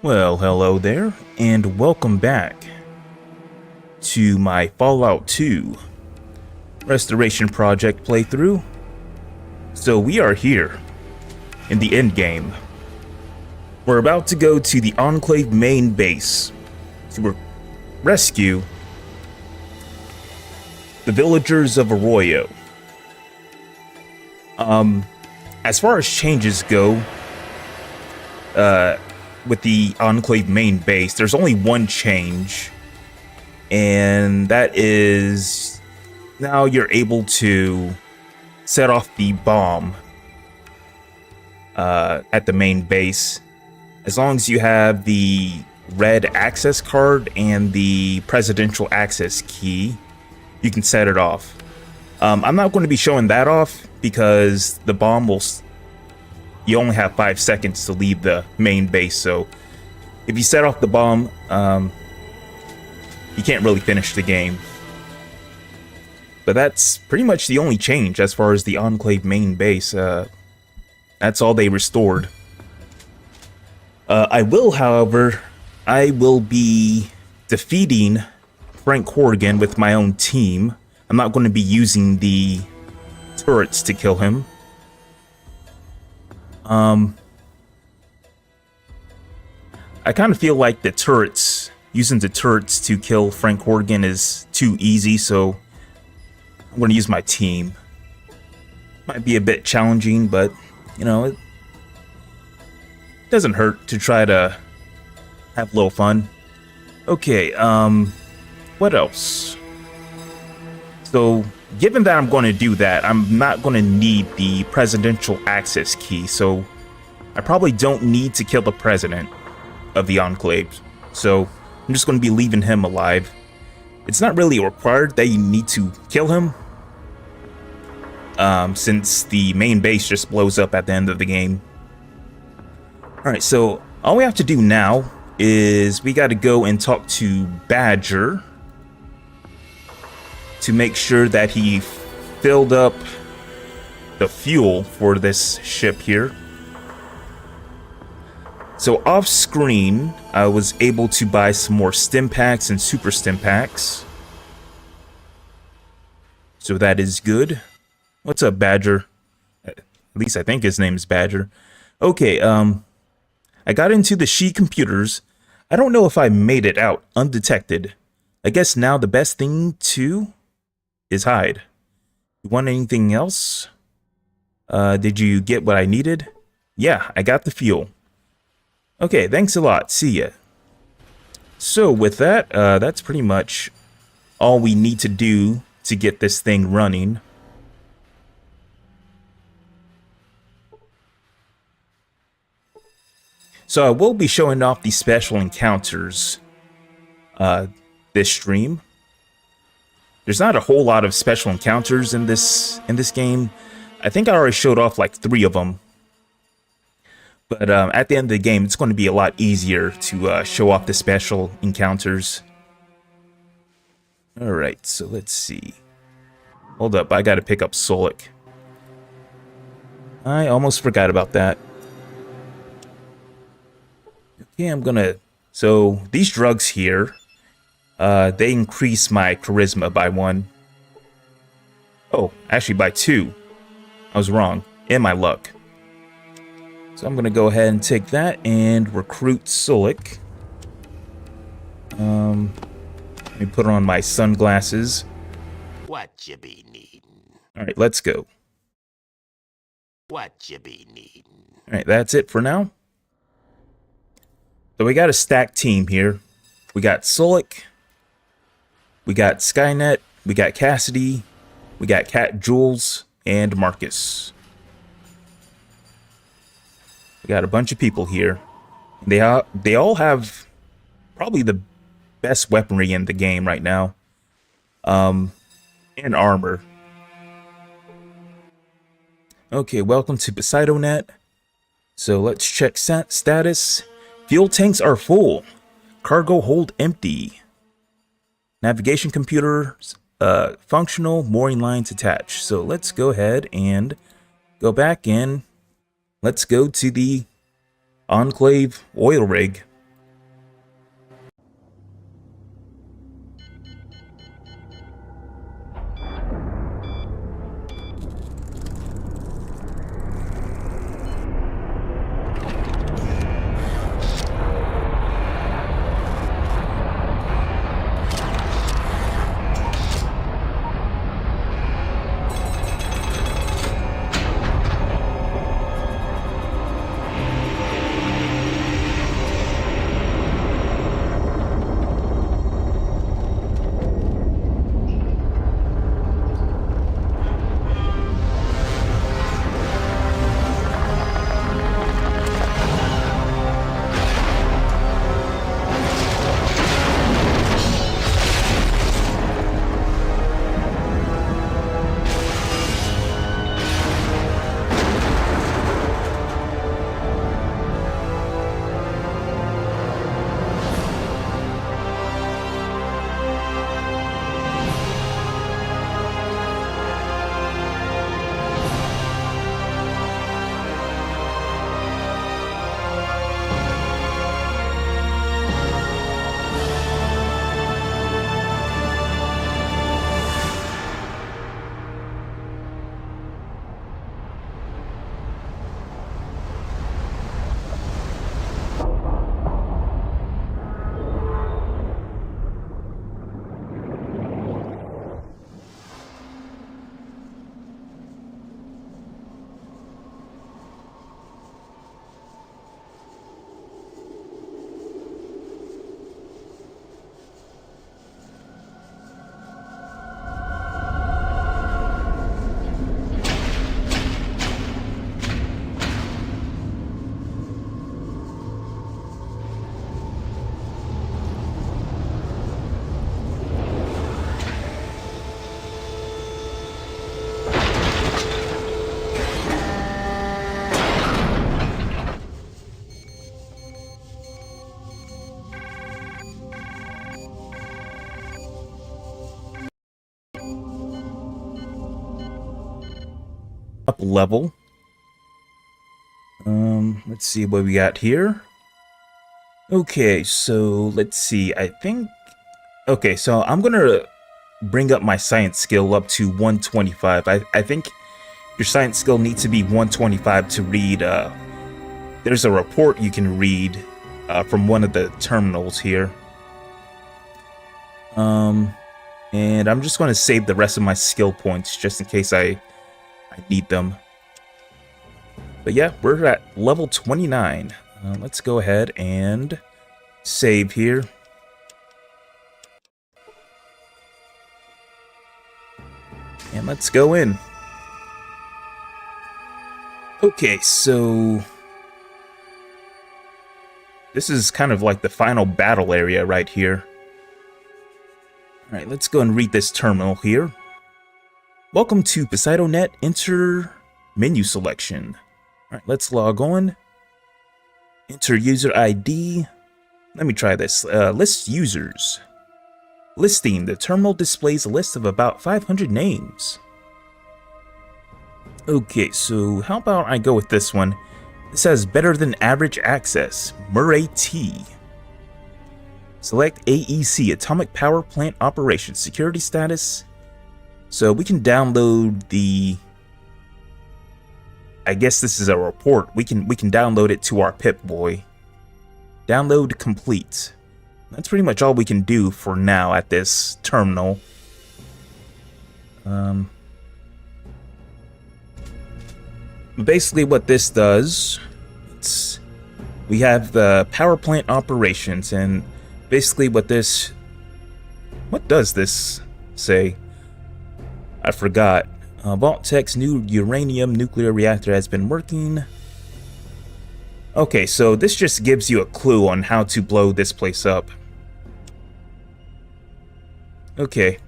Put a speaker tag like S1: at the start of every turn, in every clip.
S1: Well, hello there, and welcome back to my Fallout 2 Restoration Project playthrough. So we are here in the end game. We're about to go to the Enclave main base to rescue the villagers of Arroyo. As far as changes go, with the Enclave main base, there's only one change, and that is now you're able to set off the bomb at the main base as long as you have the red access card and the presidential access key. You can set it off. I'm not going to be showing that off because the bomb will you only have 5 seconds to leave the main base, so if you set off the bomb, you can't really finish the game. But that's pretty much the only change as far as the Enclave main base. That's all they restored. However, I will be defeating Frank Horrigan with my own team. I'm not going to be using the turrets to kill him. I kind of feel like using the turrets to kill Frank Horrigan is too easy, so I'm going to use my team. Might be a bit challenging, but, you know, it doesn't hurt to try to have a little fun. Okay, what else? So, given that I'm going to do that, I'm not going to need the presidential access key, so I probably don't need to kill the president of the Enclave. So I'm just going to be leaving him alive. It's not really required that you need to kill him, since the main base just blows up at the end of the game. Alright, so all we have to do now is we got to go and talk to Badger to make sure that he filled up the fuel for this ship here. So off screen, I was able to buy some more stim packs and super stim packs. So that is good. What's up, Badger? At least I think his name is Badger. Okay, I got into the She computers. I don't know if I made it out undetected. I guess now the best thing to is hide. You want anything else? Did you get what I needed? Yeah, I got the fuel. Okay, thanks a lot. See ya. So with that, that's pretty much all we need to do to get this thing running. So I will be showing off the special encounters this stream. There's not a whole lot of special encounters in this game. I think I already showed off like 3 of them. But at the end of the game, it's going to be a lot easier to show off the special encounters. Alright, so let's see. Hold up, I gotta pick up Solik. I almost forgot about that. Okay, I'm gonna... So, these drugs here, they increase my charisma by 1. Oh, actually by 2. I was wrong. And my luck. So I'm going to go ahead and take that and recruit Solik. Let me put on my sunglasses.
S2: What you be needin'?
S1: Alright, let's go.
S2: What you be needin'?
S1: Alright, that's it for now. So we got a stacked team here. We got Solik. We got Skynet. We got Cassidy. We got Cat Jules and Marcus. We got a bunch of people here. They all have probably the best weaponry in the game right now. And armor. Okay, welcome to PoseidoNet. So let's check status. Fuel tanks are full. Cargo hold empty. Navigation computers functional. Mooring lines attached. So let's go ahead and go back in. Let's go to the Enclave oil rig up level. Let's see what we got here. Okay, so let's see. I think... Okay, so I'm gonna bring up my science skill up to 125. I think your science skill needs to be 125 to read. There's a report you can read from one of the terminals here. And I'm just going to save the rest of my skill points just in case I need them. But yeah, we're at level 29. Let's go ahead and save here. And let's go in. Okay, so this is kind of like the final battle area right here. Alright, let's go and read this terminal here. Welcome to PoseidoNet. Enter menu selection. Alright, let's log on. Enter user ID. Let me try this. List users. Listing. The terminal displays a list of about 500 names. Okay, so how about I go with this one? This has better than average access. Murray T. Select AEC, Atomic Power Plant Operation, Security Status. So we can download the... I guess this is a report. We can download it to our Pip-Boy. Download complete. That's pretty much all we can do for now at this terminal. Basically what this does, we have the power plant operations, and basically what does this say? I forgot. Vault-Tech's new uranium nuclear reactor has been working. Okay, so this just gives you a clue on how to blow this place up. Okay.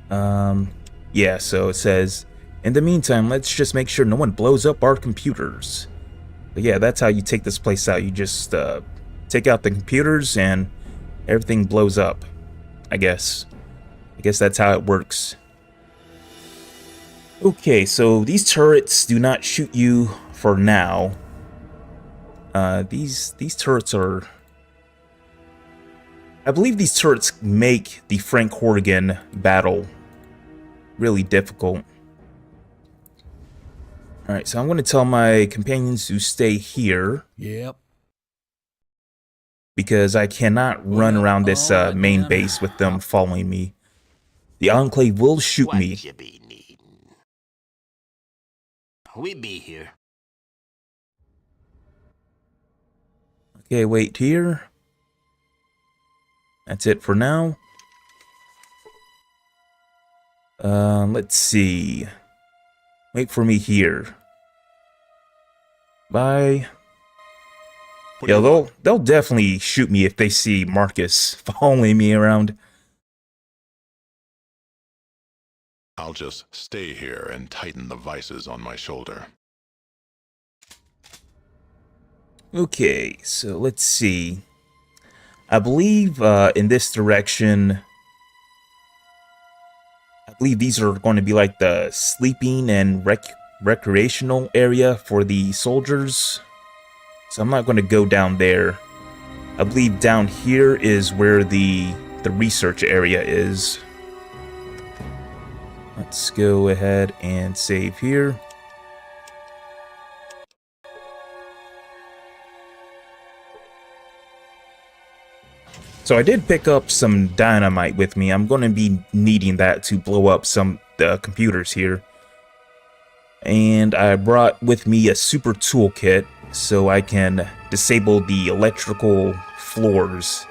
S1: Yeah, so it says, in the meantime, let's just make sure no one blows up our computers. But yeah, that's how you take this place out. You just take out the computers and everything blows up, I guess. I guess that's how it works. Okay, so these turrets do not shoot you for now. These turrets are... I believe these turrets make the Frank Horrigan battle really difficult. Alright, so I'm going to tell my companions to stay here.
S3: Yep.
S1: Because I cannot run around this main base with them following me. The Enclave will shoot me.
S2: What you be needin'? We be here.
S1: Okay, wait here. That's it for now. Let's see. Wait for me here. Bye. Yeah, they'll definitely shoot me if they see Marcus following me around.
S4: I'll just stay here and tighten the vices on my shoulder.
S1: Okay, so let's see. I believe in this direction, I believe these are going to be like the sleeping and recreational area for the soldiers. So I'm not going to go down there. I believe down here is where the research area is. Let's go ahead and save here. So I did pick up some dynamite with me. I'm going to be needing that to blow up some computers here. And I brought with me a super toolkit so I can disable the electrical floors.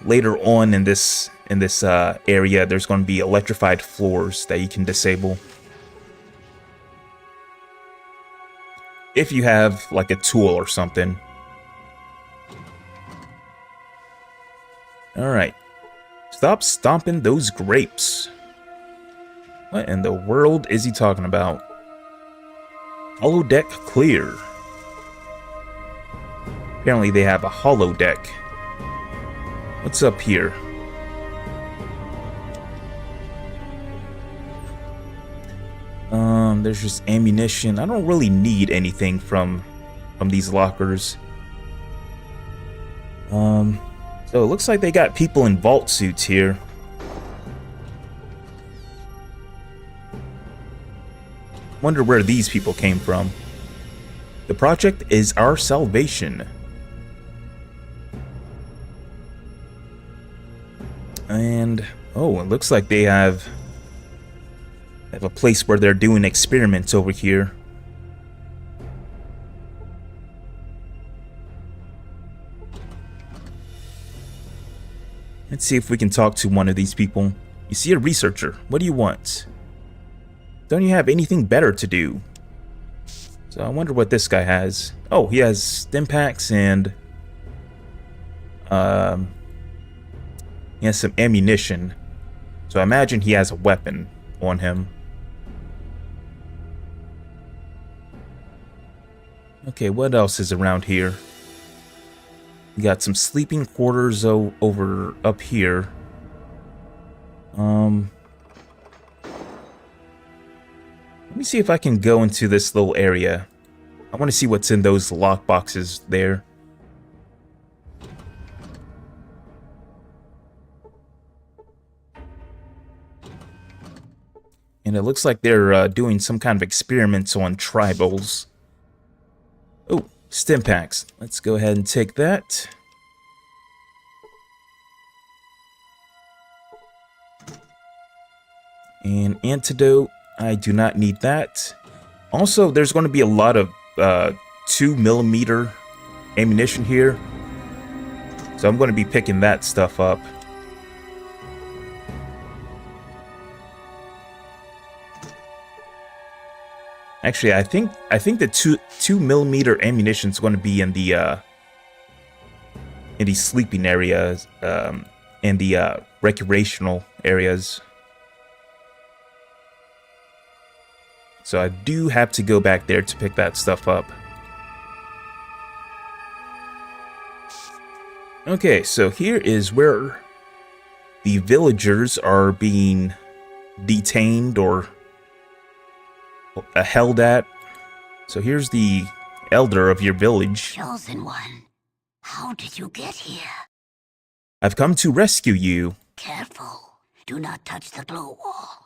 S1: Later on in this area, there's going to be electrified floors that you can disable. If you have like a tool or something. Alright. Stop stomping those grapes. What in the world is he talking about? Holodeck clear. Apparently they have a holodeck. What's up here? There's just ammunition. I don't really need anything from these lockers. So it looks like they got people in vault suits here. Wonder where these people came from. The project is our salvation. And oh, it looks like they have a place where they're doing experiments over here. Let's see if we can talk to one of these people. You see a researcher. What do you want? Don't you have anything better to do? So I wonder what this guy has. Oh, he has stim packs and he has some ammunition. So I imagine he has a weapon on him. Okay, what else is around here? We got some sleeping quarters over up here. Let me see if I can go into this little area. I want to see what's in those lock boxes there. And it looks like they're doing some kind of experiments on tribals. Oh, stim packs. Let's go ahead and take that. And antidote. I do not need that. Also, there's going to be a lot of 2mm ammunition here. So I'm going to be picking that stuff up. Actually, I think the 2mm ammunition is going to be in the sleeping areas, in the recreational areas. So I do have to go back there to pick that stuff up. Okay, so here is where the villagers are being detained or held at. So here's the elder of your village.
S3: Chosen one, how did you get here?
S1: I've come to rescue you.
S3: Careful, do not touch the glow wall.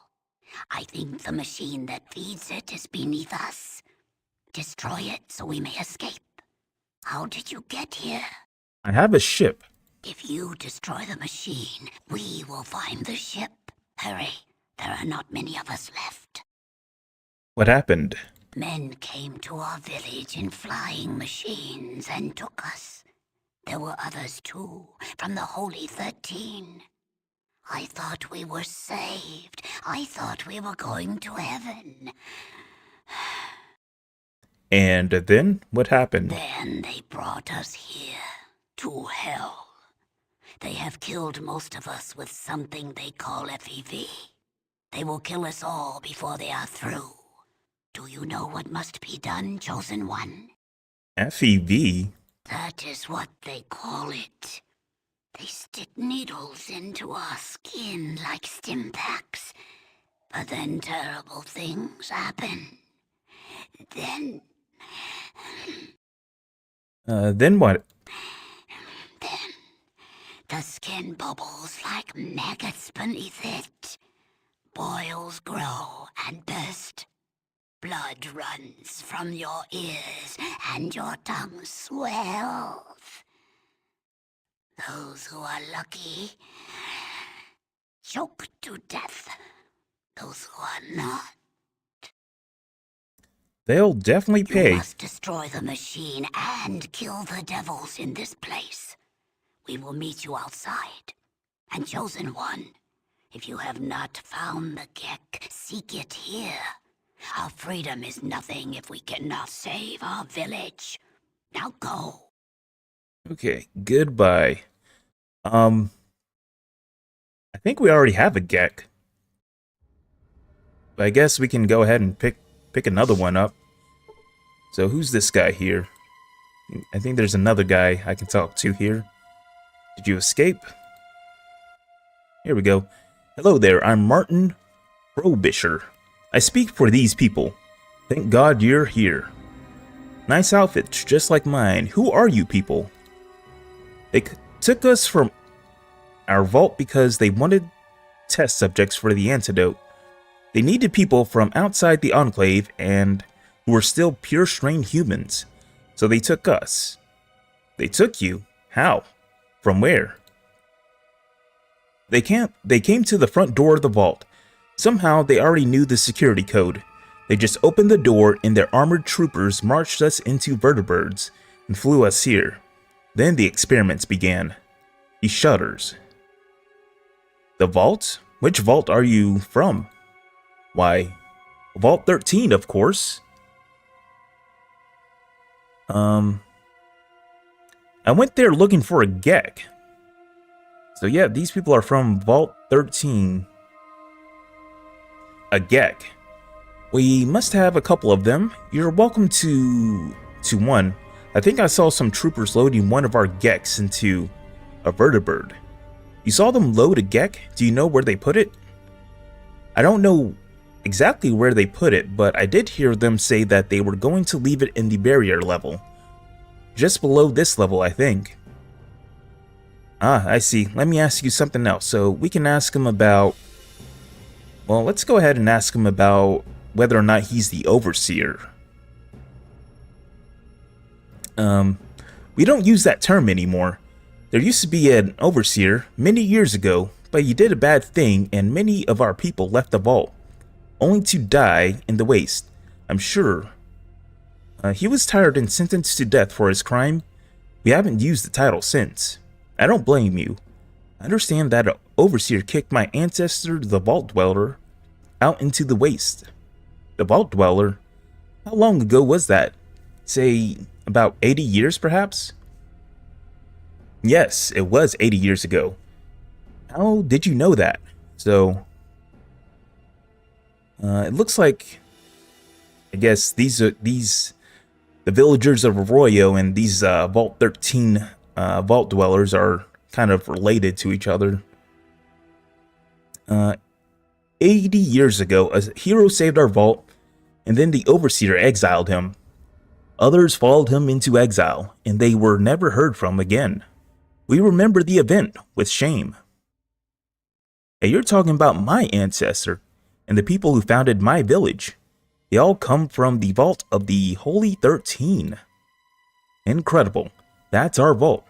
S3: I think the machine that feeds it is beneath us. Destroy it so we may escape. How did you get here?
S1: I have a ship.
S3: If you destroy the machine, we will find the ship. Hurry, there are not many of us left.
S1: What happened?
S3: Men came to our village in flying machines and took us. There were others too, from the Holy 13. I thought we were saved. I thought we were going to heaven.
S1: And then what happened?
S3: Then they brought us here, to hell. They have killed most of us with something they call FEV. They will kill us all before they are through. Do you know what must be done, Chosen One?
S1: FEV?
S3: That is what they call it. They stick needles into our skin like stim packs. But then terrible things happen. Then
S1: what?
S3: Then the skin bubbles like maggots beneath it. Boils grow and burst. Blood runs from your ears and your tongue swells. Those who are lucky choke to death. Those who are not,
S1: They'll definitely pay.
S3: you must destroy the machine and kill the devils in this place. We will meet you outside. And Chosen One, if you have not found the Gek, seek it here. Our freedom is nothing if we cannot save our village. Now go.
S1: Okay, goodbye. I think we already have a Gek. But I guess we can go ahead and pick another one up. So who's this guy here? I think there's another guy I can talk to here. Did you escape? Here we go. Hello there, I'm Martin Frobisher. I speak for these people. Thank God you're here. Nice outfits, just like mine. Who are you people? They took us from our vault because they wanted test subjects for the antidote. They needed people from outside the Enclave and who were still pure strain humans. So they took us. They took you? How? From where? They came to the front door of the vault. Somehow they already knew the security code. They just opened the door and their armored troopers marched us into vertibirds and flew us here. Then the experiments began. He shudders. The vault? Which vault are you from? Why, Vault 13, of course. I went there looking for a Gek. So yeah, these people are from Vault 13. A Gek. We must have a couple of them. You're welcome to one. I think I saw some troopers loading one of our Geks into a vertibird. You saw them load a Gek? Do you know where they put it? I don't know exactly where they put it, but I did hear them say that they were going to leave it in the barrier level. Just below this level, I think. Ah, I see. Let me ask you something else. So we can ask him about... Well, let's go ahead and ask him about whether or not he's the overseer. We don't use that term anymore. There used to be an overseer many years ago, but he did a bad thing and many of our people left the vault, only to die in the waste, I'm sure. He was tired and sentenced to death for his crime. We haven't used the title since. I don't blame you. I understand that an overseer kicked my ancestor, the Vault Dweller, out into the waste. The Vault Dweller? How long ago was that? Say, about 80 years perhaps? Yes, it was 80 years ago. How did you know that? So, it looks like, I guess the villagers of Arroyo and these Vault 13 Vault Dwellers are kind of related to each other. 80 years ago, a hero saved our vault, and then the Overseer exiled him. Others followed him into exile, and they were never heard from again. We remember the event with shame. Hey, you're talking about my ancestor, and the people who founded my village. They all come from the vault of the Holy 13. Incredible. That's our vault.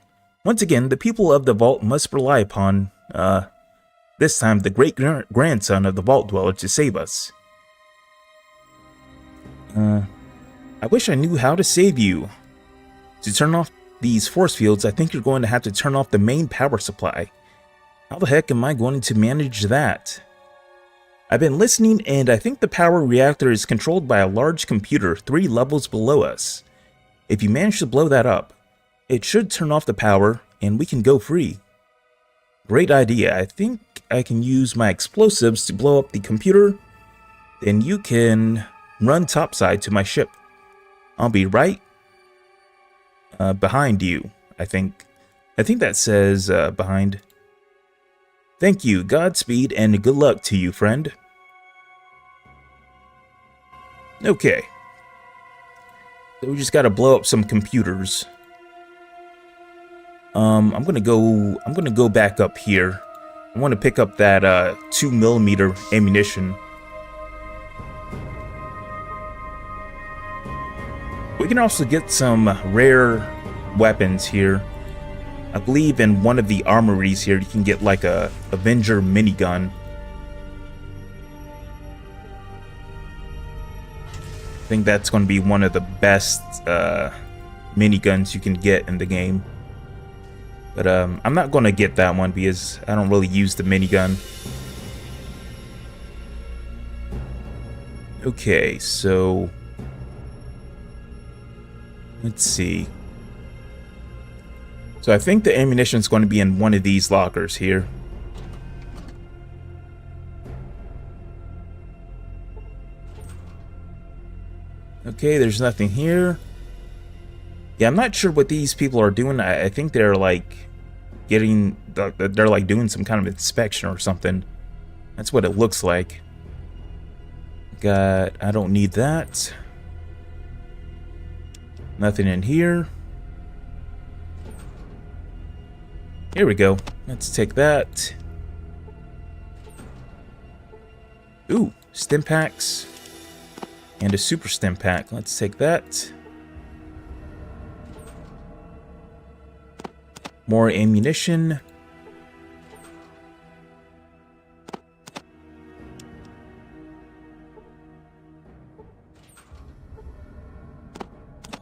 S1: Once again, the people of the vault must rely upon, this time the great-grandson of the Vault Dweller to save us. I wish I knew how to save you. To turn off these force fields, I think you're going to have to turn off the main power supply. How the heck am I going to manage that? I've been listening, and I think the power reactor is controlled by a large computer 3 levels below us. If you manage to blow that up, it should turn off the power, and we can go free. Great idea. I think I can use my explosives to blow up the computer. Then you can run topside to my ship. I'll be right behind you, I think. I think that says behind. Thank you, Godspeed, and good luck to you, friend. Okay. So we just gotta blow up some computers. I'm gonna go back up here. I want to pick up that 2mm ammunition. We can also get some rare weapons here. I believe in one of the armories here you can get like a Avenger minigun. I think that's going to be one of the best miniguns you can get in the game. But I'm not going to get that one because I don't really use the minigun. Okay, so let's see. So I think the ammunition is going to be in one of these lockers here. Okay, there's nothing here. Yeah, I'm not sure what these people are doing. I think they're like they're like doing some kind of inspection or something. That's what it looks like. I don't need that. Nothing in here. Here we go. Let's take that. Ooh, stim packs. And a super stim pack. Let's take that. More ammunition.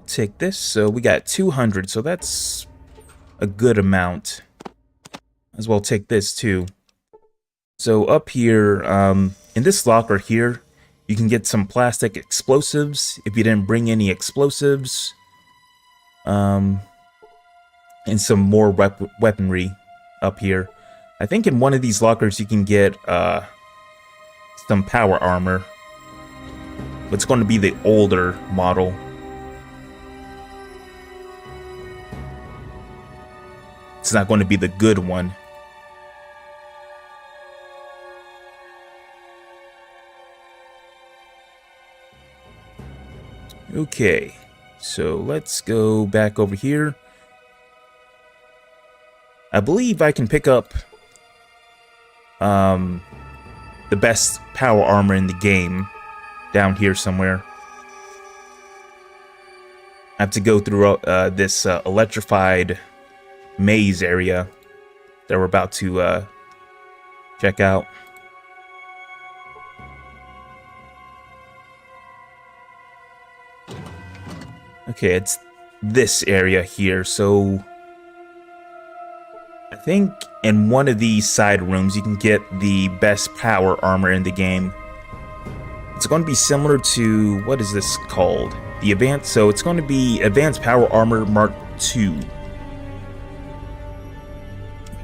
S1: Take this. So we got 200. So that's a good amount. As well take this too. So up here, in this locker here, you can get some plastic explosives if you didn't bring any explosives. And some more weaponry up here. I think in one of these lockers you can get some power armor. It's going to be the older model. It's not going to be the good one. Okay, so let's go back over here. I believe I can pick up the best power armor in the game down here somewhere. I have to go through this electrified maze area that we're about to check out. Okay, it's this area here, so I think in one of these side rooms you can get the best power armor in the game. It's going to be similar to, what is this called? The advanced, so it's going to be Advanced Power Armor Mark II.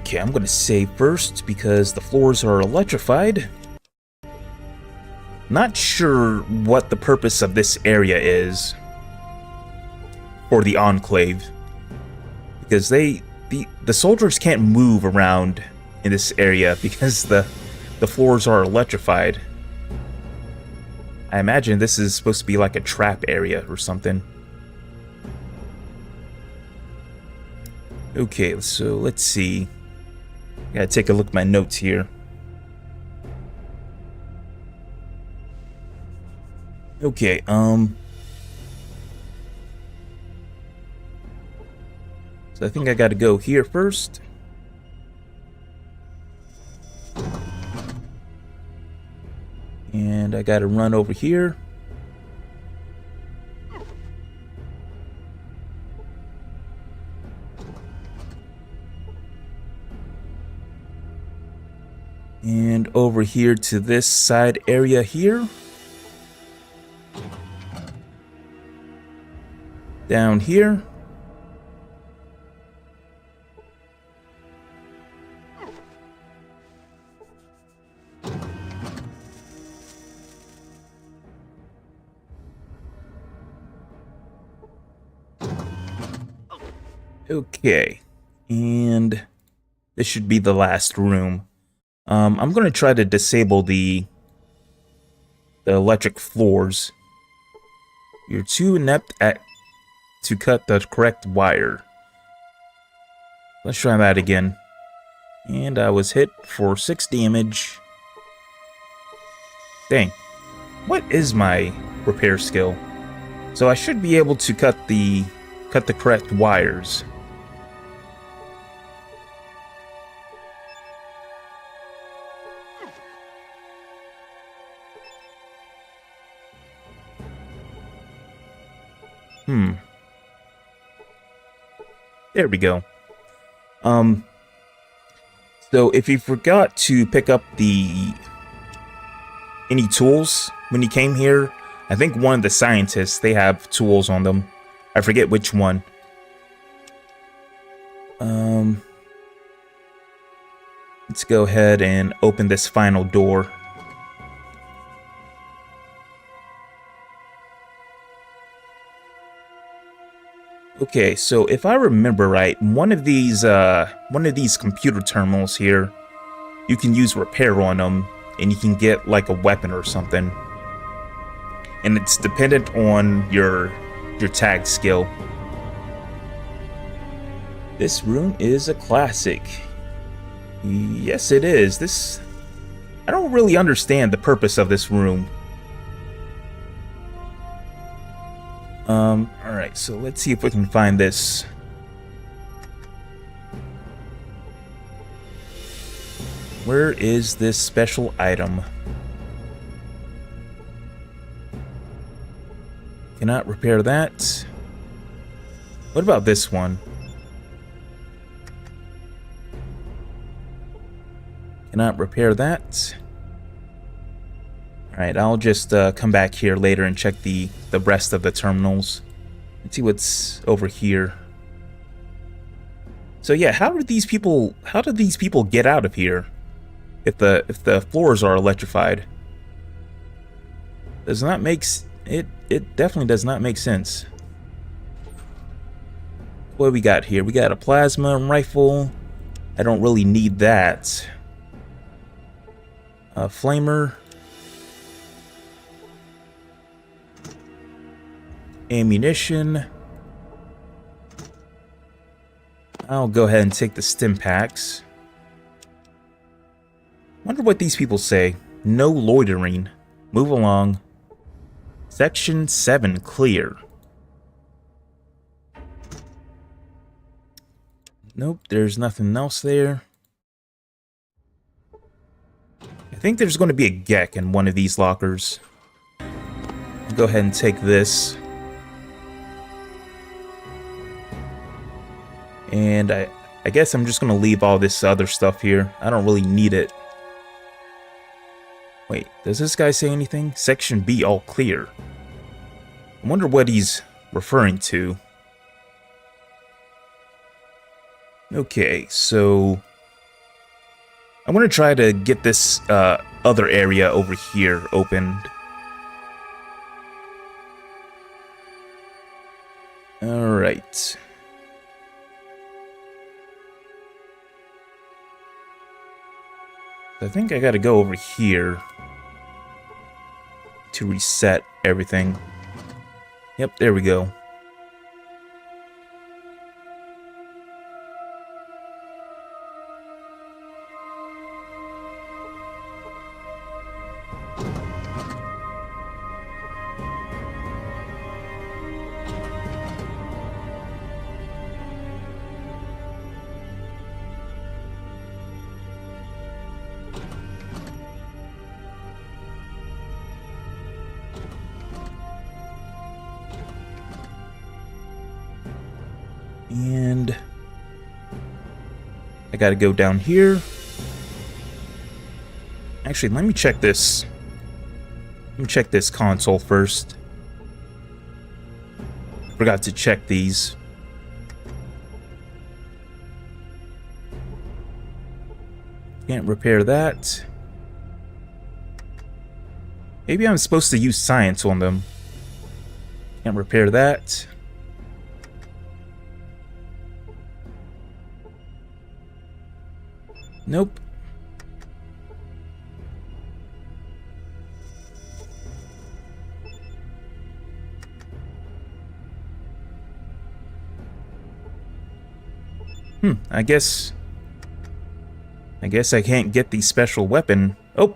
S1: Okay, I'm going to save first because the floors are electrified. Not sure what the purpose of this area is. Or the Enclave. Because the soldiers can't move around in this area because the floors are electrified. I imagine this is supposed to be like a trap area or something. Okay, so let's see. Gotta take a look at my notes here. Okay, so I think I gotta go here first. And I gotta run over here. And over here to this side area here. Down here. Okay, and this should be the last room. I'm going to try to disable the electric floors. You're too inept to cut the correct wire. Let's try that again. And I was hit for 6 damage. Dang. What is my repair skill? So I should be able to cut the correct wires. There we go. So if you forgot to pick up any tools when you came here, I think one of the scientists, they have tools on them. I forget which one. Let's go ahead and open this final door. Okay, so if I remember right, one of these computer terminals here, you can use repair on them, and you can get like a weapon or something. And it's dependent on your your tag skill. This room is a classic. Yes, it is. I don't really understand the purpose of this room. Alright, so let's see if we can find this. Where is this special item? Cannot repair that. What about this one? Cannot repair that. Alright, I'll just come back here later and check the rest of the terminals. Let's see what's over here. So yeah, how did these people get out of here? If the floors are electrified. Does not make it definitely does not make sense. What do we got here? We got a plasma rifle. I don't really need that. A flamer. Ammunition. I'll go ahead and take the stim packs. Wonder what these people say. No loitering. Move along. Section 7 clear. Nope, there's nothing else there. I think there's going to be a Gek in one of these lockers. I'll go ahead and take this. And I guess I'm just going to leave all this other stuff here. I don't really need it. Wait, does this guy say anything? Section B all clear. I wonder what he's referring to. Okay, so I want to try to get this other area over here opened. Alright. I think I gotta go over here to reset everything. Yep, there we go. And I gotta go down here. Actually, let me check this. Let me check this console first. Forgot to check these. Can't repair that. Maybe I'm supposed to use science on them. Can't repair that. Nope. I guess I can't get the special weapon. Oh,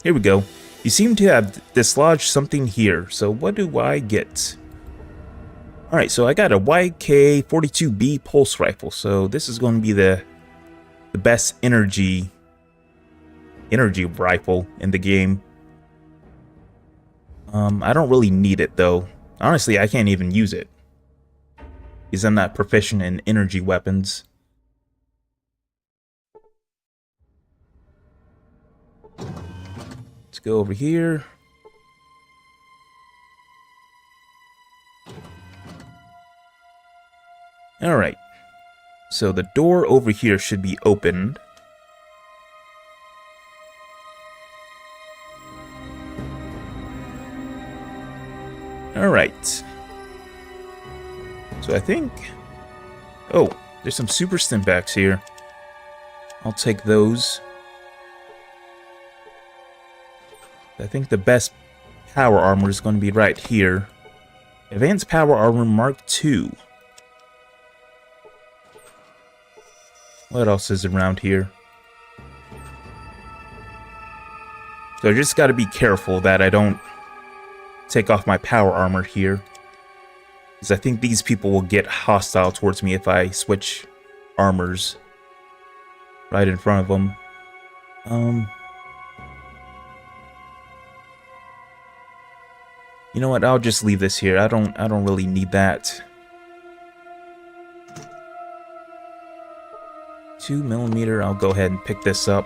S1: here we go. You seem to have dislodged something here, so what do I get? Alright, so I got a YK-42B pulse rifle, so this is going to be the best energy rifle in the game. I don't really need it though. Honestly, I can't even use it because I'm not proficient in energy weapons. Let's go over here. All right. So the door over here should be opened. Alright. So I think... Oh, there's some super stimpaks here. I'll take those. I think the best power armor is going to be right here. Advanced Power Armor Mark II. What else is around here? So I just got to be careful that I don't take off my power armor here, because I think these people will get hostile towards me if I switch armors right in front of them. You know what? I'll just leave this here. I don't really need that. 2mm. I'll go ahead and pick this up.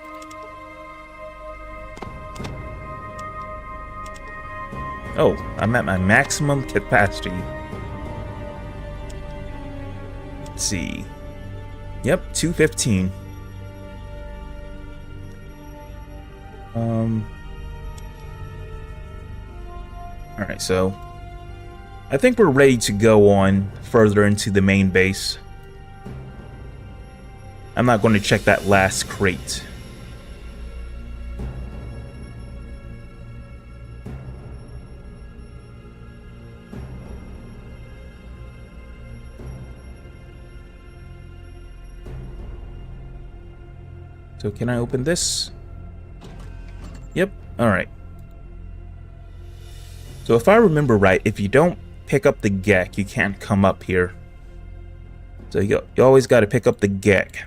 S1: Oh, I'm at my maximum capacity. Let's see. Yep, 215. Alright, so I think we're ready to go on further into the main base. I'm not going to check that last crate. So can I open this? Yep, alright. So if I remember right, if you don't pick up the GEC, you can't come up here. So you always got to pick up the GEC.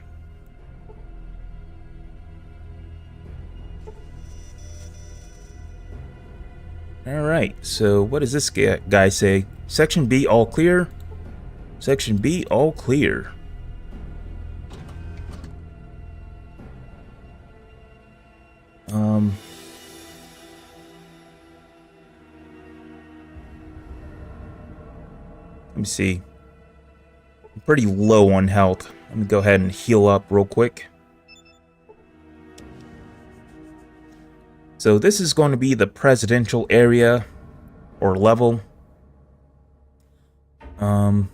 S1: Alright, so what does this guy say? Section B all clear? Section B all clear. Let me see. I'm pretty low on health. Let me go ahead and heal up real quick. So this is going to be the presidential area or level. I'm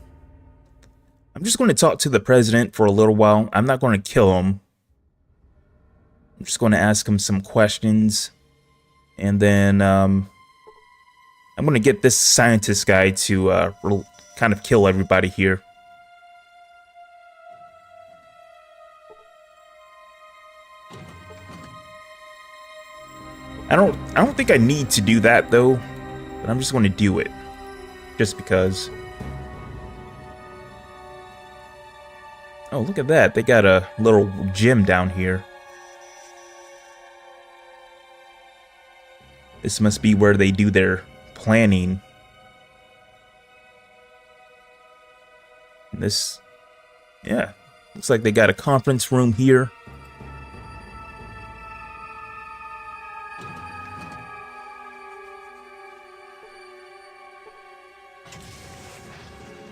S1: just going to talk to the president for a little while. I'm not going to kill him. I'm just going to ask him some questions. And then I'm going to get this scientist guy to kind of kill everybody here. I don't think I need to do that though, but I'm just going to do it just because. Oh, look at that. They got a little gym down here. This must be where they do their planning. And this, yeah, looks like they got a conference room here.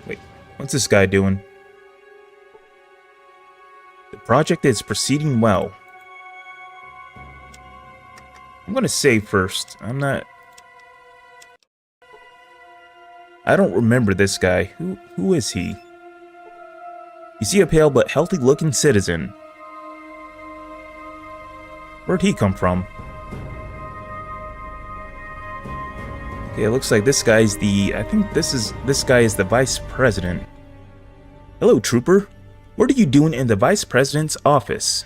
S1: Wait, what's this guy doing? The project is proceeding well. I'm gonna save first. I don't remember this guy. Who is he? You see a pale but healthy looking citizen. Where'd he come from? Okay, it looks like this guy's I think this guy is the vice president. Hello, trooper. What are you doing in the vice president's office?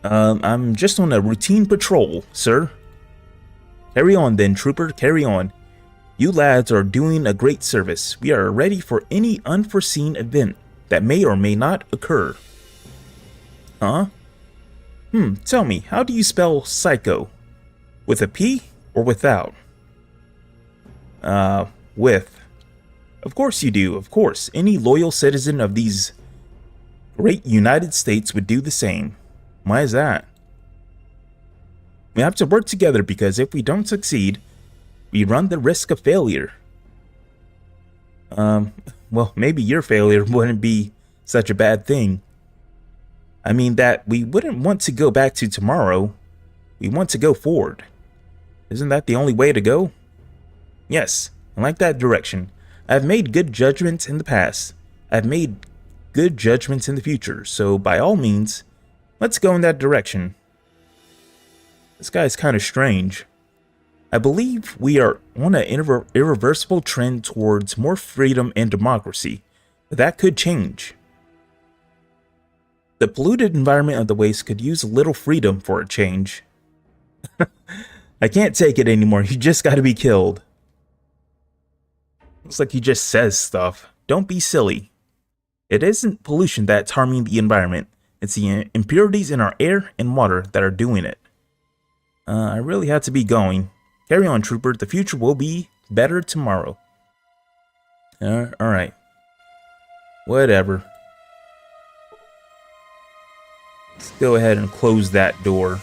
S1: I'm just on a routine patrol, sir. Carry on then, trooper, carry on. You lads are doing a great service. We are ready for any unforeseen event that may or may not occur. Huh? Tell me, how do you spell psycho? With a P or without? With. Of course you do, of course. Any loyal citizen of these great United States would do the same. Why is that? We have to work together because if we don't succeed, we run the risk of failure. Well, maybe your failure wouldn't be such a bad thing. I mean that we wouldn't want to go back to tomorrow. We want to go forward. Isn't that the only way to go? Yes, I like that direction. I've made good judgments in the past. I've made good judgments in the future. So by all means, let's go in that direction. This guy's kind of strange. I believe we are on an irreversible trend towards more freedom and democracy, but that could change. The polluted environment of the waste could use a little freedom for a change. I can't take it anymore. You just gotta be killed. Looks like he just says stuff. Don't be silly. It isn't pollution that's harming the environment. It's the impurities in our air and water that are doing it. I really had to be going. Carry on, trooper. The future will be better tomorrow. Alright. Whatever. Let's go ahead and close that door.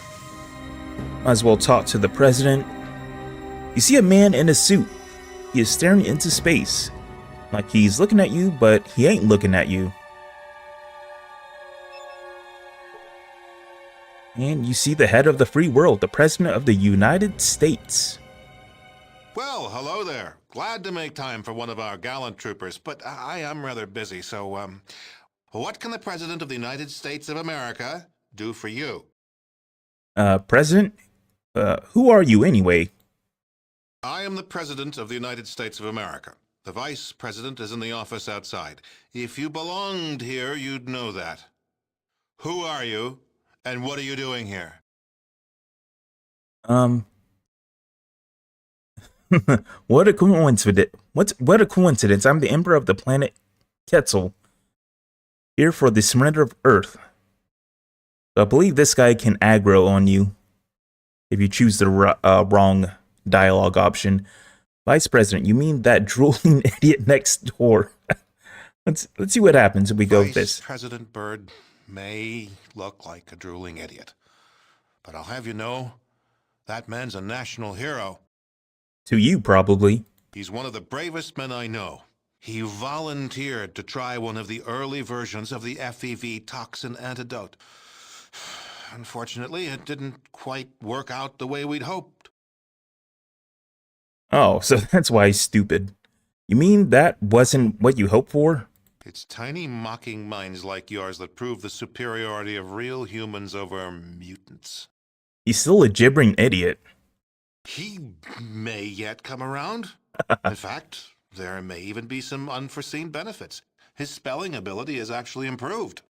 S1: Might as well talk to the president. You see a man in a suit. He is staring into space. Like he's looking at you, but he ain't looking at you. And you see the head of the free world, the President of the United States.
S5: Well, hello there. Glad to make time for one of our gallant troopers, but I am rather busy, so, what can the President of the United States of America do for you?
S1: President? Who are you anyway?
S5: I am the President of the United States of America. The Vice President is in the office outside. If you belonged here, you'd know that. Who are you, and what are you doing here?
S1: What a coincidence. What a coincidence. I'm the Emperor of the planet Quetzal, here for the surrender of Earth. So I believe this guy can aggro on you if you choose the wrong dialogue option. Vice President, you mean that drooling idiot next door? Let's see what happens if we go with this.
S5: Vice President Byrd may look like a drooling idiot, but I'll have you know, that man's a national hero.
S1: To you, probably.
S5: He's one of the bravest men I know. He volunteered to try one of the early versions of the FEV toxin antidote. Unfortunately, it didn't quite work out the way we'd hoped.
S1: Oh, so that's why he's stupid. You mean that wasn't what you hoped for?
S5: It's tiny mocking minds like yours that prove the superiority of real humans over mutants.
S1: He's still a gibbering idiot.
S5: He may yet come around. In fact, there may even be some unforeseen benefits. His spelling ability is actually improved.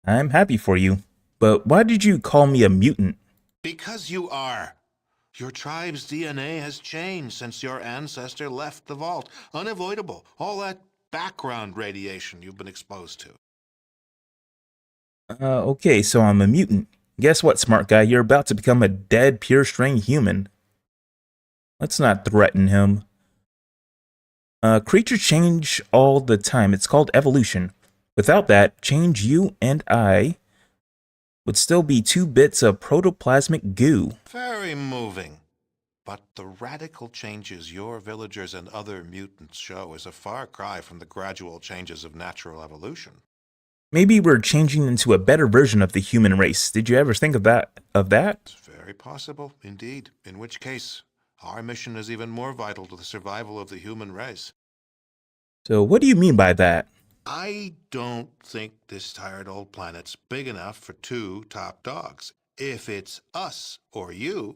S1: I'm happy for you. But why did you call me a mutant?
S5: Because you are. Your tribe's DNA has changed since your ancestor left the vault. Unavoidable. All that background radiation you've been exposed to.
S1: Okay, so I'm a mutant. Guess what, smart guy? You're about to become a dead, pure strain human. Let's not threaten him. Creatures change all the time. It's called evolution. Without that, change you and I would still be 2 bits of protoplasmic goo.
S5: Very moving. But the radical changes your villagers and other mutants show is a far cry from the gradual changes of natural evolution.
S1: Maybe we're changing into a better version of the human race. Did you ever think of that?
S5: It's very possible, indeed. In which case, our mission is even more vital to the survival of the human race.
S1: So what do you mean by that?
S5: I don't think this tired old planet's big enough for 2 top dogs. If it's us or you,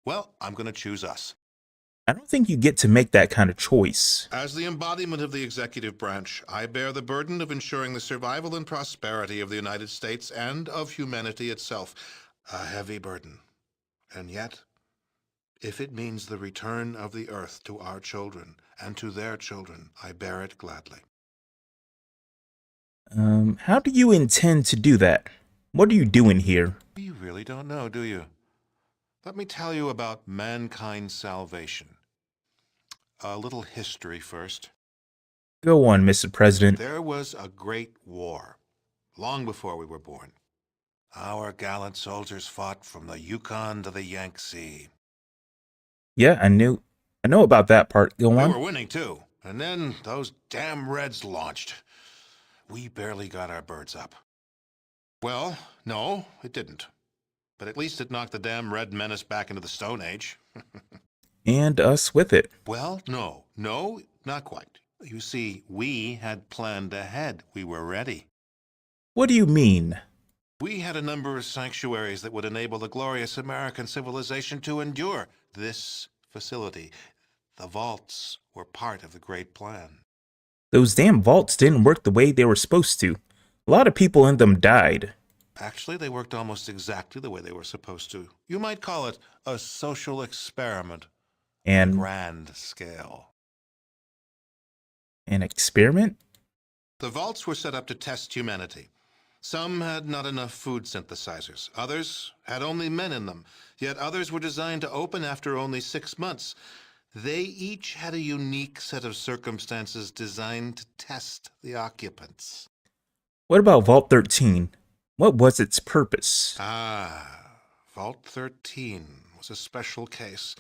S5: well, I'm going to choose us.
S1: I don't think you get to make that kind of choice.
S5: As the embodiment of the executive branch, I bear the burden of ensuring the survival and prosperity of the United States and of humanity itself. A heavy burden. And yet, if it means the return of the Earth to our children and to their children, I bear it gladly.
S1: How do you intend to do that? What are you doing here?
S5: You really don't know, do you? Let me tell you about mankind's salvation. A little history first.
S1: Go on, Mr. President.
S5: There was a great war, long before we were born. Our gallant soldiers fought from the Yukon to the Yangtze.
S1: Yeah, I know about that part. Go
S5: We
S1: on.
S5: were winning, too. And then those damn Reds launched. We barely got our birds up. Well, no, it didn't. But at least it knocked the damn Red Menace back into the Stone Age.
S1: And us with it.
S5: Well, no, not quite. You see, we had planned ahead. We were ready.
S1: What do you mean?
S5: We had a number of sanctuaries that would enable the glorious American civilization to endure. this facility. The vaults were part of the great plan.
S1: Those damn vaults didn't work the way they were supposed to. A lot of people in them died.
S5: Actually, they worked almost exactly the way they were supposed to. You might call it a social experiment on a
S1: And
S5: grand scale.
S1: an experiment?
S5: The vaults were set up to test humanity. Some had not enough food synthesizers. Others had only men in them. Yet others were designed to open after only 6 months. They each had a unique set of circumstances designed to test the occupants.
S1: What about Vault 13? What was its purpose?
S5: Vault 13 was a special case.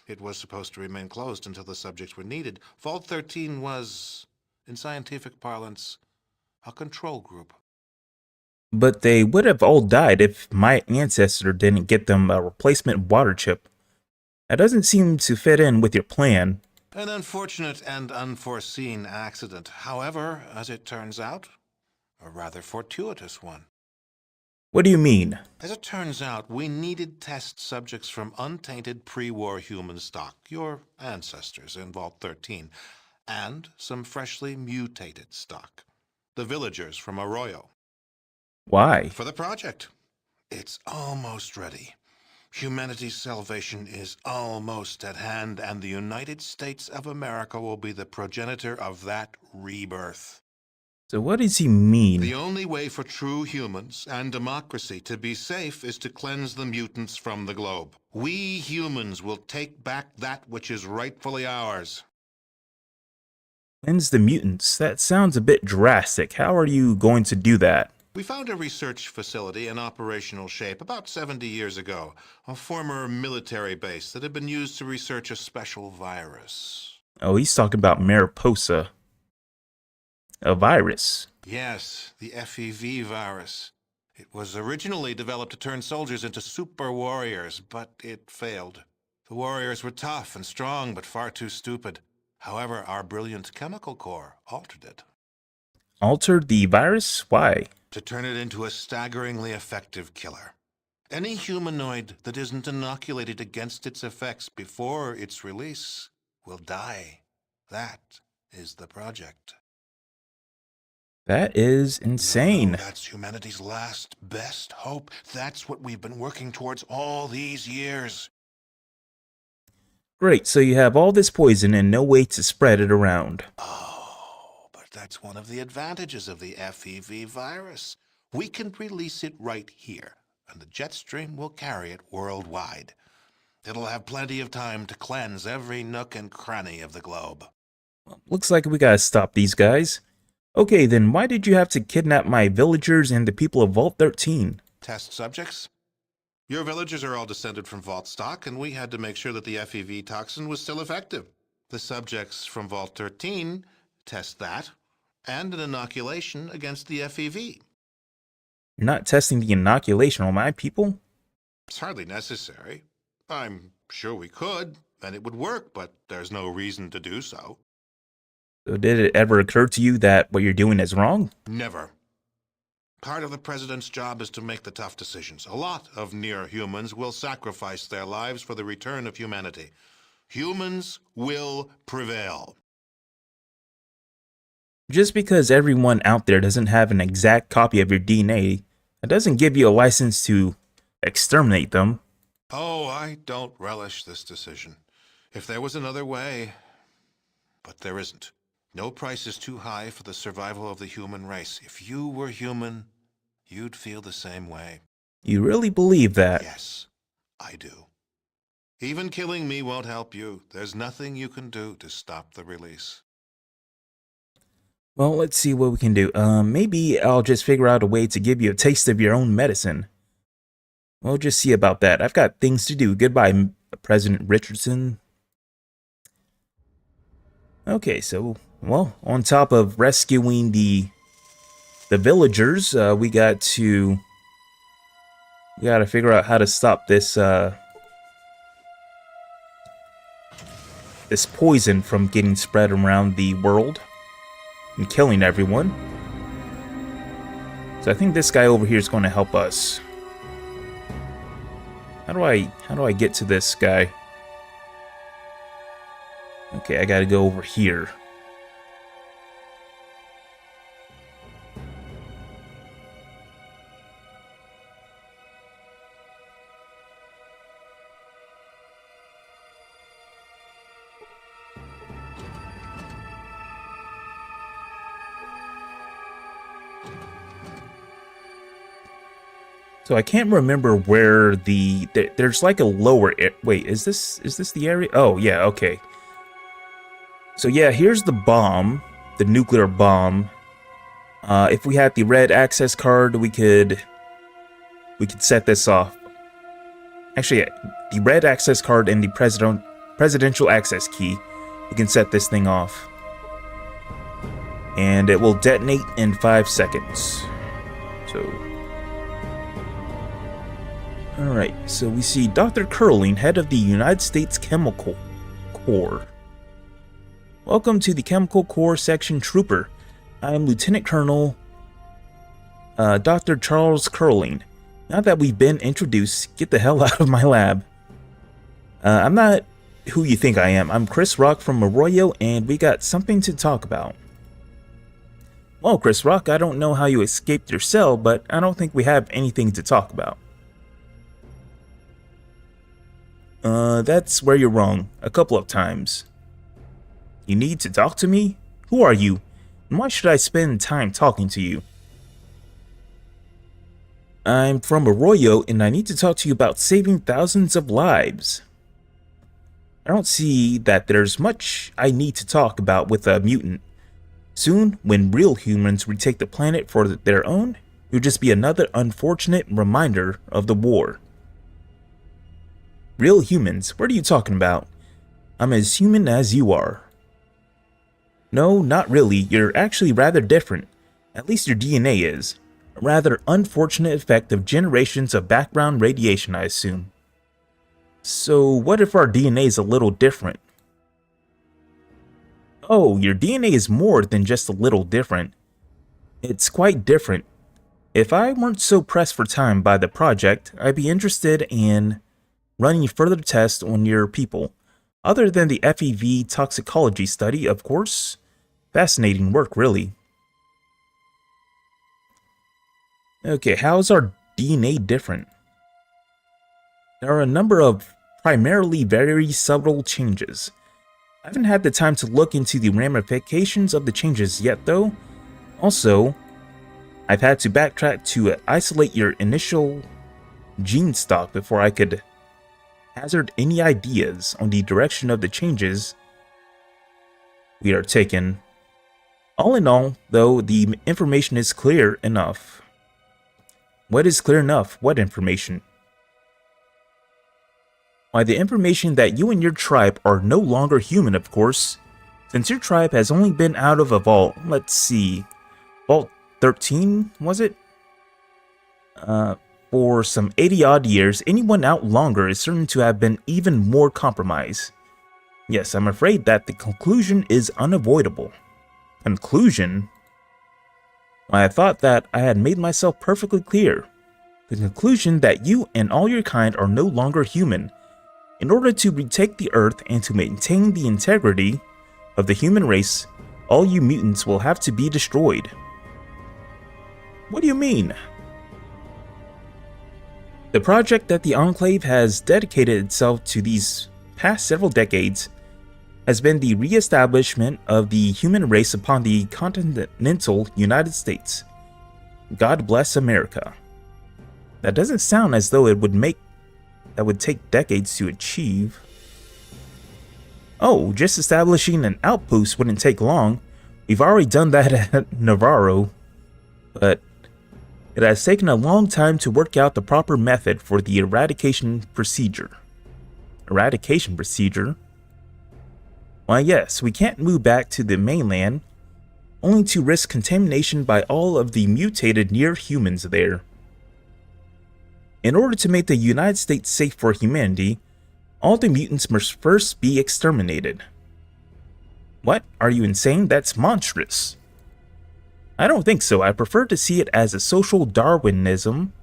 S5: It was supposed to remain closed until the subjects were needed. Vault 13 was, in scientific parlance, a control group.
S1: But they would have all died if my ancestor didn't get them a replacement water chip. That doesn't seem to fit in with your plan.
S5: An unfortunate and unforeseen accident. However, as it turns out, a rather fortuitous one.
S1: What do you mean?
S5: As it turns out, we needed test subjects from untainted pre-war human stock, your ancestors in Vault 13, and some freshly mutated stock, the villagers from Arroyo.
S1: Why?
S5: For the project. It's almost ready. Humanity's salvation is almost at hand, and the United States of America will be the progenitor of that rebirth.
S1: So what does he mean?
S5: The only way for true humans and democracy to be safe is to cleanse the mutants from the globe. We humans will take back that which is rightfully ours.
S1: Cleanse the mutants? That sounds a bit drastic. How are you going to do that?
S5: We found a research facility in operational shape about 70 years ago, a former military base that had been used to research a special virus.
S1: Oh, he's talking about Mariposa. A virus.
S5: Yes, the FEV virus. It was originally developed to turn soldiers into super warriors, but it failed. The warriors were tough and strong, but far too stupid. However, our brilliant chemical core altered it.
S1: Altered the virus? Why?
S5: To turn it into a staggeringly effective killer. Any humanoid that isn't inoculated against its effects before its release will die. That is the project.
S1: That is insane.
S5: No, that's humanity's last best hope. That's what we've been working towards all these years.
S1: Great, so you have all this poison and no way to spread it around.
S5: Oh, but that's one of the advantages of the FEV virus. We can release it right here, and the jet stream will carry it worldwide. It'll have plenty of time to cleanse every nook and cranny of the globe.
S1: Looks like we gotta stop these guys. Okay, then why did you have to kidnap my villagers and the people of Vault 13?
S5: Test subjects? Your villagers are all descended from Vault stock, and we had to make sure that the FEV toxin was still effective. The subjects from Vault 13 test that, and an inoculation against the FEV.
S1: You're not testing the inoculation on my people?
S5: It's hardly necessary. I'm sure we could, and it would work, but there's no reason to do so.
S1: So did it ever occur to you that what you're doing is wrong?
S5: Never. Part of the president's job is to make the tough decisions. A lot of near-humans will sacrifice their lives for the return of humanity. Humans will prevail.
S1: Just because everyone out there doesn't have an exact copy of your DNA, that doesn't give you a license to exterminate them.
S5: Oh, I don't relish this decision. If there was another way, but there isn't. No price is too high for the survival of the human race. If you were human, you'd feel the same way.
S1: You really believe that?
S5: Yes, I do. Even killing me won't help you. There's nothing you can do to stop the release.
S1: Well, let's see what we can do. Maybe I'll just figure out a way to give you a taste of your own medicine. We'll just see about that. I've got things to do. Goodbye, President Richardson. Okay, so, well, on top of rescuing the villagers, we gotta figure out how to stop this this poison from getting spread around the world and killing everyone. So I think this guy over here is going to help us. How do I get to this guy? Okay, I gotta go over here. So I can't remember where there's like a lower wait, is this the area? Oh, yeah, okay. So yeah, here's the bomb, the nuclear bomb. If we had the red access card, we could set this off. Actually, the red access card and the presidential access key, we can set this thing off. And it will detonate in 5 seconds. So alright, so we see Dr. Curling, head of the United States Chemical Corps. Welcome to the Chemical Corps Section Trooper. I am Lieutenant Colonel Dr. Charles Curling. Now that we've been introduced, get the hell out of my lab. I'm not who you think I am. I'm Chris Rock from Arroyo, and we got something to talk about. Well, Chris Rock, I don't know how you escaped your cell, but I don't think we have anything to talk about. That's where you're wrong. A couple of times. You need to talk to me? Who are you? And why should I spend time talking to you? I'm from Arroyo, and I need to talk to you about saving thousands of lives. I don't see that there's much I need to talk about with a mutant. Soon, when real humans retake the planet for their own, you'll just be another unfortunate reminder of the war. Real humans? What are you talking about? I'm as human as you are. No, not really. You're actually rather different. At least your DNA is. A rather unfortunate effect of generations of background radiation, I assume. So what if our DNA is a little different? Oh, your DNA is more than just a little different. It's quite different. If I weren't so pressed for time by the project, I'd be interested in running further tests on your people. Other than the FEV toxicology study, of course. Fascinating work, really. Okay, how's our DNA different? There are a number of primarily very subtle changes. I haven't had the time to look into the ramifications of the changes yet, though. Also, I've had to backtrack to isolate your initial gene stock before I could hazard any ideas on the direction of the changes we are taking. All in all, though, the information is clear enough. What is clear enough? What information? Why, the information that you and your tribe are no longer human, of course. Since your tribe has only been out of a vault, let's see, Vault 13, was it? For some 80-odd years, anyone out longer is certain to have been even more compromised. Yes, I'm afraid that the conclusion is unavoidable. Conclusion? Why, I thought that I had made myself perfectly clear. The conclusion that you and all your kind are no longer human. In order to retake the Earth and to maintain the integrity of the human race, all you mutants will have to be destroyed. What do you mean? The project that the Enclave has dedicated itself to these past several decades has been the re-establishment of the human race upon the continental United States. God bless America. That doesn't sound as though it would take decades to achieve. Oh, just establishing an outpost wouldn't take long. We've already done that at Navarro. But it has taken a long time to work out the proper method for the eradication procedure. Eradication procedure? Why yes, we can't move back to the mainland, only to risk contamination by all of the mutated near-humans there. In order to make the United States safe for humanity, all the mutants must first be exterminated. What? Are you insane? That's monstrous. I don't think so. I prefer to see it as a social Darwinism.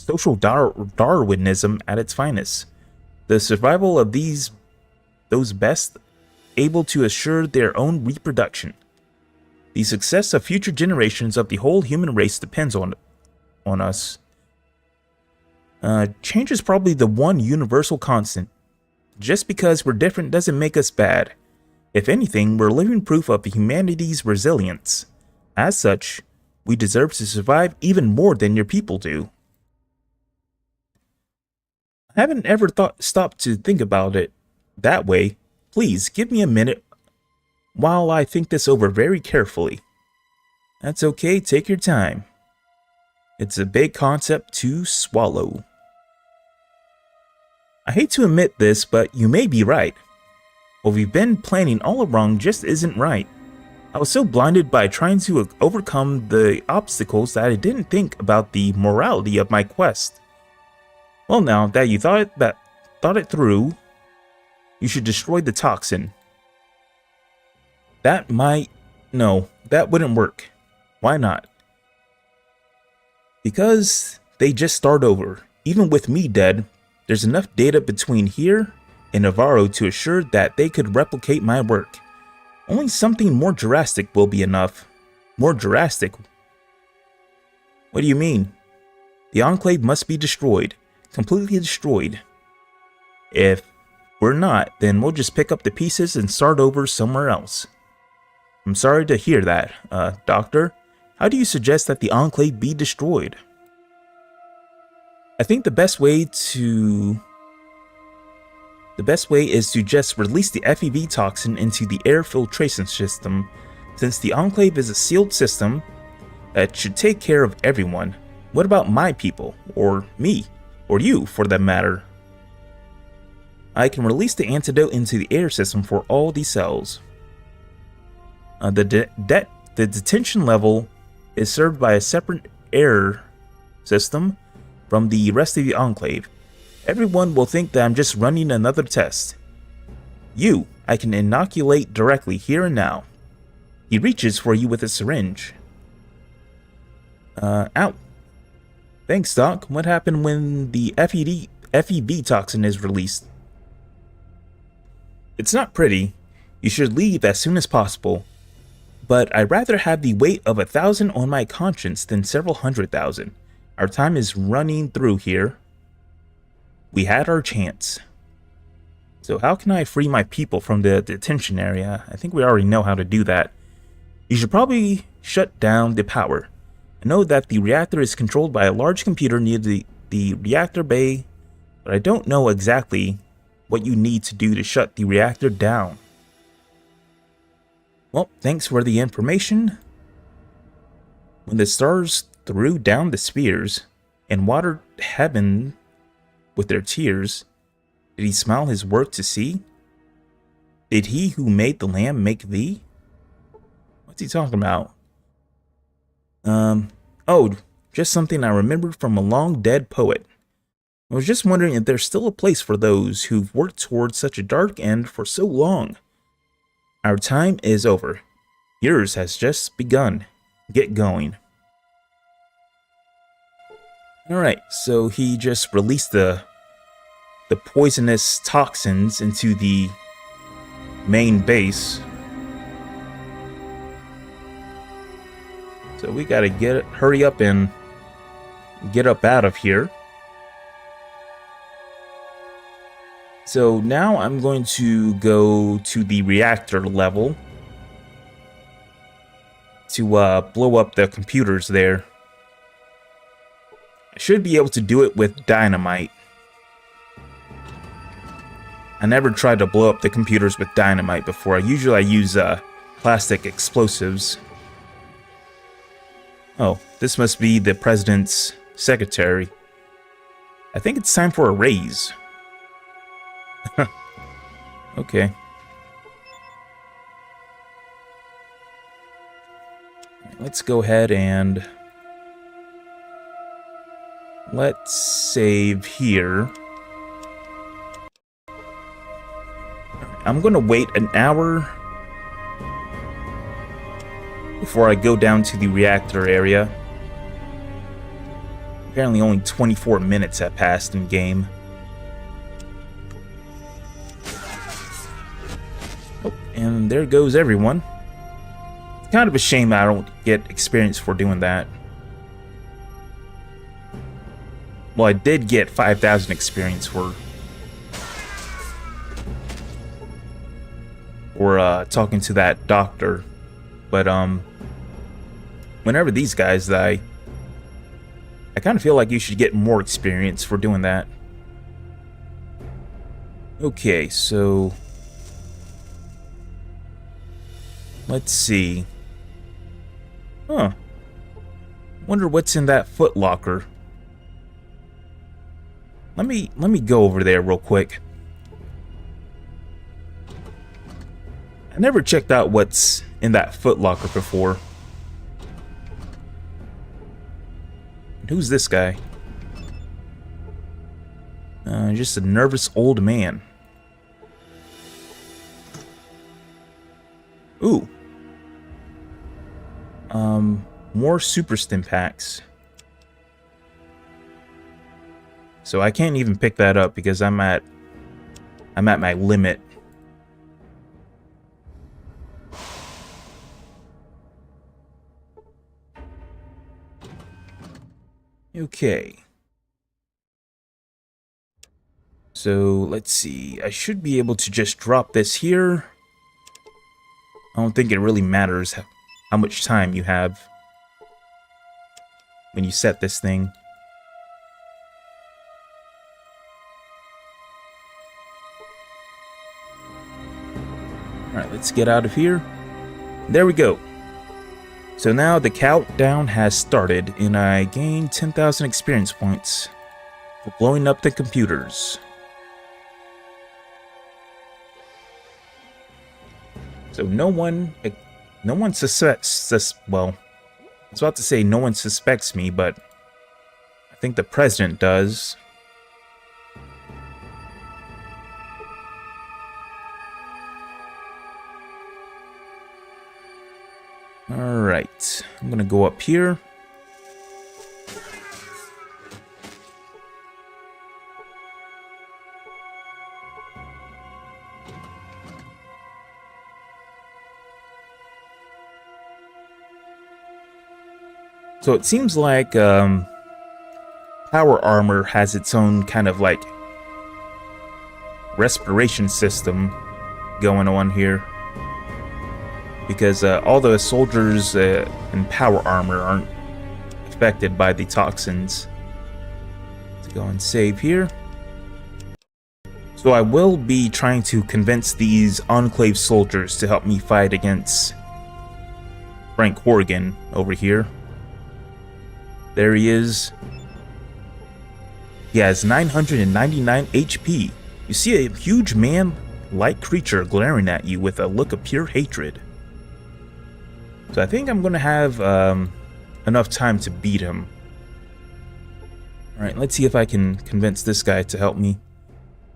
S1: social Darwinism at its finest. The survival of those best able to assure their own reproduction. The success of future generations of the whole human race depends on us. Change is probably the one universal constant. Just because we're different doesn't make us bad. If anything, we're living proof of humanity's resilience. As such, we deserve to survive even more than your people do. I haven't ever stopped to think about it that way. Please, give me a minute while I think this over very carefully. That's okay, take your time. It's a big concept to swallow. I hate to admit this, but you may be right. What we've been planning all along just isn't right. I was so blinded by trying to overcome the obstacles that I didn't think about the morality of my quest. Well, now that you thought it through, you should destroy the toxin. No, that wouldn't work. Why not? Because they just start over. Even with me dead, there's enough data between here and Navarro to assure that they could replicate my work. Only something more drastic will be enough. More drastic? What do you mean? The Enclave must be destroyed. Completely destroyed. If we're not, then we'll just pick up the pieces and start over somewhere else. I'm sorry to hear that, Doctor. How do you suggest that the Enclave be destroyed? I think the best way is to just release the FEV toxin into the air filtration system. Since the Enclave is a sealed system, that should take care of everyone. What about my people? Or me? Or you, for that matter? I can release the antidote into the air system for all these cells. The detention level is served by a separate air system from the rest of the Enclave. Everyone will think that I'm just running another test. You, I can inoculate directly here and now. He reaches for you with a syringe. Ow. Thanks, Doc. What happened when the FEV toxin is released? It's not pretty. You should leave as soon as possible. But I'd rather have the weight of 1,000 on my conscience than several 100,000. Our time is running through here. We had our chance. So how can I free my people from the detention area? I think we already know how to do that. You should probably shut down the power. I know that the reactor is controlled by a large computer near the reactor bay, but I don't know exactly what you need to do to shut the reactor down. Well, thanks for the information. When the stars threw down the spears and watered heaven with their tears, did he smile his work to see? Did he who made the lamb make thee? What's he talking about? Oh, just something I remembered from a long dead poet. I was just wondering if there's still a place for those who've worked towards such a dark end for so long. Our time is over. Yours has just begun. Get going. Alright, so he just released the poisonous toxins into the main base. So we gotta hurry up and get up out of here. So now I'm going to go to the reactor level to blow up the computers there. I should be able to do it with dynamite. I never tried to blow up the computers with dynamite before. Usually I use plastic explosives. Oh, this must be the president's secretary. I think it's time for a raise. Okay. Let's go ahead and let's save here. I'm gonna wait an hour before I go down to the reactor area. Apparently only 24 minutes have passed in game. Oh, and there goes everyone. It's kind of a shame I don't get experience for doing that. Well, I did get 5,000 experience for talking to that doctor. But whenever these guys die, I kind of feel like you should get more experience for doing that. Okay, so let's see. Huh. Wonder what's in that foot locker. Let me go over there real quick. I never checked out what's in that foot locker before. And who's this guy? Just a nervous old man. Ooh. More super stim packs. So I can't even pick that up because I'm at my limit. Okay. So let's see. I should be able to just drop this here. I don't think it really matters how much time you have when you set this thing. Alright, let's get out of here. There we go. So now the countdown has started, and I gained 10,000 experience points for blowing up the computers. So no one suspects, well, I was about to say no one suspects me, but I think the president does. Alright, I'm gonna go up here. So it seems like Power Armor has its own kind of like respiration system going on here. Because all the soldiers in Power Armor aren't affected by the toxins. Let's go and save here. So I will be trying to convince these Enclave soldiers to help me fight against Frank Horgan over here. There he is. He has 999 HP. You see a huge man-like creature glaring at you with a look of pure hatred. So I think I'm going to have enough time to beat him. Alright, let's see if I can convince this guy to help me.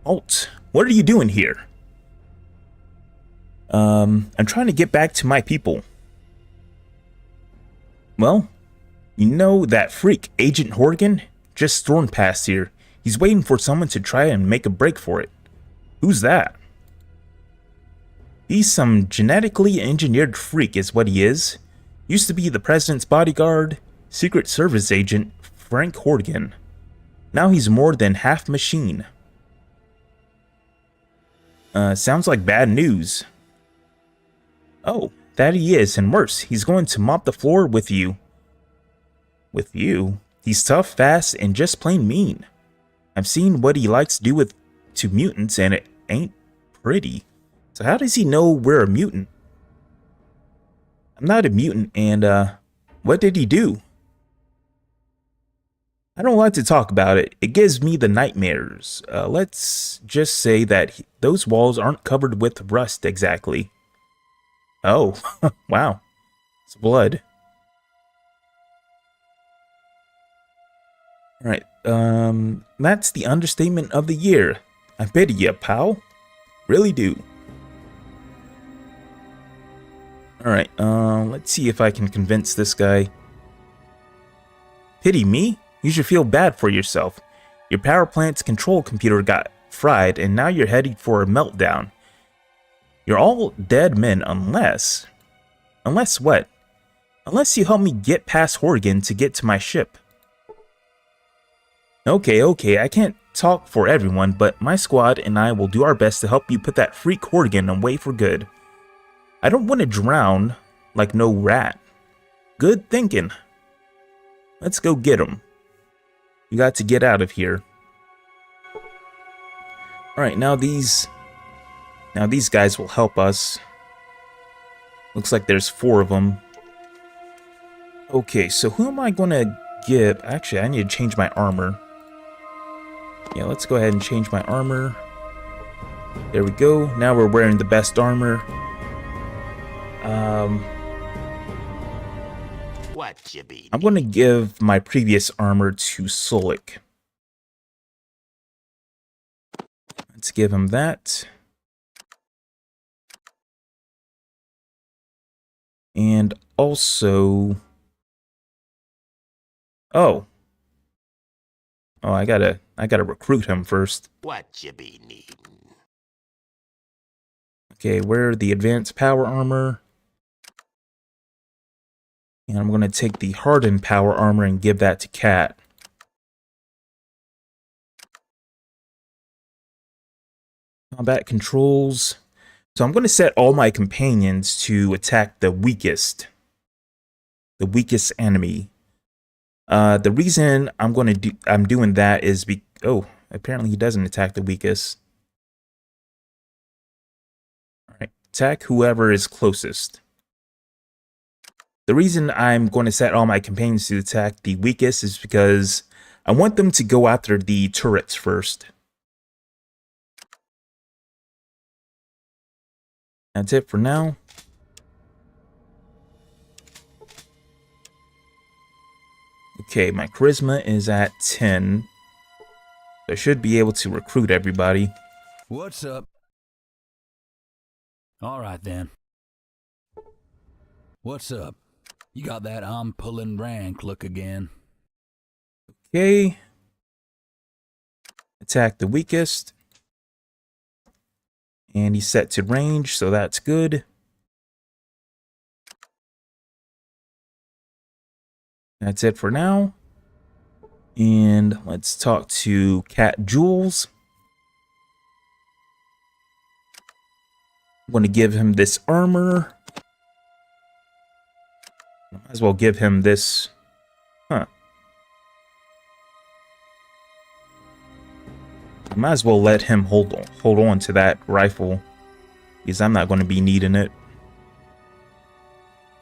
S1: Alt, what are you doing here? I'm trying to get back to my people. Well, you know that freak, Agent Horgan, just stormed past here. He's waiting for someone to try and make a break for it. Who's that? He's some genetically engineered freak is what he is. Used to be the president's bodyguard, Secret Service agent Frank Horgan. Now he's more than half machine. Sounds like bad news. Oh, that he is, and worse, he's going to mop the floor with you. With you? He's tough, fast, and just plain mean. I've seen what he likes to do to mutants, and it ain't pretty. So how does he know we're a mutant? I'm not a mutant, and what did he do? I don't like to talk about it. It gives me the nightmares. Let's just say that those walls aren't covered with rust exactly. Oh, wow. It's blood. Alright, that's the understatement of the year. I pity ya, pal. Really do. Alright, let's see if I can convince this guy. Pity me? You should feel bad for yourself. Your power plant's control computer got fried, and now you're headed for a meltdown. You're all dead men unless... Unless what? Unless you help me get past Horgan to get to my ship. Okay, I can't talk for everyone, but my squad and I will do our best to help you put that freak Horgan away for good. I don't want to drown like no rat. Good thinking. Let's go get him. We got to get out of here. Alright, now these guys will help us. Looks like there's 4 of them. Okay, so who am I gonna give? Actually, I need to change my armor. Yeah, let's go ahead and change my armor. There we go. Now we're wearing the best armor.
S2: What you be
S1: I'm gonna give my previous armor to Solik. Let's give him that. And also... Oh, I gotta recruit him first.
S2: What you be needin'?
S1: Okay, where the advanced power armor? And I'm gonna take the hardened power armor and give that to Cat. Combat controls. So I'm gonna set all my companions to attack the weakest enemy. The reason I'm doing that is oh, apparently he doesn't attack the weakest. Alright, attack whoever is closest. The reason I'm going to set all my companions to attack the weakest is because I want them to go after the turrets first. That's it for now. Okay, my charisma is at 10. I should be able to recruit everybody.
S6: What's up? All right then. What's up? You got that I'm pulling rank look again.
S1: Okay. Attack the weakest. And he's set to range, so that's good. That's it for now. And let's talk to Cat Jules. I'm going to give him this armor. Might as well give him this. Huh. I might as well let him hold on to that rifle, because I'm not going to be needing it.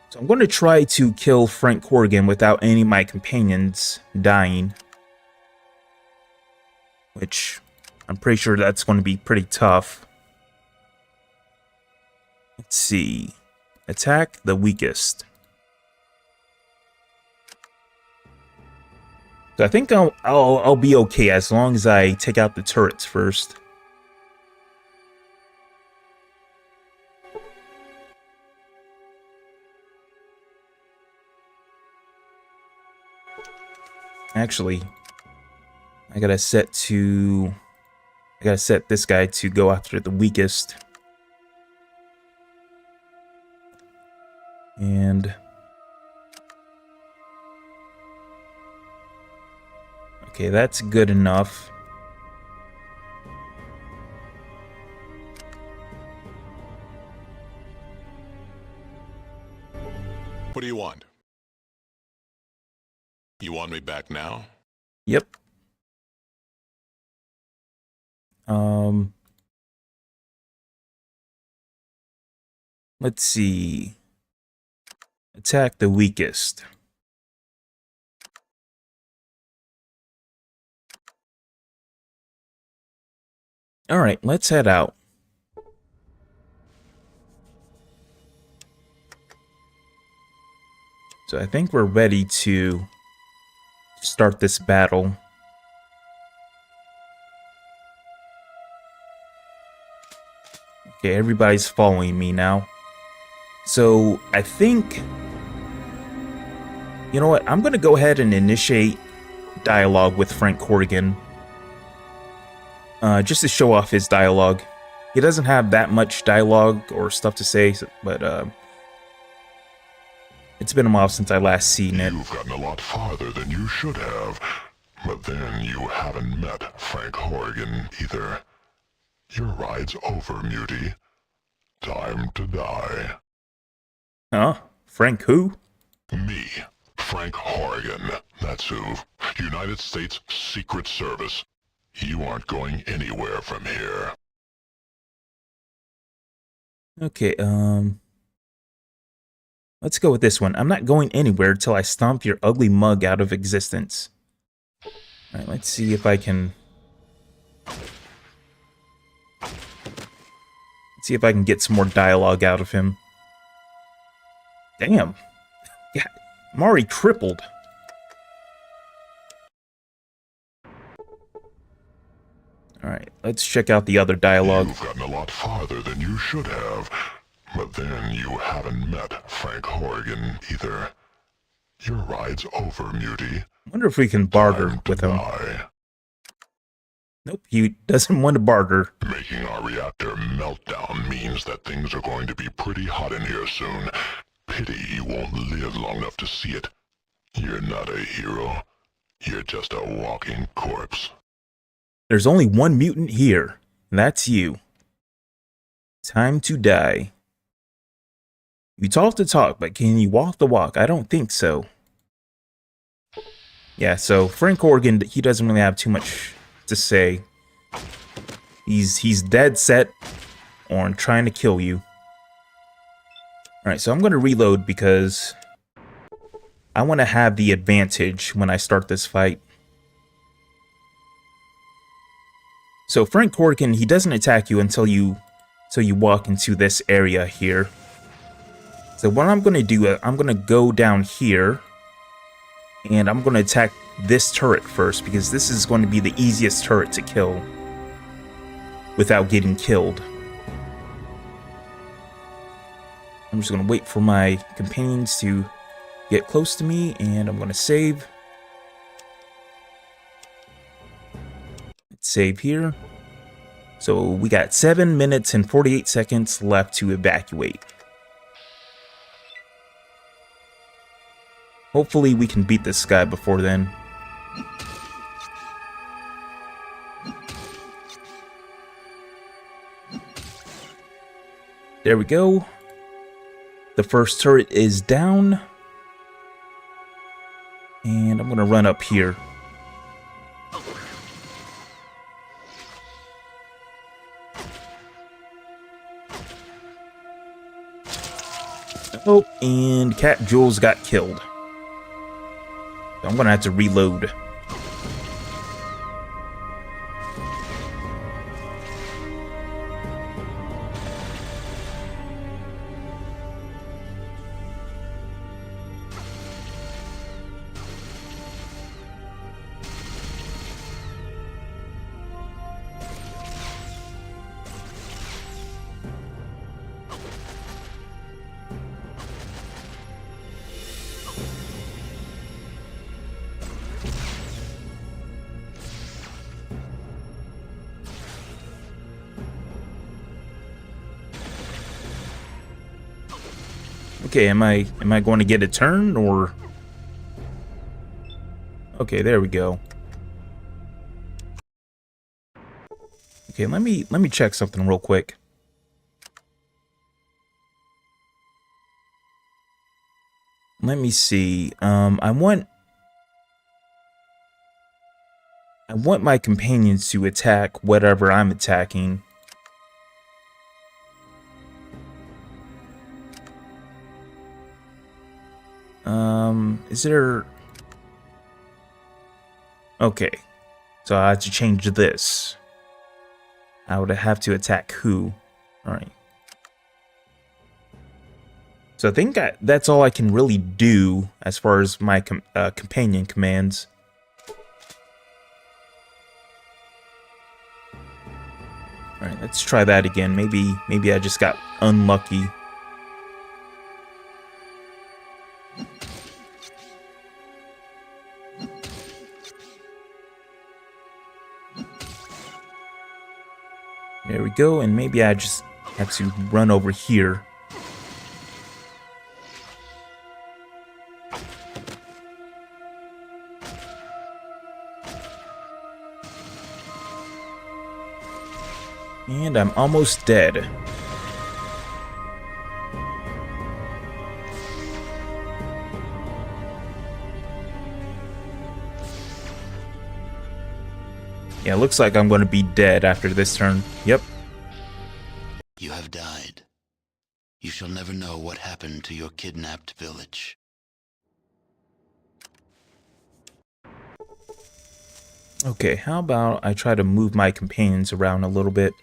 S1: So I'm going to try to kill Frank Corrigan without any of my companions dying. Which, I'm pretty sure that's going to be pretty tough. Let's see. Attack the weakest. So I think I'll be okay as long as I take out the turrets first. Actually, I gotta set this guy to go after the weakest. And okay, that's good enough.
S4: What do you want? You want me back now?
S1: Yep. Let's see. Attack the weakest. Alright, let's head out. So I think we're ready to start this battle. Okay, everybody's following me now. So I think, you know what, I'm gonna go ahead and initiate dialogue with Frank Corrigan. Just to show off his dialogue. He doesn't have that much dialogue or stuff to say, but it's been a while since I last seen it.
S4: You've gotten a lot farther than you should have. But then you haven't met Frank Horrigan either. Your ride's over, Muty. Time to die.
S1: Huh? Frank who?
S4: Me, Frank Horrigan. That's who. United States Secret Service. You aren't going anywhere from here.
S1: Okay, let's go with this one. I'm not going anywhere till I stomp your ugly mug out of existence. Alright, let's see if I can... Let's see if I can get some more dialogue out of him. Damn. Yeah, I'm already crippled. Alright, let's check out the other dialogue.
S4: You've gotten a lot farther than you should have. But then you haven't met Frank Horrigan either. Your ride's over, Muty.
S1: I wonder if we can barter
S4: Time to
S1: with him.
S4: die.
S1: Nope, he doesn't want to barter.
S4: Making our reactor meltdown means that things are going to be pretty hot in here soon. Pity you won't live long enough to see it. You're not a hero. You're just a walking corpse.
S1: There's only one mutant here, and that's you. Time to die. You talk the talk, but can you walk the walk? I don't think so. Yeah, so Frank Corrigan, he doesn't really have too much to say. He's dead set on trying to kill you. Alright, so I'm going to reload because I want to have the advantage when I start this fight. So Frank Corrigan, he doesn't attack you until you walk into this area here. So what I'm going to do, I'm going to go down here, and I'm going to attack this turret first, because this is going to be the easiest turret to kill without getting killed. I'm just going to wait for my companions to get close to me, and I'm going to save. Let's save here. So we got 7 minutes and 48 seconds left to evacuate. Hopefully we can beat this guy before then. There we go. The first turret is down. And I'm gonna run up here. Oh, and Cat Jules got killed. I'm gonna have to reload. Okay, am I going to get a turn, or... Okay, there we go. Okay, let me check something real quick. Let me see. I want my companions to attack whatever I'm attacking. Is there... Okay. So I have to change this. I would have to attack who? Alright. So I think that's all I can really do as far as my companion commands. Alright, let's try that again. Maybe I just got unlucky. There we go, and maybe I just have to run over here. And I'm almost dead. Yeah, looks like I'm going to be dead after this turn. Yep.
S7: You have died. You shall never know what happened to your kidnapped village.
S1: Okay, how about I try to move my companions around a little bit?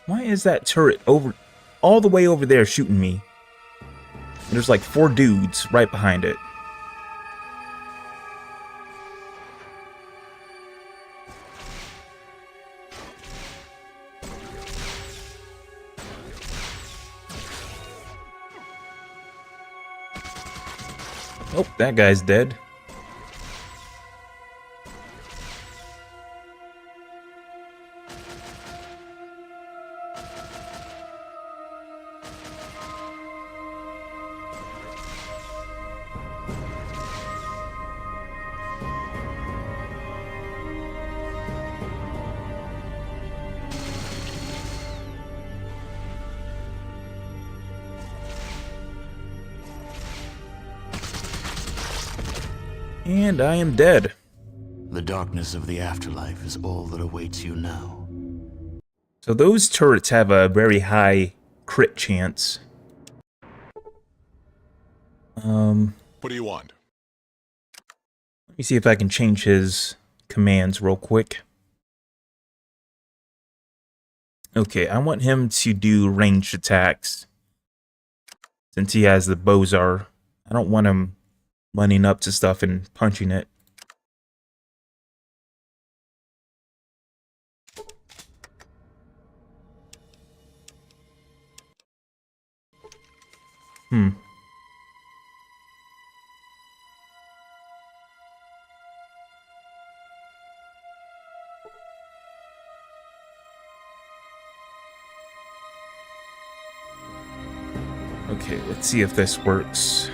S1: Why is that turret all the way over there shooting me? And there's like 4 dudes right behind it. Oh, that guy's dead. And I am dead.
S7: The darkness of the afterlife is all that awaits you now.
S1: So those turrets have a very high crit chance.
S4: What do you want?
S1: Let me see if I can change his commands real quick. Okay, I want him to do ranged attacks. Since he has the Bozar, I don't want him running up to stuff and punching it. Okay, let's see if this works.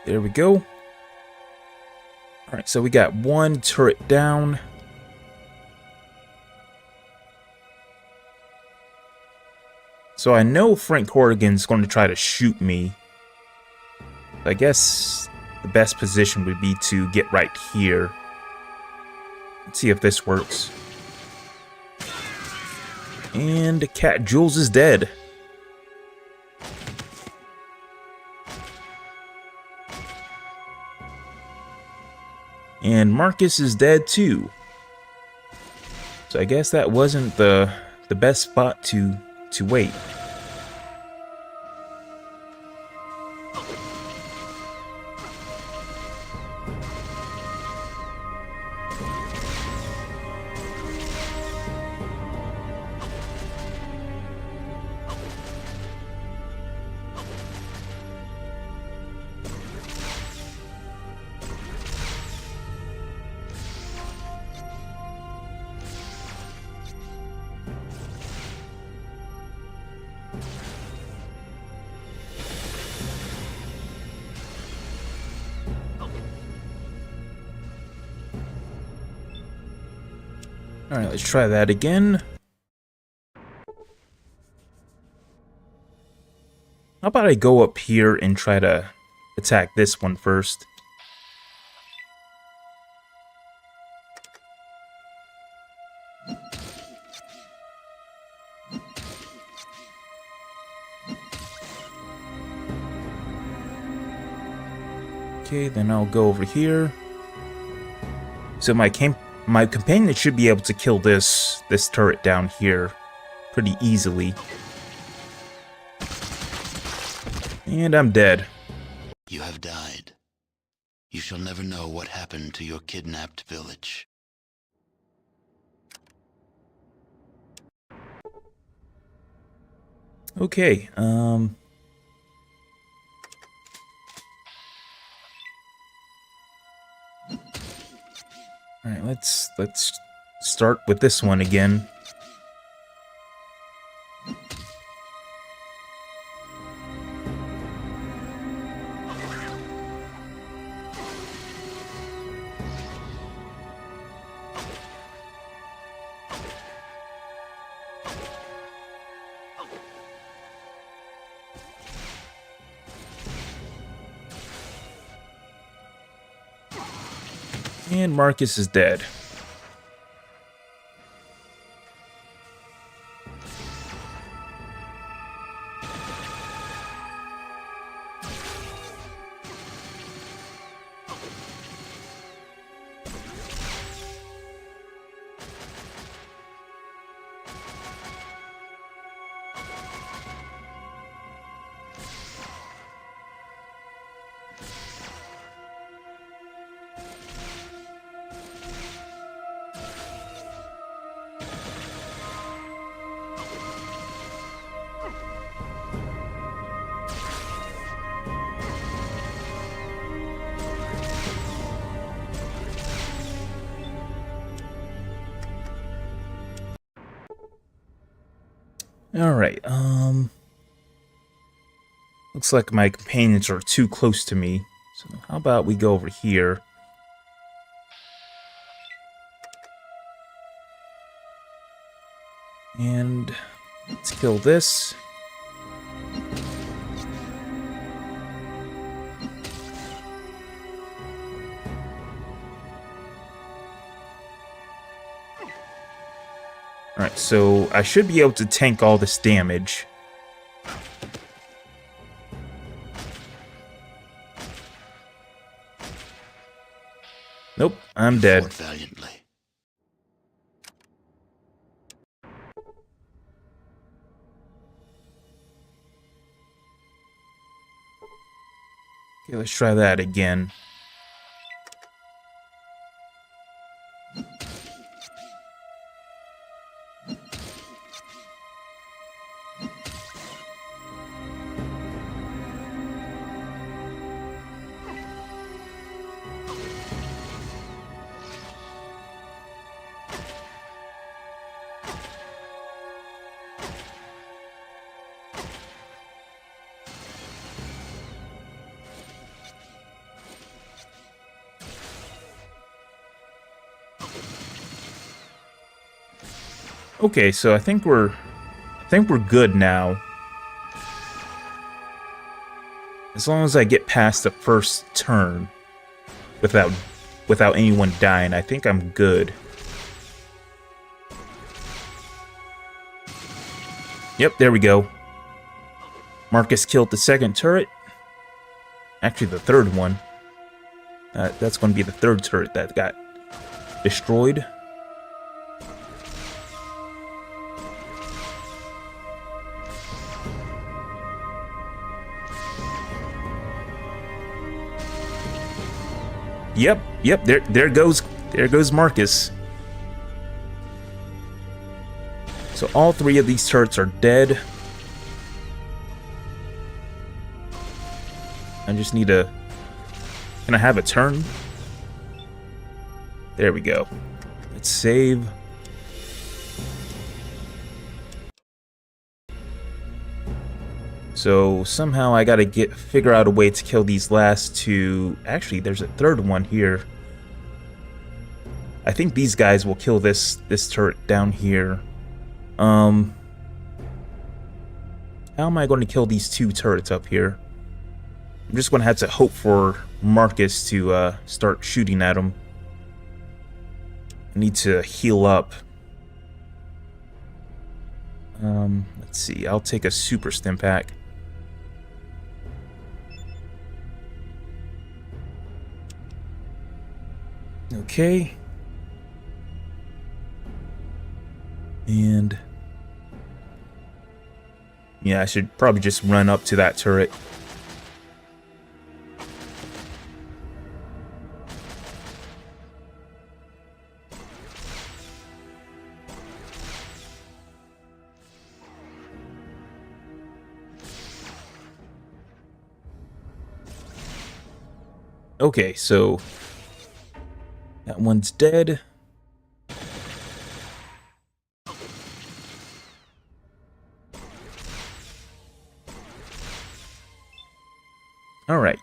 S1: There we go. Alright, so we got 1 turret down. So I know Frank Horrigan's going to try to shoot me. I guess the best position would be to get right here. Let's see if this works. And Cat Jules is dead. And Marcus is dead too. So I guess that wasn't the best spot to wait. Alright, let's try that again. How about I go up here and try to attack this one first? Okay, then I'll go over here. So my companion should be able to kill this turret down here pretty easily. And I'm dead.
S7: You have died. You shall never know what happened to your kidnapped village.
S1: Okay, Alright, let's start with this one again. And Marcus is dead. Alright, looks like my companions are too close to me. So how about we go over here? And let's kill this. Alright, so I should be able to tank all this damage. Nope, I'm dead.
S7: Fought valiantly.
S1: Okay, let's try that again. Okay, so I think we're good now. As long as I get past the first turn without anyone dying, I think I'm good. Yep, there we go. Marcus killed the second turret. Actually, the third one. That's going to be the third turret that got destroyed. Yep, there goes Marcus. So all three of these turrets are dead. I just need to... Can I have a turn? There we go. Let's save. So somehow I gotta figure out a way to kill these last two. Actually, there's a third one here. I think these guys will kill this turret down here. How am I going to kill these two turrets up here? I'm just going to have to hope for Marcus to start shooting at them. I need to heal up. Let's see. I'll take a super stim pack. Okay. And yeah, I should probably just run up to that turret. Okay, so that one's dead. All right.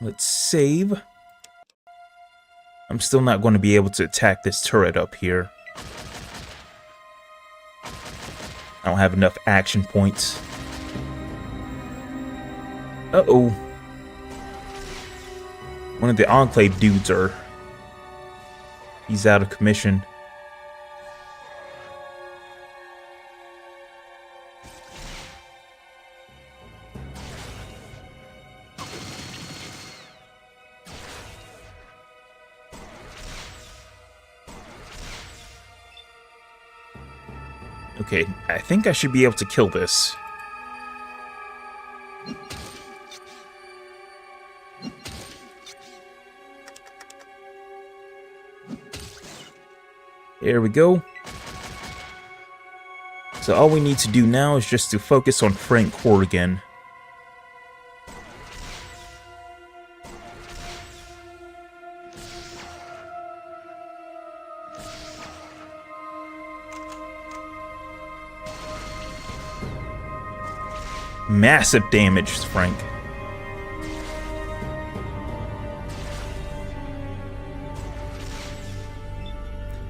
S1: Let's save. I'm still not going to be able to attack this turret up here. I don't have enough action points. Uh-oh. One of the Enclave dudes he's out of commission. Okay, I think I should be able to kill this. There we go. So all we need to do now is just to focus on Frank Corrigan. Massive damage, Frank.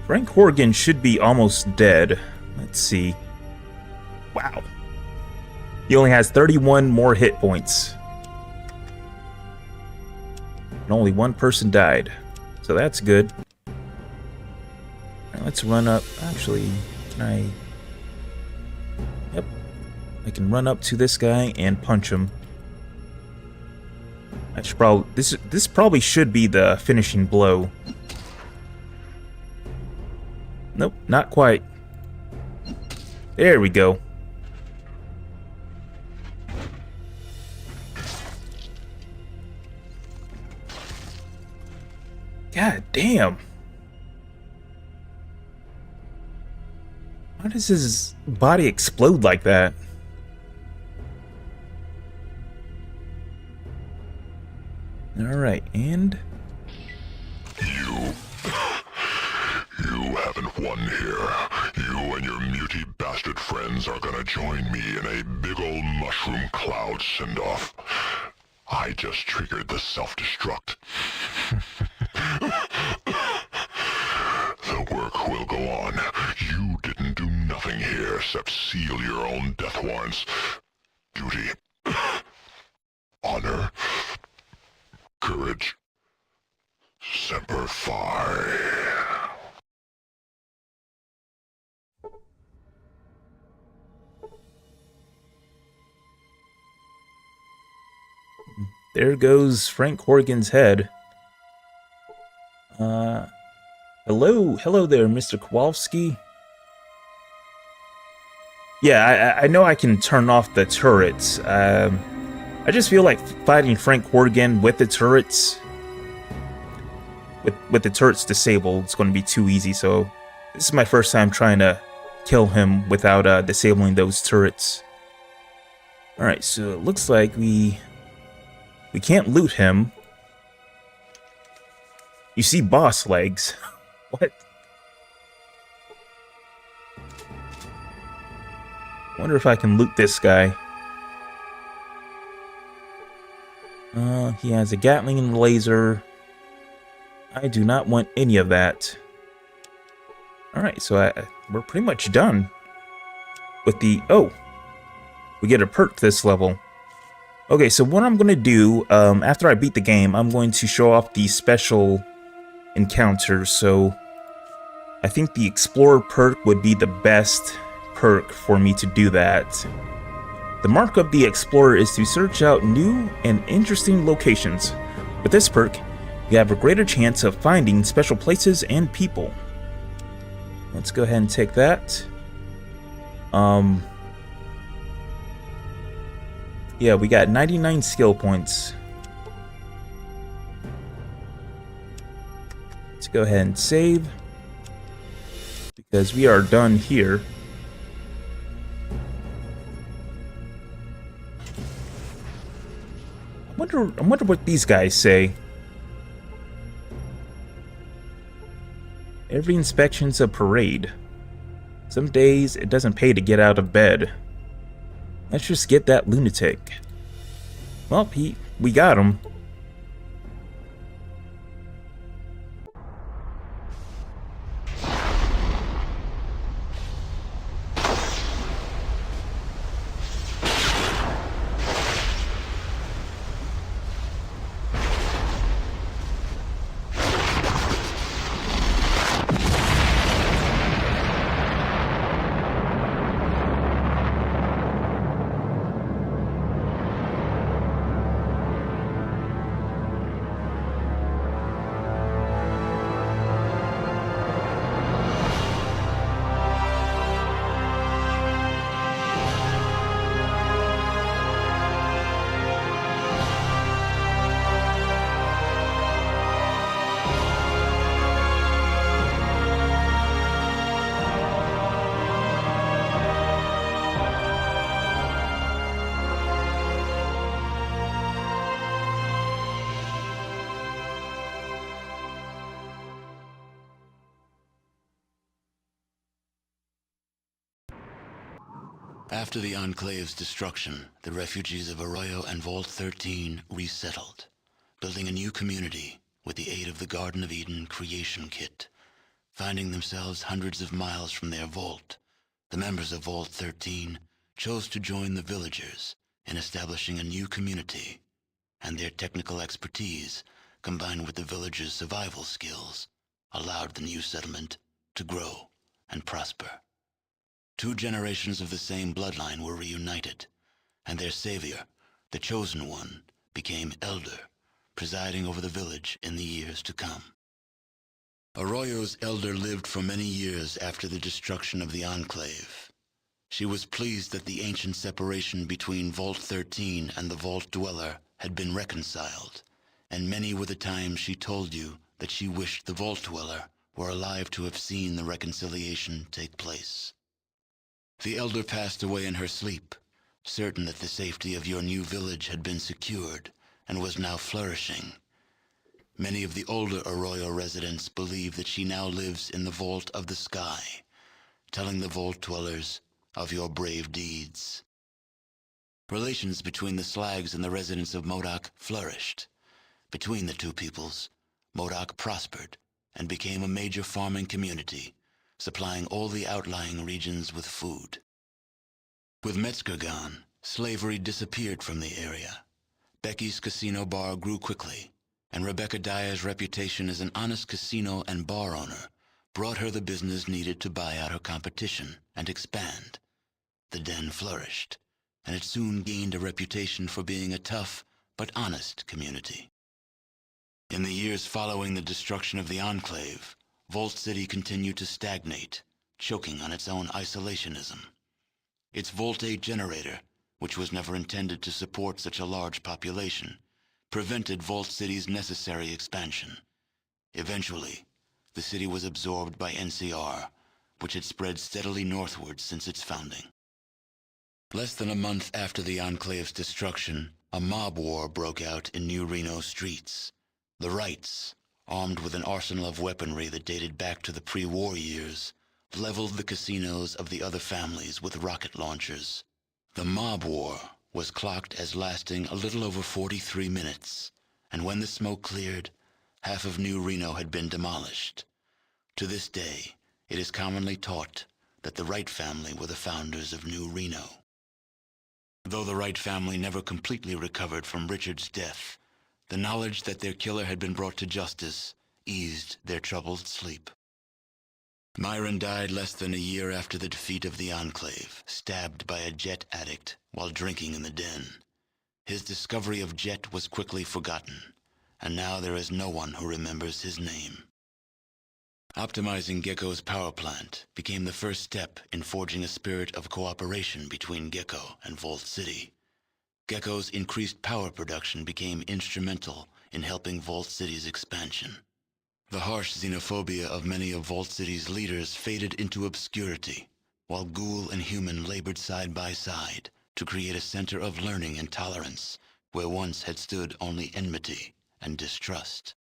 S1: Frank Corrigan should be almost dead. Let's see. Wow. He only has 31 more hit points. And only one person died. So that's good. Right, let's run up. Actually, can I... Yep. I can run up to this guy and punch him. I should probably... This probably should be the finishing blow. Nope, not quite. There we go. God damn. Why does his body explode like that? Alright, and...
S4: You haven't won here. You and your muty bastard friends are gonna join me in a big old mushroom cloud send-off. I just triggered the self-destruct. The work will go on. You didn't do nothing here except seal your own death warrants. Duty. Honor. Courage. Semper Fi.
S1: There goes Frank Corrigan's head. Hello there, Mr. Kowalski. Yeah, I know I can turn off the turrets. I just feel like fighting Frank Corrigan with the turrets, with the turrets disabled, it's going to be too easy. So this is my first time trying to kill him without disabling those turrets. All right, so it looks like we can't loot him. You see boss legs. What? Wonder if I can loot this guy. He has a Gatling laser. I do not want any of that. Alright, so we're pretty much done with the... Oh! We get a perk this level. Okay, so what I'm going to do, after I beat the game, I'm going to show off the special encounters. So I think the Explorer perk would be the best perk for me to do that. The mark of the Explorer is to search out new and interesting locations. With this perk, you have a greater chance of finding special places and people. Let's go ahead and take that. Yeah, we got 99 skill points. Let's go ahead and save, because we are done here. I wonder what these guys say. Every inspection's a parade. Some days it doesn't pay to get out of bed. Let's just get that lunatic. Well, we got him.
S7: After the Enclave's destruction, the refugees of Arroyo and Vault 13 resettled, building a new community with the aid of the Garden of Eden creation kit. Finding themselves hundreds of miles from their vault, the members of Vault 13 chose to join the villagers in establishing a new community, and their technical expertise, combined with the villagers' survival skills, allowed the new settlement to grow and prosper. 2 generations of the same bloodline were reunited, and their savior, the Chosen One, became elder, presiding over the village in the years to come. Arroyo's elder lived for many years after the destruction of the Enclave. She was pleased that the ancient separation between Vault 13 and the Vault Dweller had been reconciled, and many were the times she told you that she wished the Vault Dweller were alive to have seen the reconciliation take place. The elder passed away in her sleep, certain that the safety of your new village had been secured and was now flourishing. Many of the older Arroyo residents believe that she now lives in the Vault of the Sky, telling the Vault Dwellers of your brave deeds. Relations between the Slags and the residents of Modoc flourished. Between the two peoples, Modoc prospered and became a major farming community, supplying all the outlying regions with food. With Metzger gone, slavery disappeared from the area. Becky's casino bar grew quickly, and Rebecca Dyer's reputation as an honest casino and bar owner brought her the business needed to buy out her competition and expand. The den flourished, and it soon gained a reputation for being a tough but honest community. In the years following the destruction of the Enclave, Vault City continued to stagnate, choking on its own isolationism. Its Vault 8 generator, which was never intended to support such a large population, prevented Vault City's necessary expansion. Eventually, the city was absorbed by NCR, which had spread steadily northward since its founding. Less than a month after the Enclave's destruction, a mob war broke out in New Reno streets. The Rights, armed with an arsenal of weaponry that dated back to the pre-war years, leveled the casinos of the other families with rocket launchers. The mob war was clocked as lasting a little over 43 minutes, and when the smoke cleared, half of New Reno had been demolished. To this day, it is commonly taught that the Wright family were the founders of New Reno. Though the Wright family never completely recovered from Richard's death, the knowledge that their killer had been brought to justice eased their troubled sleep. Myron died less than a year after the defeat of the Enclave, stabbed by a Jet addict while drinking in the den. His discovery of Jet was quickly forgotten, and now there is no one who remembers his name. Optimizing Gecko's power plant became the first step in forging a spirit of cooperation between Gecko and Vault City. Gecko's increased power production became instrumental in helping Vault City's expansion. The harsh xenophobia of many of Vault City's leaders faded into obscurity, while ghoul and human labored side by side to create a center of learning and tolerance where once had stood only enmity and distrust.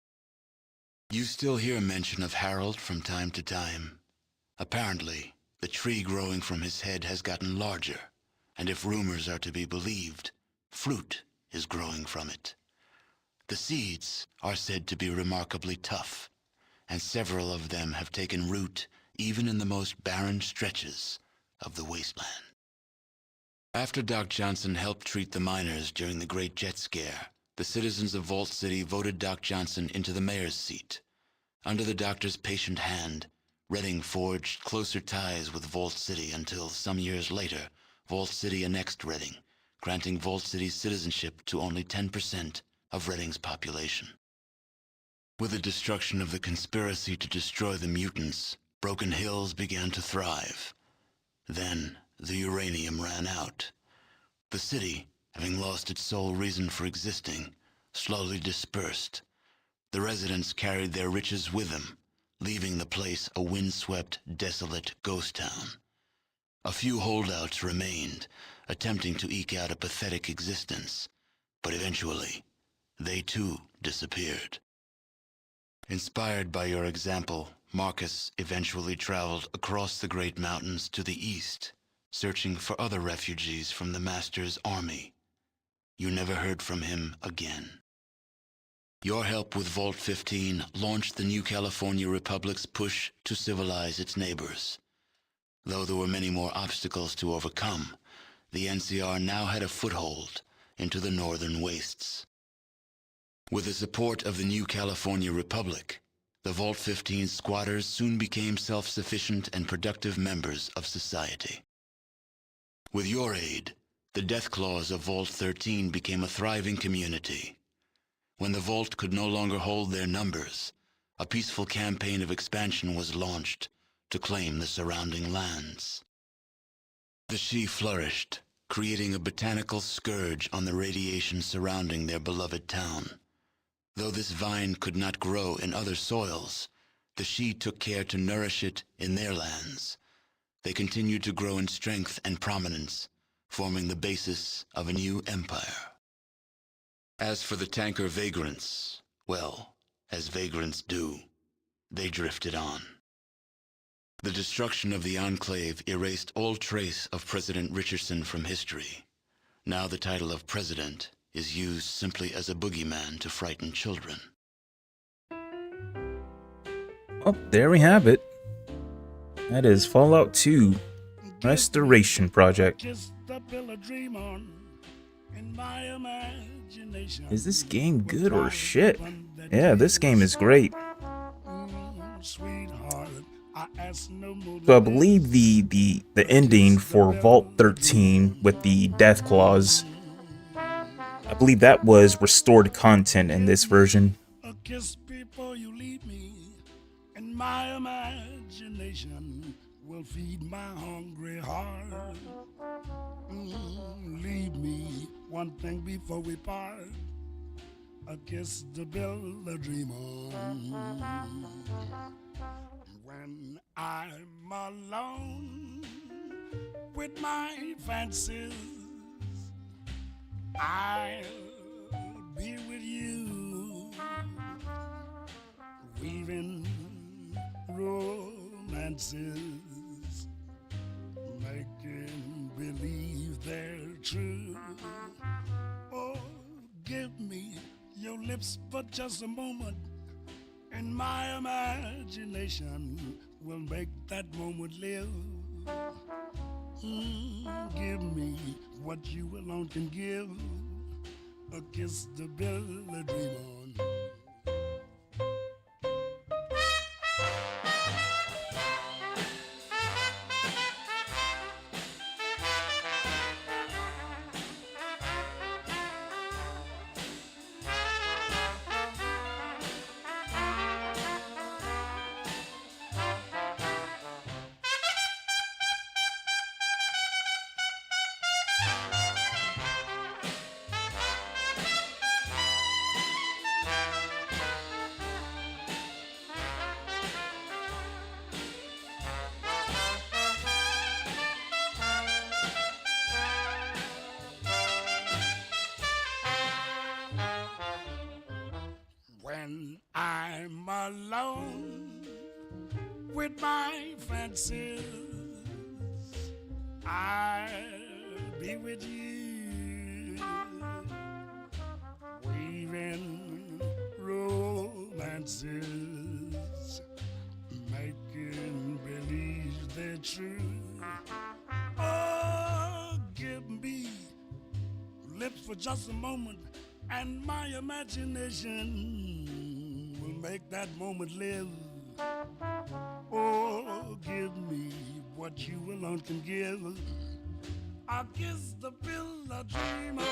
S7: You still hear mention of Harold from time to time. Apparently, the tree growing from his head has gotten larger, and if rumors are to be believed, fruit is growing from it. The seeds are said to be remarkably tough, and several of them have taken root even in the most barren stretches of the wasteland. After Doc Johnson helped treat the miners during the Great Jet Scare, the citizens of Vault City voted Doc Johnson into the mayor's seat. Under the doctor's patient hand, Redding forged closer ties with Vault City until, some years later, Vault City annexed Redding, granting Vault City's citizenship to only 10% of Redding's population. With the destruction of the conspiracy to destroy the mutants, Broken Hills began to thrive. Then, the uranium ran out. The city, having lost its sole reason for existing, slowly dispersed. The residents carried their riches with them, leaving the place a windswept, desolate ghost town. A few holdouts remained, attempting to eke out a pathetic existence, but eventually, they too disappeared. Inspired by your example, Marcus eventually traveled across the Great Mountains to the east, searching for other refugees from the Master's army. You never heard from him again. Your help with Vault 15 launched the New California Republic's push to civilize its neighbors. Though there were many more obstacles to overcome, the NCR now had a foothold into the northern wastes. With the support of the New California Republic, the Vault 15 squatters soon became self-sufficient and productive members of society. With your aid, the Death Claws of Vault 13 became a thriving community. When the Vault could no longer hold their numbers, a peaceful campaign of expansion was launched to claim the surrounding lands. The Shi flourished, creating a botanical scourge on the radiation surrounding their beloved town. Though this vine could not grow in other soils, the Shi took care to nourish it in their lands. They continued to grow in strength and prominence, forming the basis of a new empire. As for the tanker vagrants, well, as vagrants do, they drifted on. The destruction of the Enclave erased all trace of President Richardson from history. Now the title of president is used simply as a boogeyman to frighten children.
S1: Oh, there we have it. That is Fallout 2 Restoration Project. Is this game good or shit? Yeah, this game is great. So I believe the ending for Vault 13 with the Death Claws, I believe that was restored content in this version.
S8: A kiss before you leave me, and my imagination will feed my hungry heart. Leave me one thing before we part, a kiss to build a dream on. When I'm alone with my fancies, I'll be with you, weaving romances, making believe they're true. Oh, give me your lips for just a moment, and my imagination will make that moment live. Give me what you alone can give, a kiss to build a dream on. when I'm alone with my fancies, I'll be with you, weaving romances, making believe they're true. Oh, give me lips for just a moment, and my imagination will make that moment live. Oh, give me what you alone can give. I'll kiss the pill I dream on.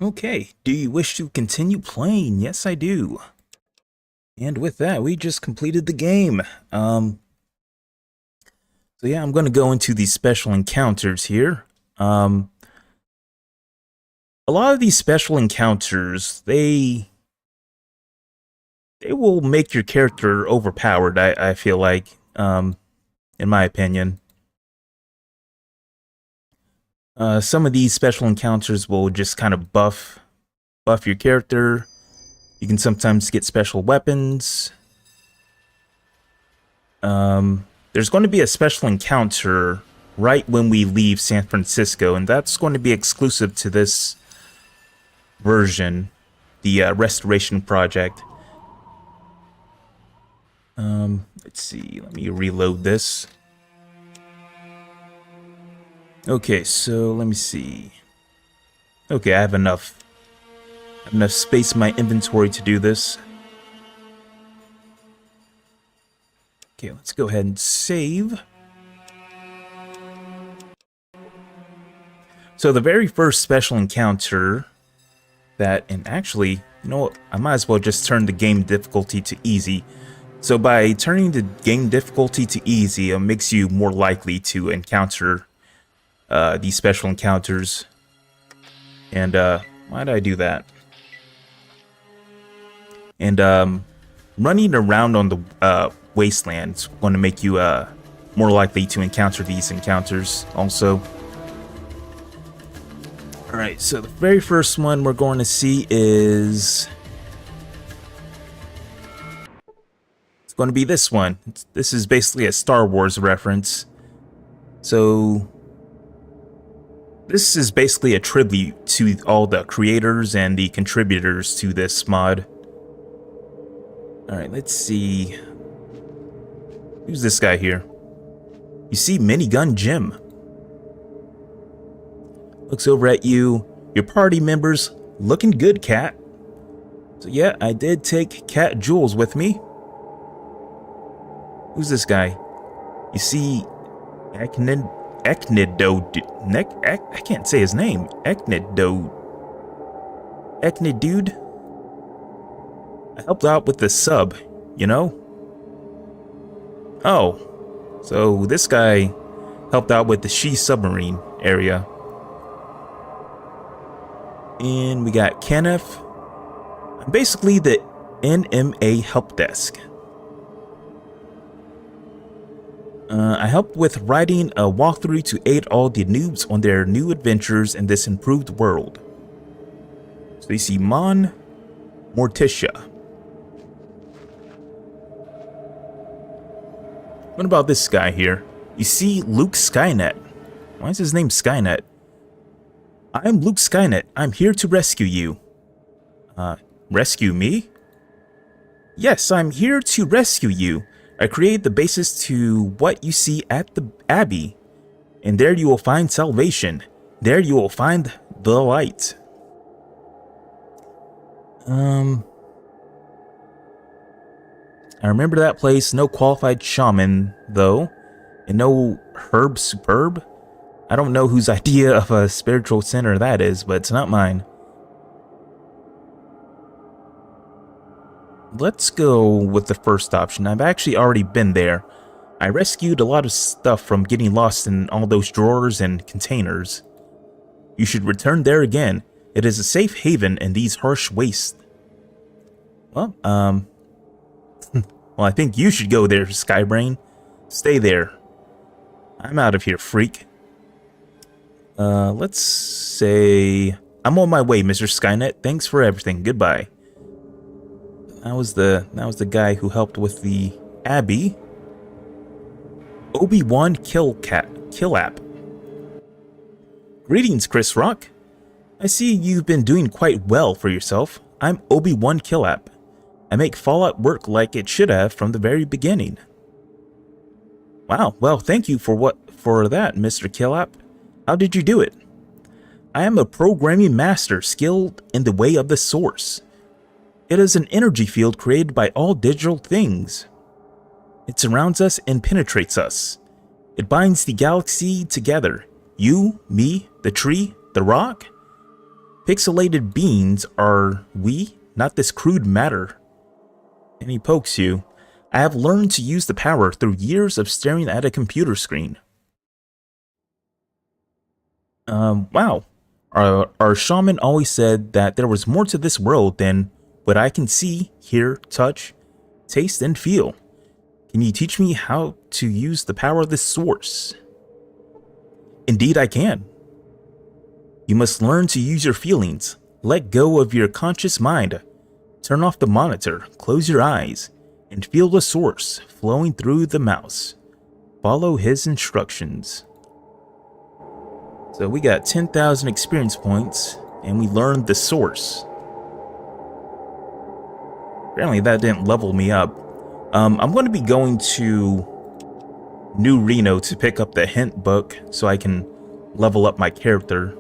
S1: Okay, do you wish to continue playing? Yes, I do. And with that, we just completed the game. So yeah, I'm going to go into these special encounters here. A lot of these special encounters, they will make your character overpowered, I feel like, in my opinion. Some of these special encounters will just kind of buff your character. You can sometimes get special weapons. There's going to be a special encounter right when we leave San Francisco, and that's going to be exclusive to this version, the Restoration Project. Let's see, let me reload this. Okay, so let me see. Okay, I have enough space in my inventory to do this. Okay, let's go ahead and save. So the very first special encounter and actually, you know what, I might as well just turn the game difficulty to easy. So by turning the game difficulty to easy, it makes you more likely to encounter these special encounters. And why did I do that? And running around on the wasteland is going to make you more likely to encounter these encounters also. Alright, so the very first one we're going to see is... it's going to be this one. This is basically a Star Wars reference. So... this is basically a tribute to all the creators and the contributors to this mod. Alright, let's see. Who's this guy here? You see Minigun Jim. Looks over at you. Your party members looking good, Cat. So yeah, I did take Cat Jules with me. Who's this guy? You see Eknido... I can't say his name. Eknidude. I helped out with the sub, you know? Oh, so this guy helped out with the She submarine area. And we got Kenneth. I'm basically the NMA help desk. I helped with writing a walkthrough to aid all the noobs on their new adventures in this improved world. So you see Mon Morticia. What about this guy here? You see Luke Skynet. Why is his name Skynet? I'm Luke Skynet. I'm here to rescue you. Rescue me? Yes, I'm here to rescue you. I create the basis to what you see at the Abbey. And there you will find salvation. There you will find the light. I remember that place. No qualified shaman, though. And no herb superb. I don't know whose idea of a spiritual center that is, but it's not mine. Let's go with the first option. I've actually already been there. I rescued a lot of stuff from getting lost in all those drawers and containers. You should return there again. It is a safe haven in these harsh wastes. Well, well, I think you should go there, Skybrain. Stay there. I'm out of here, freak. Let's say... I'm on my way, Mr. Skynet. Thanks for everything. Goodbye. That was the guy who helped with the Abbey. Obi-Wan Killap. Greetings, Chris Rock. I see you've been doing quite well for yourself. I'm Obi-Wan Killap. I make Fallout work like it should have from the very beginning. Wow, well, thank you for that, Mr. Killap. How did you do it? I am a programming master skilled in the way of the Source. It is an energy field created by all digital things. It surrounds us and penetrates us. It binds the galaxy together. You, me, the tree, the rock. Pixelated beings are we, not this crude matter. And he pokes you. I have learned to use the power through years of staring at a computer screen. Wow. Our shaman always said that there was more to this world than what I can see, hear, touch, taste, and feel. Can you teach me how to use the power of this source? Indeed I can. You must learn to use your feelings. Let go of your conscious mind. Turn off the monitor, close your eyes, and feel the source flowing through the mouse. Follow his instructions. So we got 10,000 experience points, and we learned the source. Apparently that didn't level me up. I'm going to be going to New Reno to pick up the hint book so I can level up my character.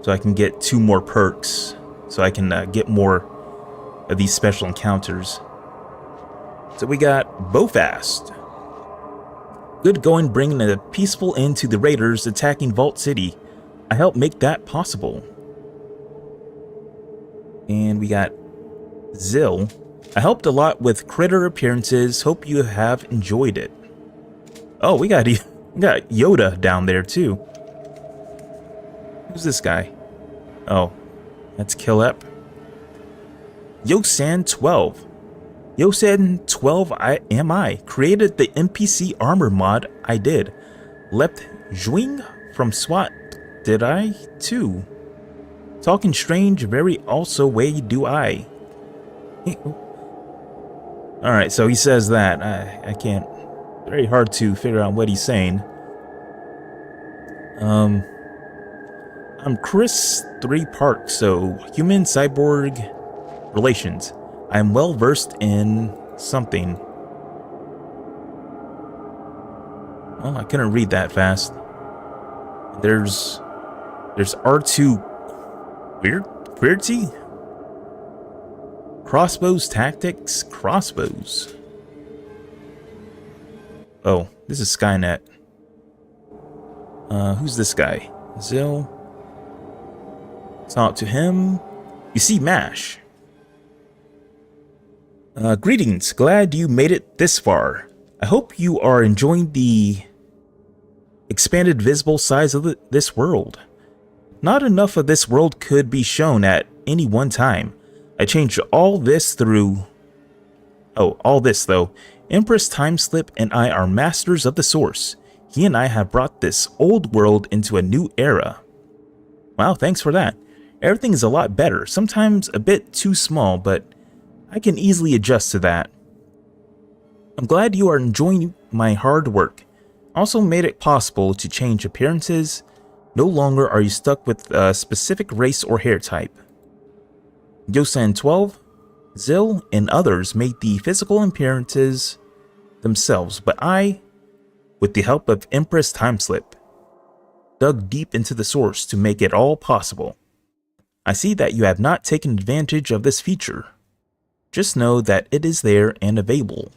S1: So I can get 2 more perks. So I can get more of these special encounters. So we got Bofast. Good going bringing a peaceful end to the raiders attacking Vault City. I helped make that possible. And we got Zill. I helped a lot with critter appearances. Hope you have enjoyed it. Oh, we got Yoda down there too. Who's this guy? Oh, that's Killep. Yosan12. Yosan12 am I. Created the NPC armor mod I did. Left Juing from SWAT did I too. Talking strange very also way do I. Alright, so he says that. I can't. Very hard to figure out what he's saying. I'm Chris 3 Park, so human cyborg relations. I'm well versed in something. Well, I couldn't read that fast. There's R2 Queerty? Crossbows tactics, crossbows. Oh, this is Skynet. Who's this guy? Zill. Talk to him. You see MASH. Greetings, glad you made it this far. I hope you are enjoying the expanded visible size of this world. Not enough of this world could be shown at any one time. I changed all this through... Oh, all this though. Empress Timeslip and I are masters of the source. He and I have brought this old world into a new era. Wow, thanks for that. Everything is a lot better, sometimes a bit too small, but I can easily adjust to that. I'm glad you are enjoying my hard work. Also made it possible to change appearances. No longer are you stuck with a specific race or hair type. Yosan12, Zill, and others made the physical appearances themselves, but I, with the help of Empress Timeslip, dug deep into the source to make it all possible. I see that you have not taken advantage of this feature. Just know that it is there and available.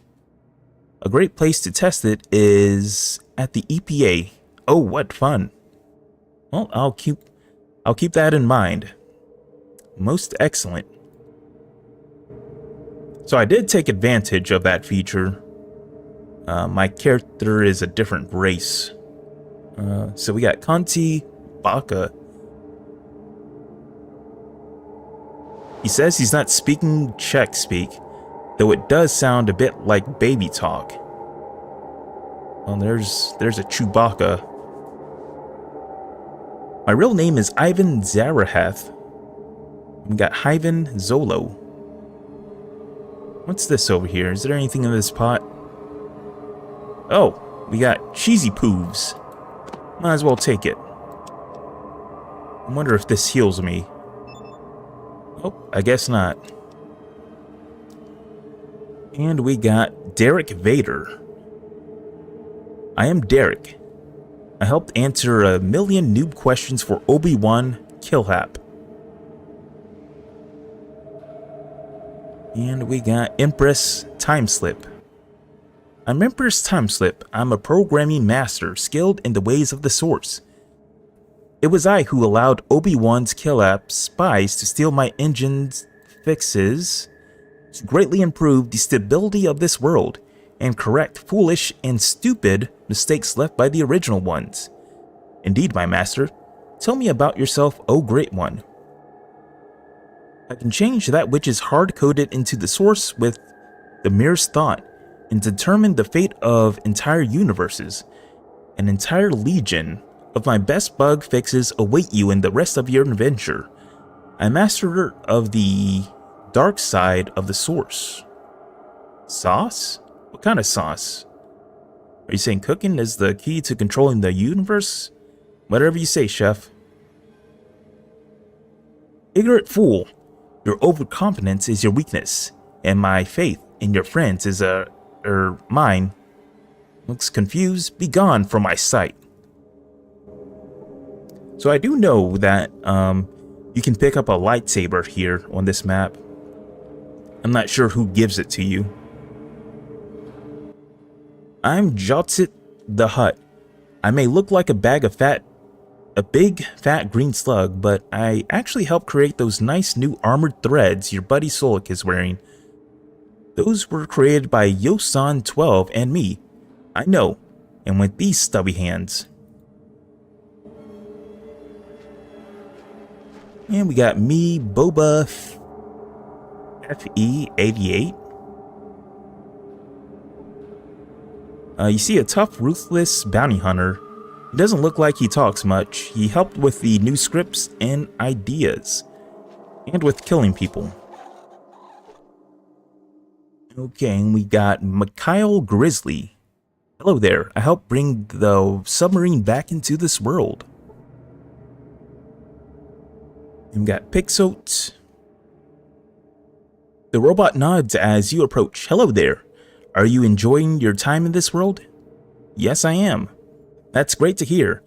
S1: A great place to test it is at the EPA. Oh, what fun. Well, I'll keep that in mind. Most excellent. So I did take advantage of that feature. My character is a different race. So we got Conti Baka. He says he's not speaking Czech speak, though it does sound a bit like baby talk. Well, there's a Chewbacca. My real name is Ivan Zarahath. We got Hyven Zolo. What's this over here? Is there anything in this pot? Oh, we got cheesy poofs. Might as well take it. I wonder if this heals me. Oh, I guess not. And we got Derek Vader. I am Derek. I helped answer 1,000,000 noob questions for Obi-Wan Killhap. And we got Empress Timeslip. I'm Empress Timeslip. I'm a programming master skilled in the ways of the source. It was I who allowed Obi-Wan's kill app spies to steal my engine's fixes to greatly improve the stability of this world and correct foolish and stupid mistakes left by the original ones. Indeed, my master. Tell me about yourself, O Great One. I can change that which is hard-coded into the source with the merest thought and determine the fate of entire universes. An entire legion of my best bug fixes await you in the rest of your adventure. I'm master of the dark side of the source. Sauce? What kind of sauce? Are you saying cooking is the key to controlling the universe? Whatever you say, chef. Ignorant fool, your overconfidence is your weakness, and my faith in your friends is mine. Looks confused, be gone from my sight. So I do know that you can pick up a lightsaber here on this map. I'm not sure who gives it to you. I'm Jotsit the Hutt. I may look like a big fat green slug, but I actually helped create those nice new armored threads your buddy Solik is wearing. Those were created by Yosan 12 and me. I know, and with these stubby hands. And we got me, Boba FE88. You see a tough, ruthless bounty hunter. He doesn't look like he talks much. He helped with the new scripts and ideas, and with killing people. Okay, and we got Mikhail Grizzly. Hello there. I helped bring the submarine back into this world. And we got Pixote. The robot nods as you approach. Hello there. Are you enjoying your time in this world? Yes, I am. That's great to hear.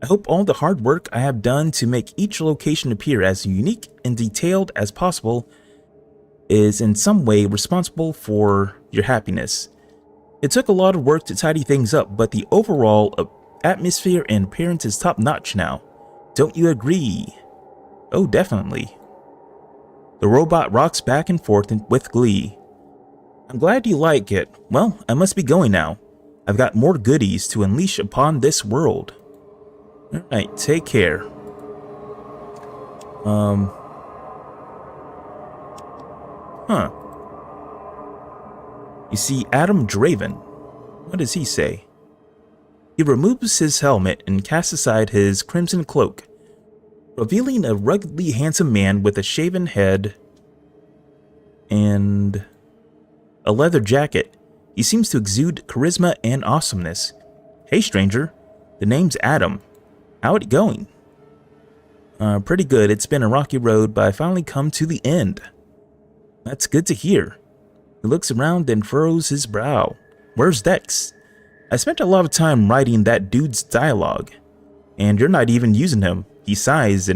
S1: I hope all the hard work I have done to make each location appear as unique and detailed as possible is in some way responsible for your happiness. It took a lot of work to tidy things up, but the overall atmosphere and appearance is top-notch now. Don't you agree? Oh, definitely. The robot rocks back and forth with glee. I'm glad you like it. Well, I must be going now. I've got more goodies to unleash upon this world. Alright, take care. You see Adam Draven. What does he say? He removes his helmet and casts aside his crimson cloak, revealing a ruggedly handsome man with a shaven head and a leather jacket. He seems to exude charisma and awesomeness. Hey stranger, the name's Adam. How it going? Pretty good. It's been a rocky road, but I finally come to the end. That's good to hear. He looks around and furrows his brow. Where's Dex? I spent a lot of time writing that dude's dialogue, and you're not even using him. He sighs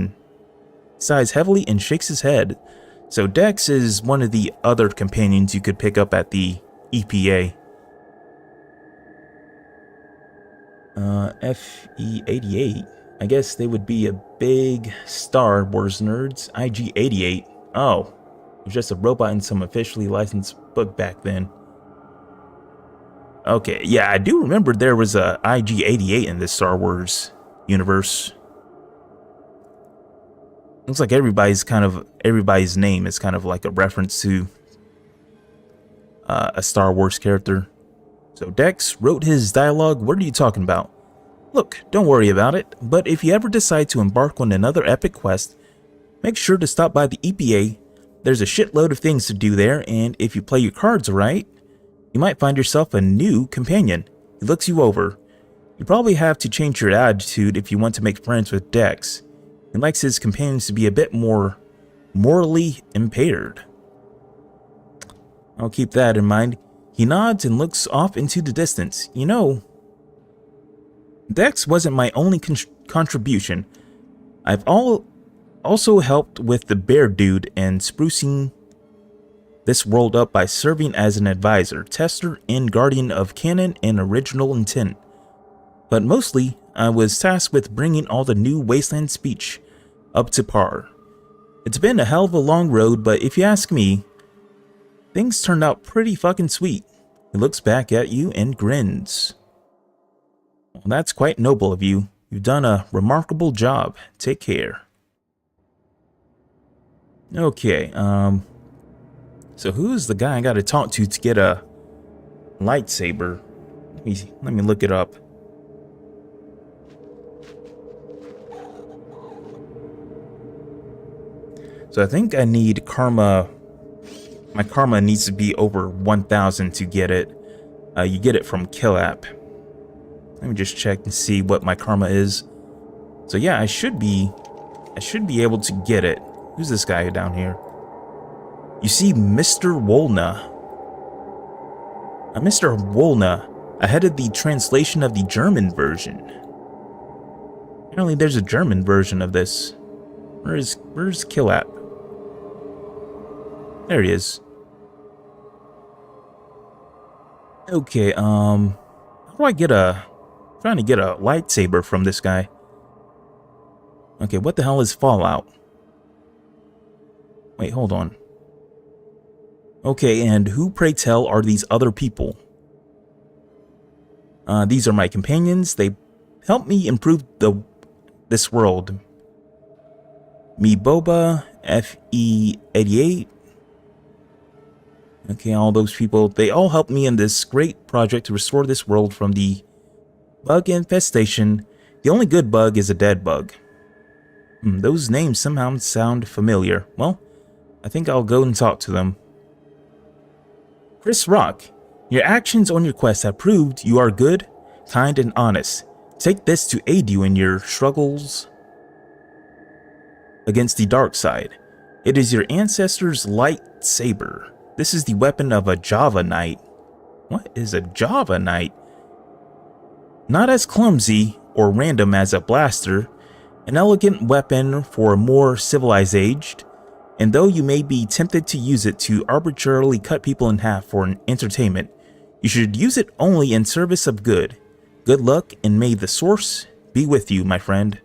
S1: heavily and shakes his head. So Dex is one of the other companions you could pick up at the EPA. FE88. I guess they would be a big Star Wars nerds. IG88. Oh, it was just a robot in some officially licensed book back then. Okay, yeah, I do remember there was a IG88 in this Star Wars universe. Looks like everybody's name is kind of like a reference to a Star Wars character. So Dex wrote his dialogue. What are you talking about? Look, don't worry about it, but if you ever decide to embark on another epic quest, make sure to stop by the EPA. There's a shitload of things to do there, and if you play your cards right, you might find yourself a new companion. He looks you over. You probably have to change your attitude if you want to make friends with Dex. He likes his companions to be a bit more morally impaired. I'll keep that in mind. He nods and looks off into the distance. You know, Dex wasn't my only contribution. I've also helped with the bear dude and sprucing this world up by serving as an advisor, tester, and guardian of canon and original intent. but mostly I was tasked with bringing all the new Wasteland speech up to par. It's been a hell of a long road, but if you ask me, things turned out pretty fucking sweet. He looks back at you and grins. Well, that's quite noble of you. You've done a remarkable job. Take care. Okay, so who is the guy I gotta talk to get a lightsaber? Let me look it up. So I think I need karma. My karma needs to be over 1,000 to get it. You get it from Kill App. Let me just check and see what my karma is. So yeah, I should be able to get it. Who's this guy down here? You see Mr. Wolna. Mr. Wolna, ahead of the translation of the German version. Apparently there's a German version of this. Where's Kill App? There he is. Okay, how do I get trying to get a lightsaber from this guy. Okay, what the hell is Fallout? Wait, hold on. Okay, and who, pray tell, are these other people? These are my companions. They help me improve this world. Me Boba, FE88. Okay, all those people, they all helped me in this great project to restore this world from the bug infestation. The only good bug is a dead bug. Those names somehow sound familiar. Well, I think I'll go and talk to them. Chris Rock, your actions on your quest have proved you are good, kind, and honest. Take this to aid you in your struggles against the dark side. It is your ancestors' lightsaber. This is the weapon of a Java Knight. What is a Java Knight? Not as clumsy or random as a blaster, an elegant weapon for a more civilized age, and though you may be tempted to use it to arbitrarily cut people in half for an entertainment, you should use it only in service of good. Good luck, and may the source be with you, my friend.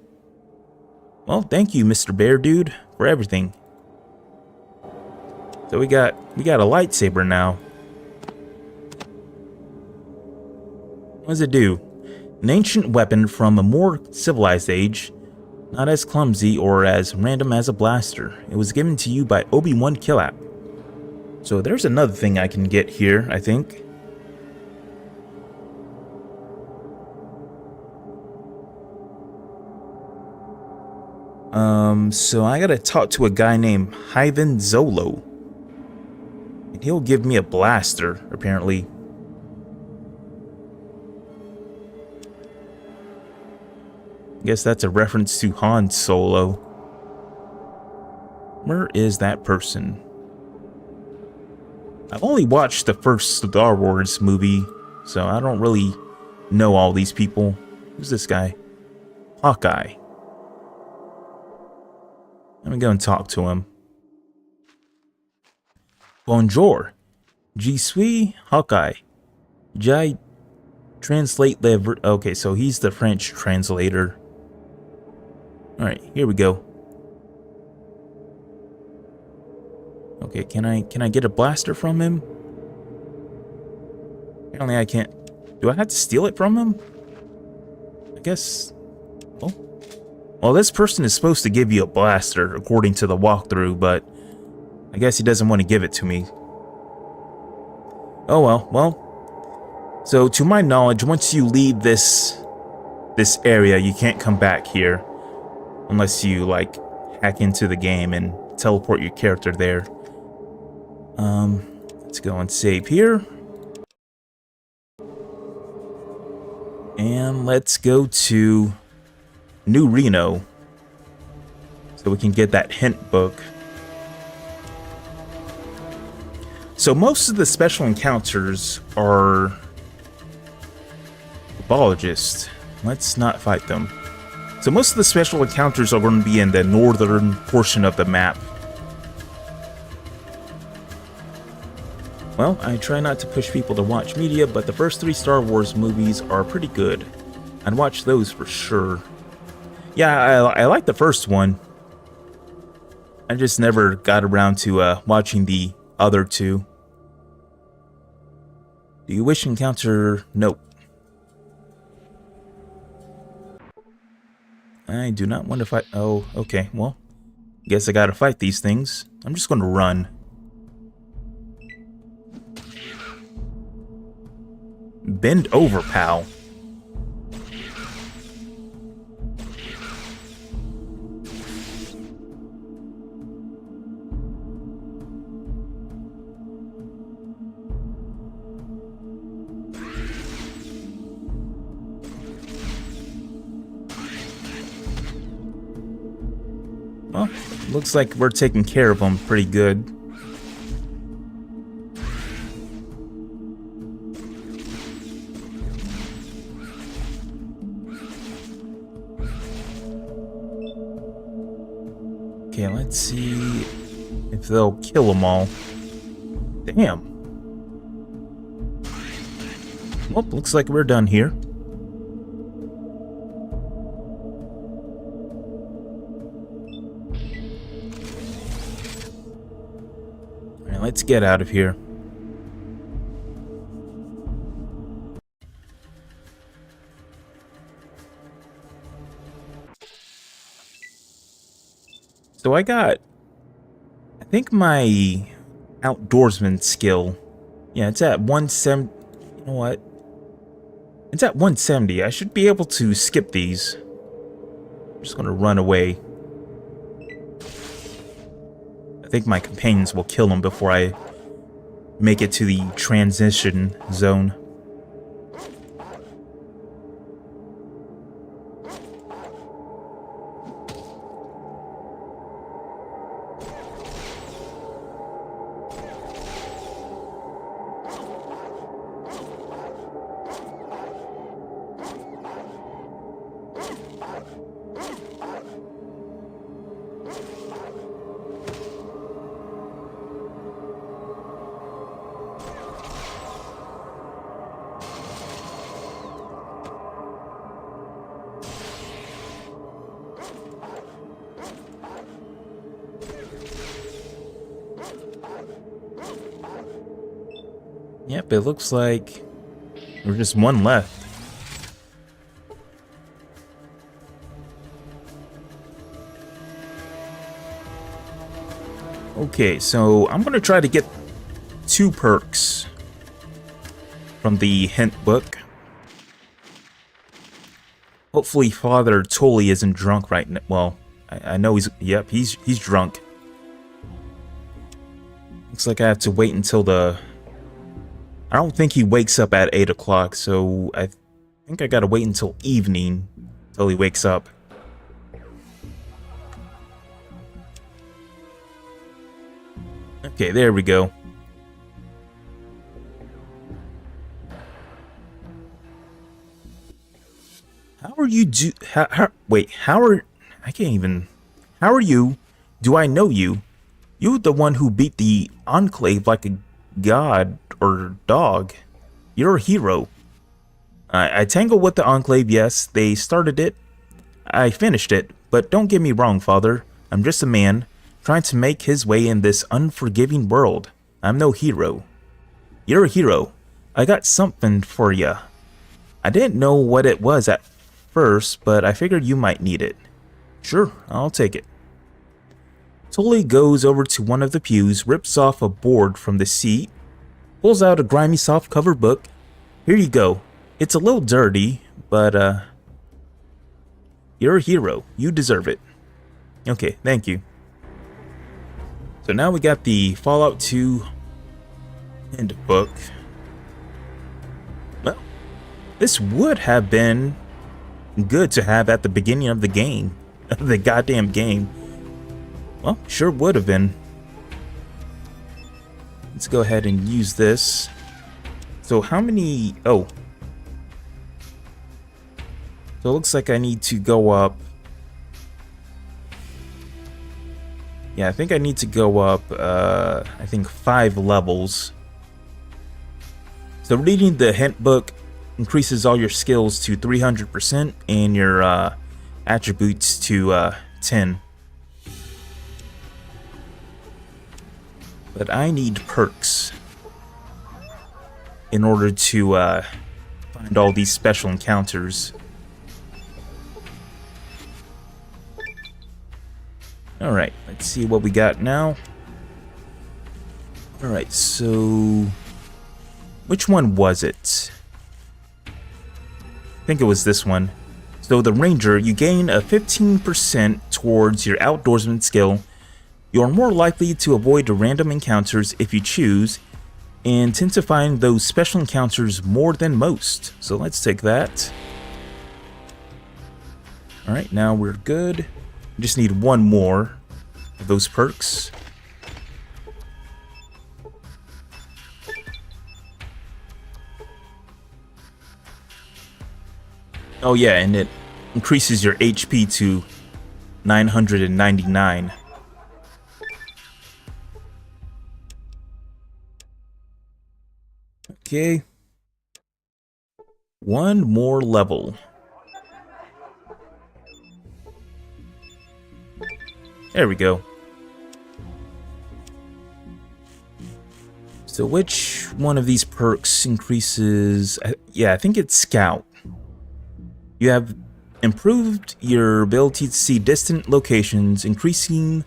S1: Well, thank you, Mr. Bear Dude, for everything. So we got a lightsaber now. What does it do? An ancient weapon from a more civilized age, not as clumsy or as random as a blaster. It was given to you by Obi-Wan Killap. So there's another thing I can get here, I think. So I gotta talk to a guy named Hyven Zolo. And he'll give me a blaster, apparently. I guess that's a reference to Han Solo. Where is that person? I've only watched the first Star Wars movie, so I don't really know all these people. Who's this guy? Hawkeye. Let me go and talk to him. Bonjour. Je suis Hawkeye. Jai translate the... Okay, so he's the French translator. Alright, here we go. Okay, can I get a blaster from him? Apparently I can't. Do I have to steal it from him? I guess... Oh. Well, this person is supposed to give you a blaster, according to the walkthrough, but I guess he doesn't want to give it to me. Oh well. So, to my knowledge, once you leave this area, you can't come back here. Unless you, like, hack into the game and teleport your character there. Let's go and save here. And let's go to New Reno. So we can get that hint book. So most of the special encounters are biologists. Let's not fight them. So most of the special encounters are going to be in the northern portion of the map. Well, I try not to push people to watch media, but the first 3 Star Wars movies are pretty good. I'd watch those for sure. Yeah, I like the first one. I just never got around to watching the other two. Do you wish to encounter? Nope. I do not want to fight. Oh, okay. Well, guess I gotta fight these things. I'm just gonna run. Bend over, pal. Well, looks like we're taking care of them pretty good. Okay, let's see if they'll kill them all. Damn. Well, looks like we're done here. Alright, let's get out of here. So I think my outdoorsman skill, yeah, it's at 170. You know what? It's at 170. I should be able to skip these. I'm just gonna run away. I think my companions will kill him before I make it to the transition zone. Yep, it looks like there's just one left. Okay, so I'm gonna try to get 2 perks from the hint book. Hopefully Father Tully isn't drunk right now. Well, I know he's drunk. Looks like I have to wait until I don't think he wakes up at 8 o'clock, so I think I gotta wait until evening until he wakes up. Okay, there we go. How are you how are you? Do I know you? You're the one who beat the Enclave like a god or dog. You're a hero. I tangled with the Enclave, yes, they started it. I finished it, but don't get me wrong, Father. I'm just a man trying to make his way in this unforgiving world. I'm no hero. You're a hero. I got something for ya. I didn't know what it was at first, but I figured you might need it. Sure, I'll take it. Tully goes over to one of the pews, rips off a board from the seat, pulls out a grimy softcover book. Here you go. It's a little dirty, but you're a hero. You deserve it. Okay, thank you. So now we got the Fallout 2 hint book. Well, this would have been good to have at the beginning of the game. The goddamn game. Well, sure would have been. Let's go ahead and use this. So how many... Oh. So it looks like I need to go up... Yeah, I think I need to go up, I think 5 levels. So reading the hint book increases all your skills to 300% and your attributes to 10. But I need perks in order to find all these special encounters. Alright, let's see what we got now. Alright, so which one was it? I think it was this one. So the Ranger, you gain a 15% towards your outdoorsman skill. You are more likely to avoid random encounters if you choose, and tend to find those special encounters more than most. So let's take that. Alright, now we're good. We just need one more of those perks. Oh yeah, and it increases your HP to 999. Okay. One more level. There we go. So which one of these perks increases... yeah, I think it's Scout. You have improved your ability to see distant locations, increasing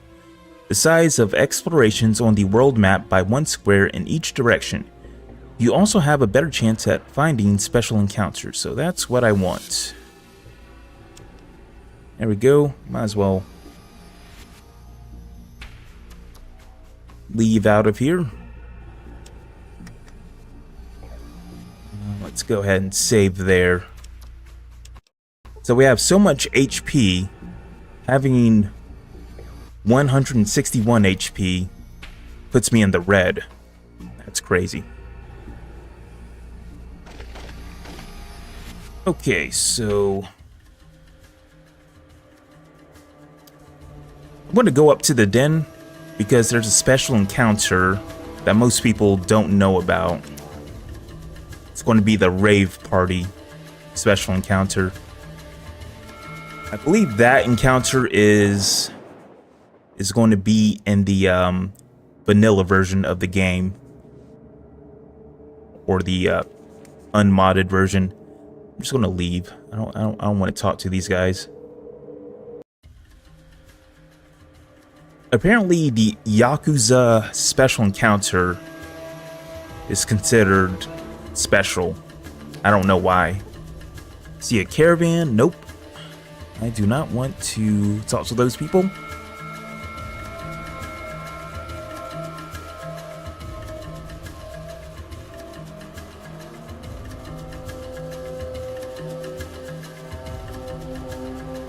S1: the size of explorations on the world map by 1 square in each direction. You also have a better chance at finding special encounters, so that's what I want. There we go. Might as well leave out of here. Let's go ahead and save there. So we have so much HP. Having 161 HP puts me in the red. That's crazy. Okay, so I'm going to go up to the den because there's a special encounter that most people don't know about. It's going to be the rave party special encounter. I believe that encounter is going to be in the vanilla version of the game, or the unmodded version. I'm just gonna leave. I don't want to talk to these guys. Apparently, the Yakuza special encounter is considered special. I don't know why. See a caravan? Nope. I do not want to talk to those people.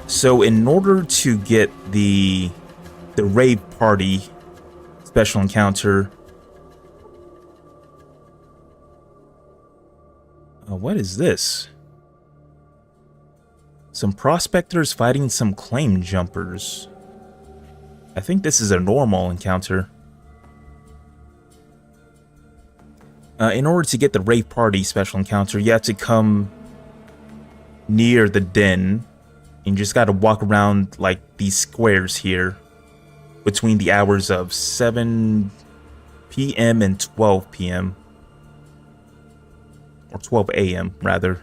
S1: So in order to get the rave party special encounter, what is this? Some prospectors fighting some claim jumpers. I think this is a normal encounter. In order to get the rave party special encounter, you have to come near the den. And you just gotta walk around like these squares here between the hours of 7 p.m. and 12 p.m. Or 12 a.m. rather.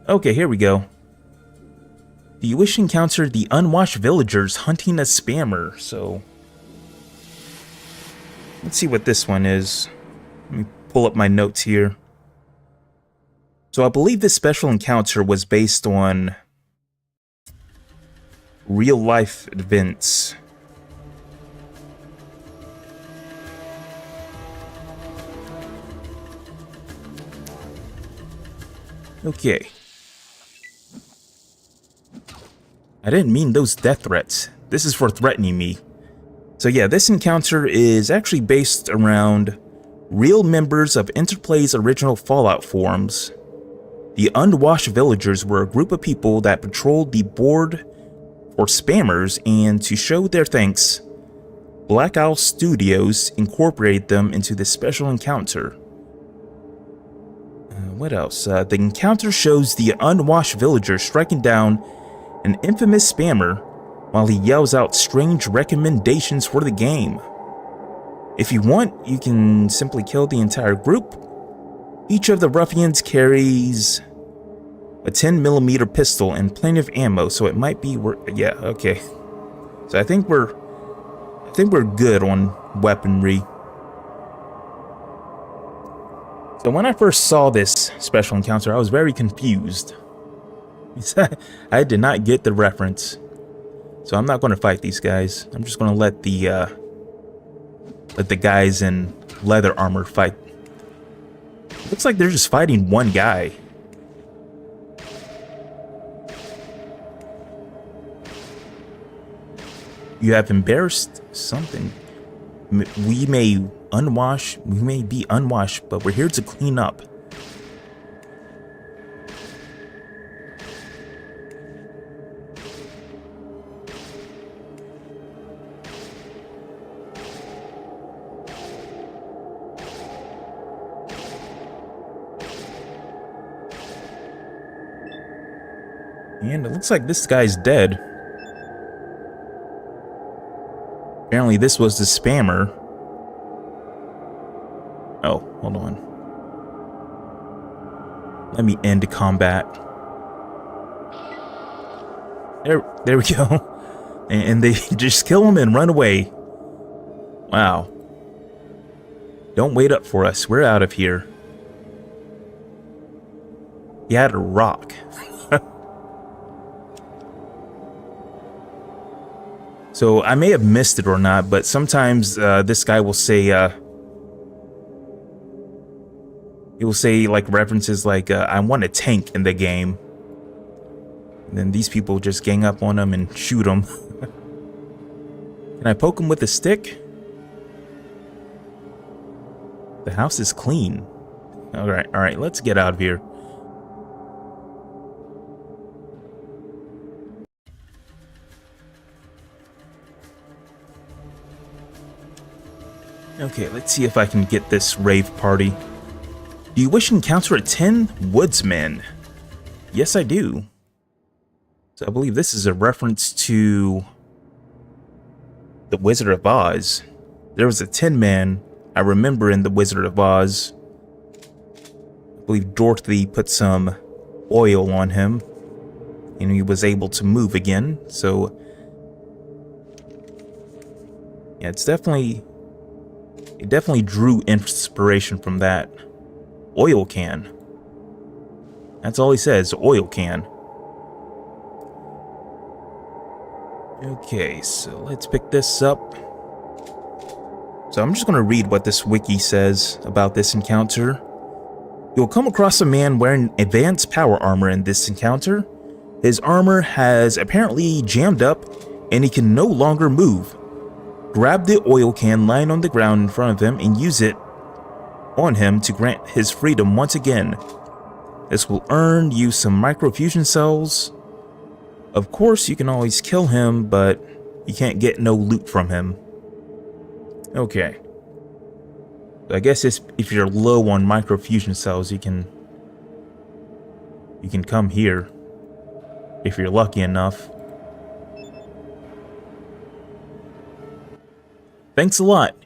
S1: Okay, here we go. Do you wish to encounter the unwashed villagers hunting a spammer? So let's see what this one is. Let me pull up my notes here. So I believe this special encounter was based on real life events. Okay. I didn't mean those death threats. This is for threatening me. So yeah, this encounter is actually based around real members of Interplay's original Fallout forums. The unwashed villagers were a group of people that patrolled the board for spammers, and to show their thanks, Black Owl Studios incorporated them into this special encounter. What else? The encounter shows the unwashed villager striking down an infamous spammer while he yells out strange recommendations for the game. If you want, you can simply kill the entire group. Each of the ruffians carries a 10mm pistol and plenty of ammo, so it might be yeah, okay. So I think we're good on weaponry. So when I first saw this special encounter, I was very confused. I did not get the reference. So I'm not going to fight these guys. I'm just going to let the guys in leather armor fight. Looks like they're just fighting one guy. You have embarrassed something. We may be unwashed, but we're here to clean up. And it looks like this guy's dead. Apparently this was the spammer. Oh, hold on. Let me end combat. There we go. And they just kill him and run away. Wow. Don't wait up for us. We're out of here. He had a rock. So I may have missed it or not, but sometimes this guy will say, he will say like references like, I want a tank in the game. And then these people just gang up on him and shoot him. Can I poke him with a stick? The house is clean. All right, let's get out of here. Okay, let's see if I can get this rave party. Do you wish to encounter 10 woodsmen? Yes, I do. So I believe this is a reference to the Wizard of Oz. There was a Tin Man I remember in the Wizard of Oz. I believe Dorothy put some oil on him and he was able to move again. So yeah, it definitely drew inspiration from that. Oil can. That's all he says, oil can. Okay, so let's pick this up. So I'm just going to read what this wiki says about this encounter. You'll come across a man wearing advanced power armor in this encounter. His armor has apparently jammed up and he can no longer move. Grab the oil can lying on the ground in front of him and use it on him to grant his freedom once again. This will earn you some microfusion cells. Of course, you can always kill him, but you can't get no loot from him. Okay. So I guess if you're low on microfusion cells, you can come here if you're lucky enough. Thanks a lot.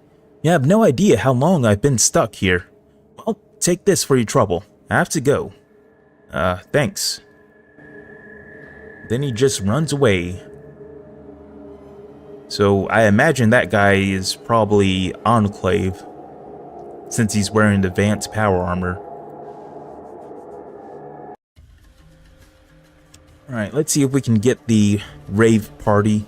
S1: You have no idea how long I've been stuck here. Well, take this for your trouble. I have to go. Thanks. Then he just runs away. So I imagine that guy is probably Enclave, since he's wearing advanced power armor. Alright, let's see if we can get the rave party.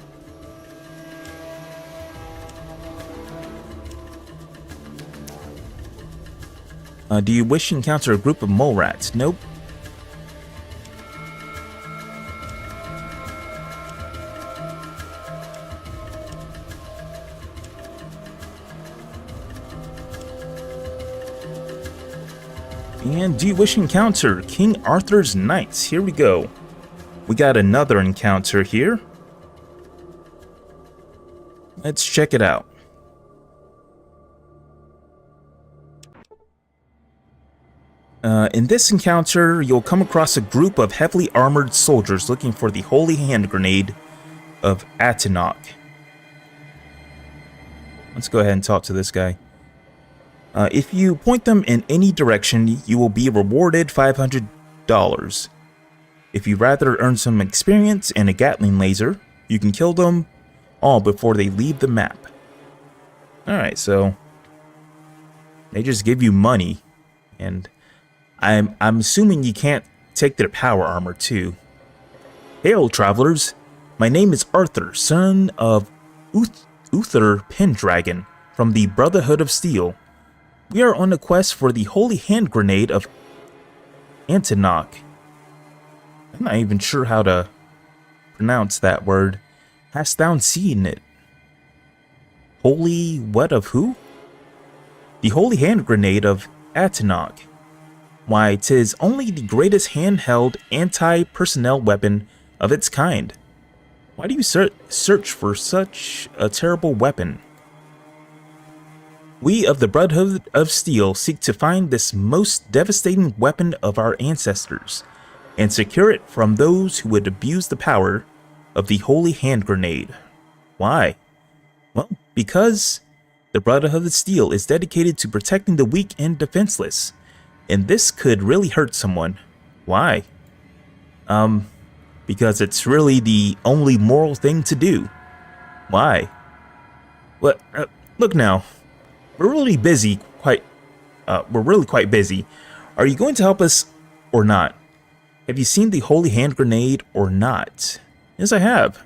S1: Do you wish to encounter a group of mole rats? Nope. And do you wish to encounter King Arthur's Knights? Here we go. We got another encounter here. Let's check it out. In this encounter, you'll come across a group of heavily armored soldiers looking for the holy hand grenade of Atinok. Let's go ahead and talk to this guy. If you point them in any direction, you will be rewarded $500. If you rather earn some experience and a Gatling laser, you can kill them all before they leave the map. Alright, so they just give you money, and I'm assuming you can't take their power armor too. Hail, travelers! My name is Arthur, son of Uther Pendragon from the Brotherhood of Steel. We are on a quest for the holy hand grenade of Atinok. I'm not even sure how to pronounce that word. Hast thou seen it? Holy what of who? The holy hand grenade of Atinok. Why, 'tis only the greatest handheld anti-personnel weapon of its kind. Why do you search for such a terrible weapon? We of the Brotherhood of Steel seek to find this most devastating weapon of our ancestors and secure it from those who would abuse the power of the holy hand grenade. Why? Well, because the Brotherhood of Steel is dedicated to protecting the weak and defenseless, and this could really hurt someone. Why? Because it's really the only moral thing to do. Why? What? Look now. We're really busy, we're really quite busy. Are you going to help us or not? Have you seen the holy hand grenade or not? Yes, I have.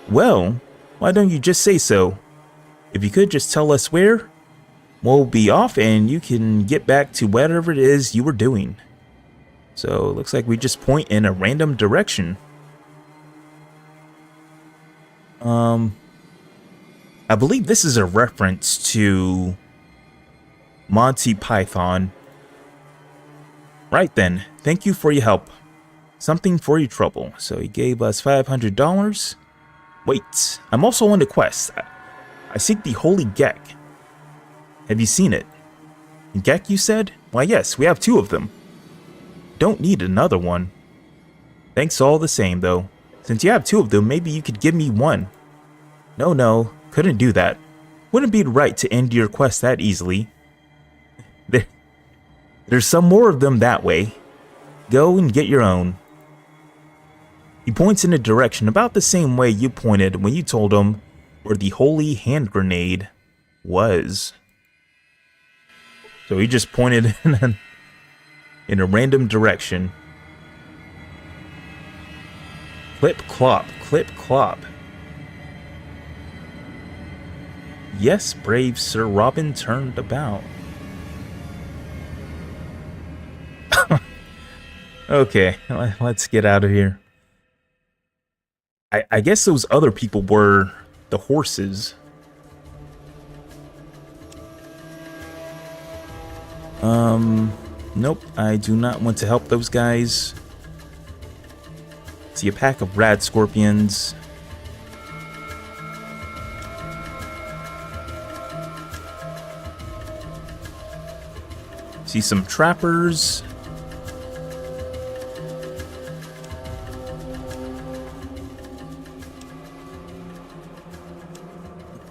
S1: Well, why don't you just say so? If you could just tell us where, we'll be off and you can get back to whatever it is you were doing. So, it looks like we just point in a random direction. I believe this is a reference to Monty Python. Right then, thank you for your help. Something for your trouble. So he gave us $500. Wait, I'm also on the quest. I seek the Holy Gek. Have you seen it? Gek, you said? Why yes, we have 2 of them. Don't need another one. Thanks all the same though. Since you have 2 of them, maybe you could give me 1. No, couldn't do that. Wouldn't be right to end your quest that easily. There's some more of them that way. Go and get your own. He points in a direction about the same way you pointed when you told him where the holy hand grenade was. So he just pointed in a random direction. Clip clop, clip clop. Yes, brave Sir Robin turned about. Okay, let's get out of here. I guess those other people were the horses. Nope, I do not want to help those guys. See a pack of rad scorpions. See some trappers.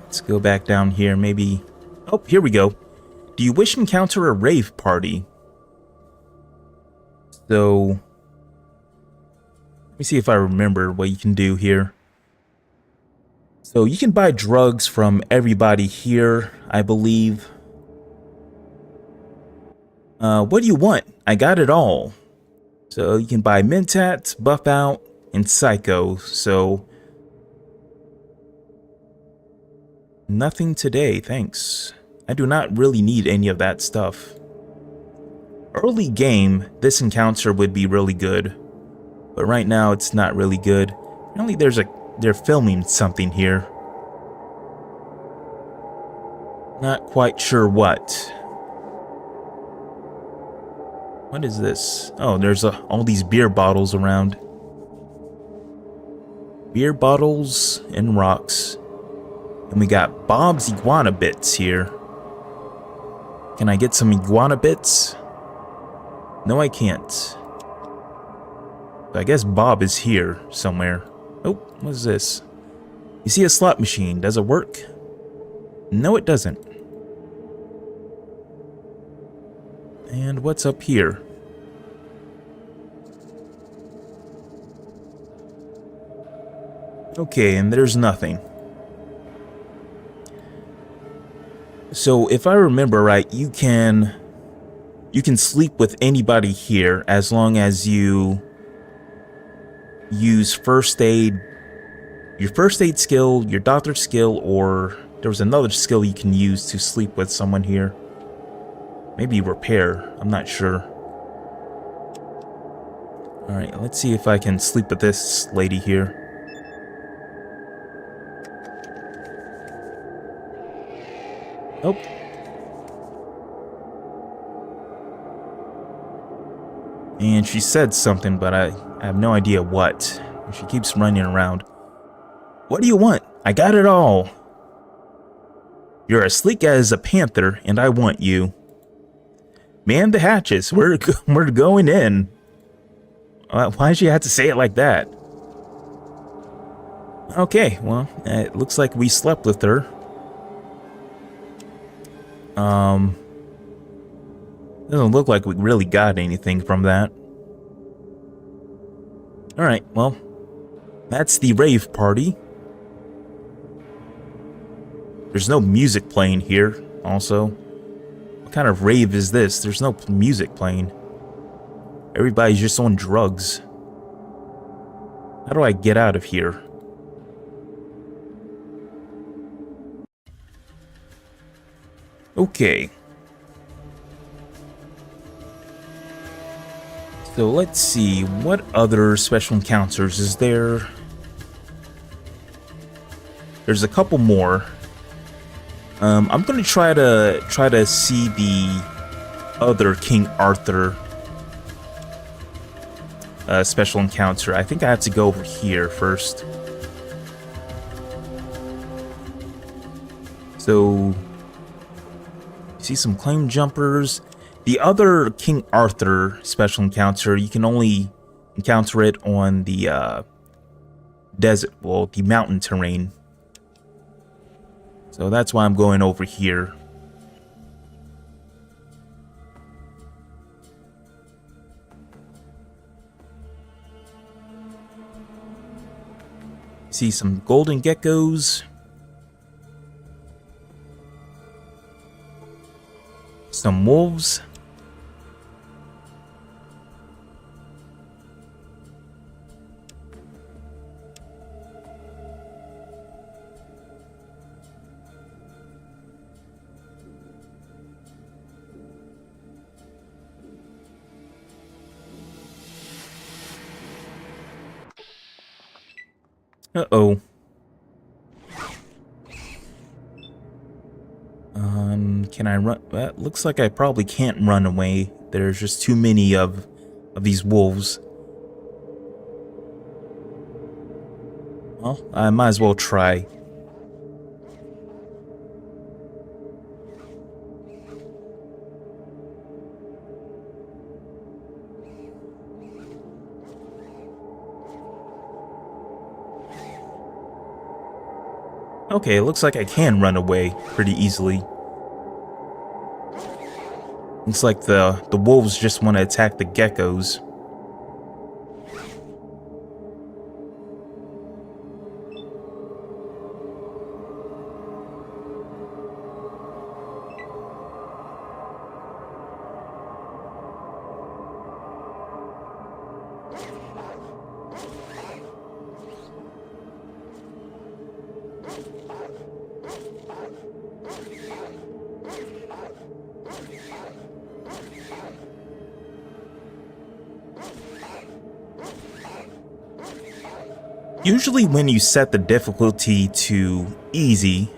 S1: Let's go back down here, maybe. Oh, here we go. Do you wish to encounter a rave party? So, let me see if I remember what you can do here. So you can buy drugs from everybody here, I believe. What do you want? I got it all. So you can buy Mentat, Buff Out, and Psycho. So nothing today, thanks. I do not really need any of that stuff. Early game, this encounter would be really good. But right now, it's not really good. Apparently they're filming something here. Not quite sure what. What is this? Oh, there's all these beer bottles around. Beer bottles and rocks. And we got Bob's Iguana Bits here. Can I get some Iguana Bits? No, I can't. I guess Bob is here somewhere. Oh, what is this? You see a slot machine. Does it work? No, it doesn't. And what's up here? Okay, and there's nothing. So if I remember right, you can sleep with anybody here as long as you use first aid, your first aid skill, your doctor skill, or there was another skill you can use to sleep with someone here. Maybe repair, I'm not sure. Alright, let's see if I can sleep with this lady here. Nope. And she said something, but I have no idea what. She keeps running around. What do you want? I got it all. You're as sleek as a panther, and I want you. Man the hatches. We're going in. Why'd you have to say it like that? Okay, well, it looks like we slept with her. Doesn't look like we really got anything from that. Alright, well, that's the rave party. There's no music playing here, also. What kind of rave is this? There's no music playing. Everybody's just on drugs. How do I get out of here? Okay. So let's see, what other special encounters is there? There's a couple more. I'm gonna try to see the other King Arthur special encounter. I think I have to go over here first. So, see some claim jumpers. The other King Arthur special encounter, you can only encounter it on the desert, well, the mountain terrain. So that's why I'm going over here. See some golden geckos. Some wolves. Uh-oh. Can I run? That looks like I probably can't run away. There's just too many of these wolves. Well, I might as well try. Okay, it looks like I can run away pretty easily. Looks like the wolves just want to attack the geckos. Usually when you set the difficulty to easy,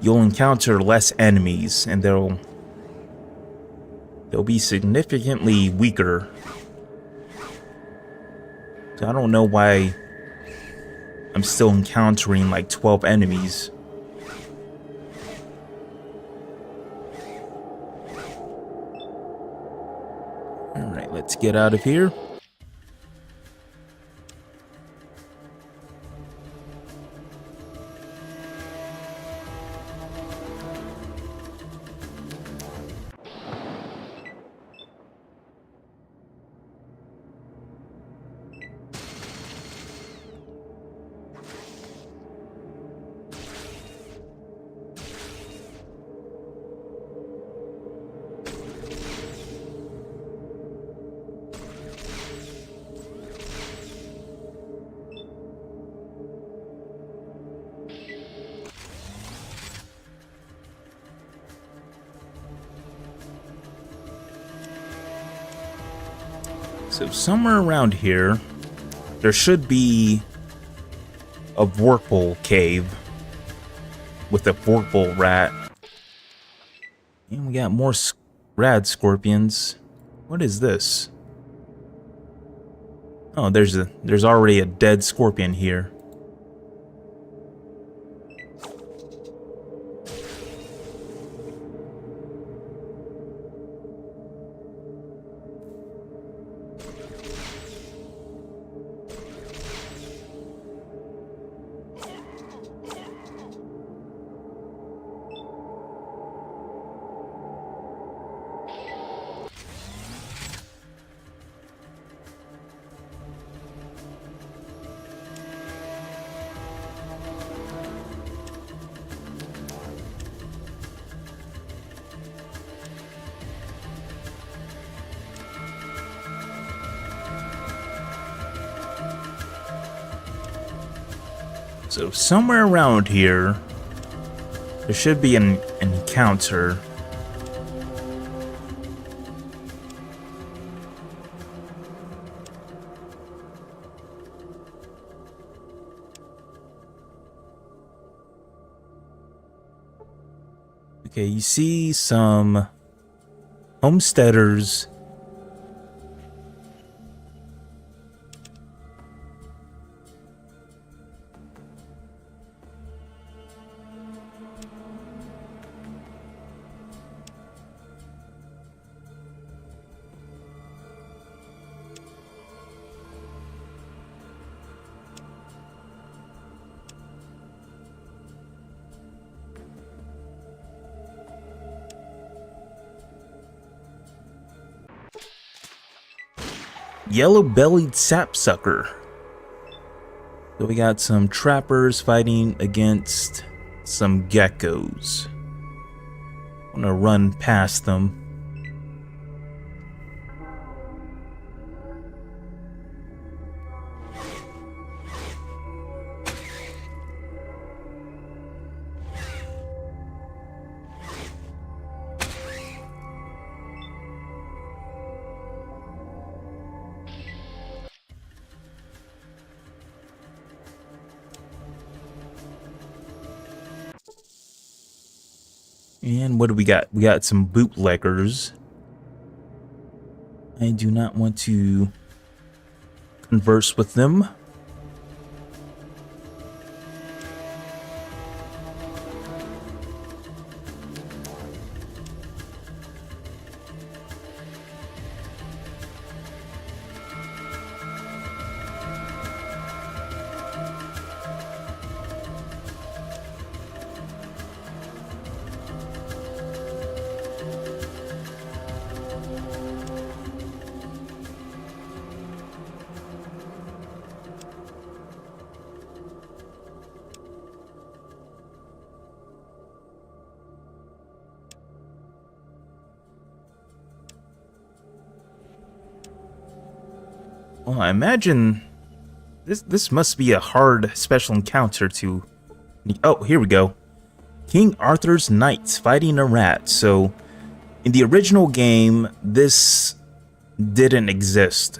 S1: you'll encounter less enemies and they'll be significantly weaker. So I don't know why I'm still encountering like 12 enemies. Alright, let's get out of here. So somewhere around here, there should be a Vorpal cave with a Vorpal rat. And we got more rad scorpions. What is this? Oh, there's already a dead scorpion here. So somewhere around here, there should be an encounter. Okay, you see some homesteaders. Yellow-bellied sapsucker. So we got some trappers fighting against some geckos. I'm gonna run past them. And what do we got? We got some bootleggers. I do not want to converse with them. Well, I imagine this must be a hard special encounter to... Oh, here we go. King Arthur's Knights fighting a rat. So, in the original game, this didn't exist.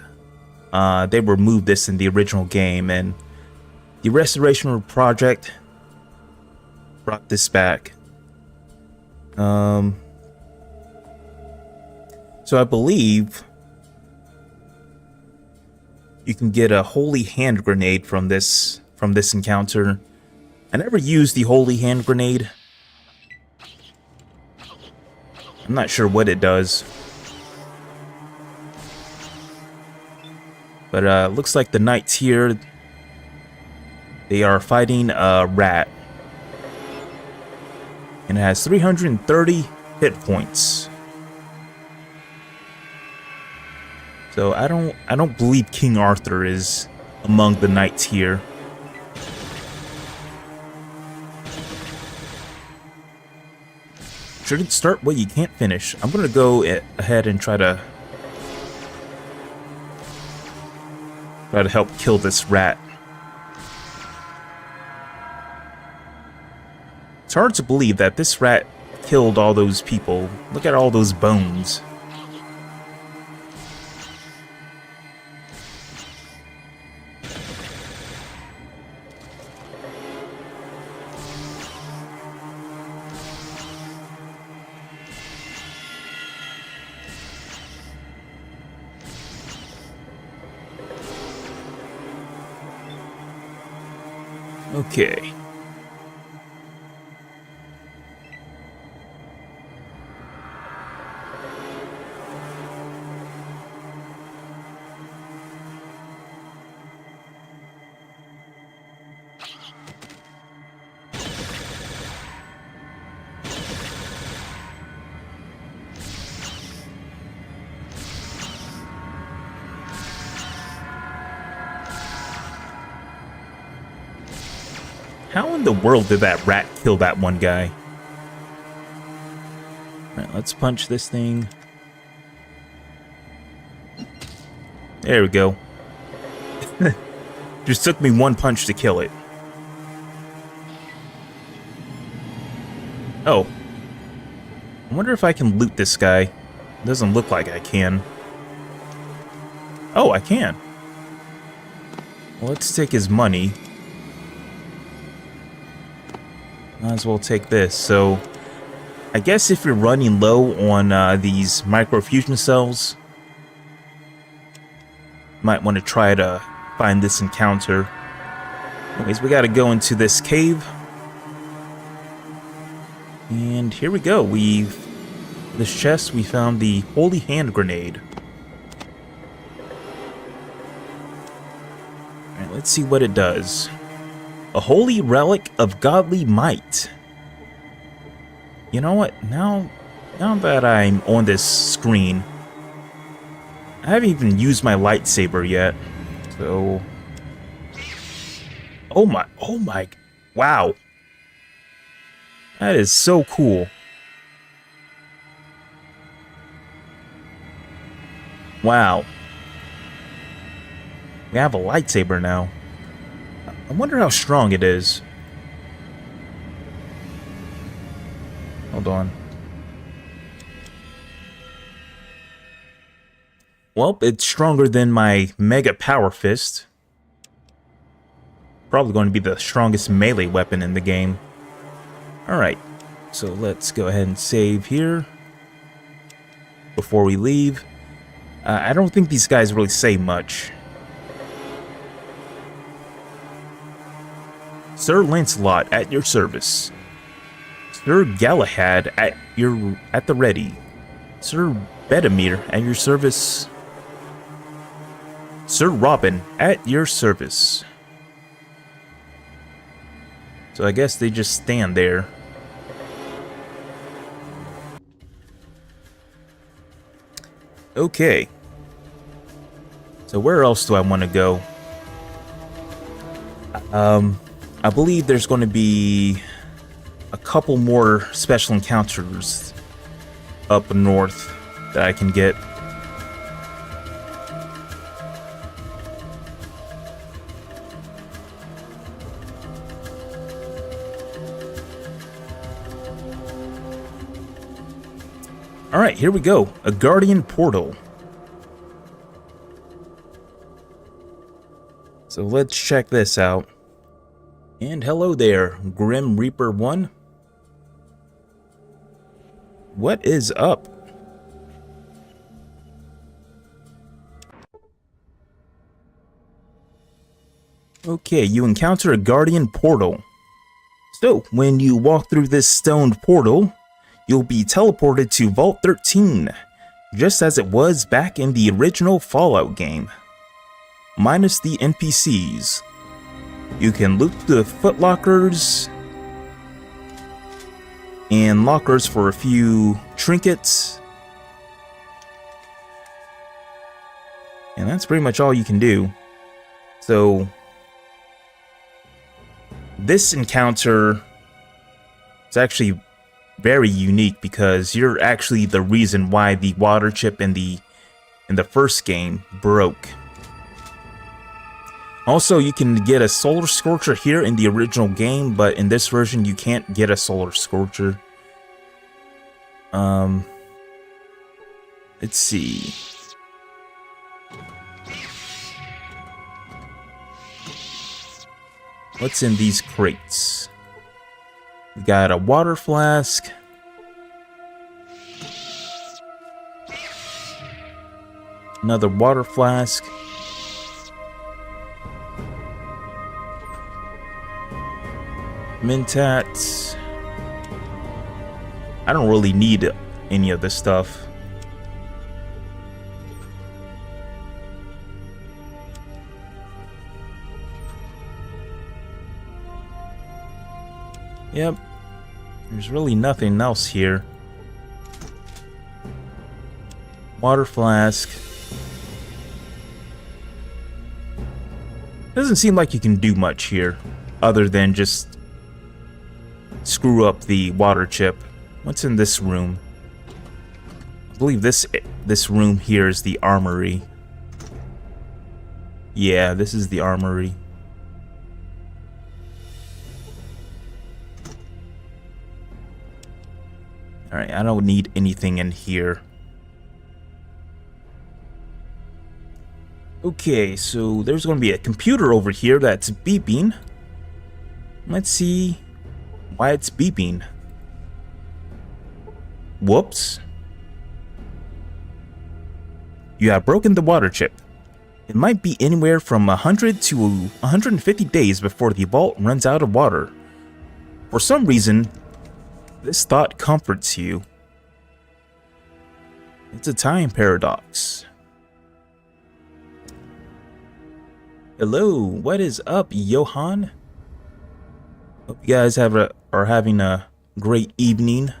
S1: They removed this in the original game, and the Restoration Project brought this back. So I believe you can get a holy hand grenade from this encounter. I never used the holy hand grenade. I'm not sure what it does. But looks like the knights here, they are fighting a rat. And it has 330 hit points. So I don't believe King Arthur is among the knights here. Shouldn't start what you can't finish. I'm gonna go ahead and try to help kill this rat. It's hard to believe that this rat killed all those people. Look at all those bones. Okay. How in the world did that rat kill that one guy? Alright, let's punch this thing. There we go. Just took me one punch to kill it. Oh. I wonder if I can loot this guy. Doesn't look like I can. Oh, I can. Well, let's take his money. Might as well take this. So, I guess if you're running low on these microfusion cells, you might want to try to find this encounter. Anyways, we gotta go into this cave. And here we go. This chest, we found the Holy Hand Grenade. Alright, let's see what it does. A holy relic of godly might. You know what? Now that I'm on this screen, I haven't even used my lightsaber yet. So, oh my, wow. That is so cool. Wow. We have a lightsaber now. I wonder how strong it is. Hold on. Well, it's stronger than my Mega Power Fist. Probably going to be the strongest melee weapon in the game. Alright, so let's go ahead and save here before we leave. I don't think these guys really say much. Sir Lancelot at your service. Sir Galahad at the ready. Sir Bedimir at your service. Sir Robin at your service. So I guess they just stand there. Okay. So where else do I want to go? I believe there's going to be a couple more special encounters up north that I can get. Alright, here we go. A Guardian Portal. So let's check this out. And hello there, Grim Reaper 1. What is up? Okay, you encounter a Guardian Portal. So, when you walk through this stoned portal, you'll be teleported to Vault 13, just as it was back in the original Fallout game. minus the NPCs. You can loot the footlockers and lockers for a few trinkets. And that's pretty much all you can do. So this encounter is actually very unique because you're actually the reason why the water chip in the first game broke. Also, you can get a solar scorcher here in the original game, but in this version you can't get a solar scorcher. Let's see. What's in these crates? We got a water flask. Another water flask. Mentats. I don't really need any of this stuff. Yep. There's really nothing else here. Water flask. Doesn't seem like you can do much here other than just screw up the water chip. What's in this room? I believe this room here is the armory. Yeah, this is the armory. Alright, I don't need anything in here. Okay, so there's going to be a computer over here that's beeping. Let's see why it's beeping. Whoops. You have broken the water chip. It might be anywhere from 100 to 150 days before the vault runs out of water. For some reason, this thought comforts you. It's a time paradox. Hello, what is up, Johan? Hope you guys are having a great evening.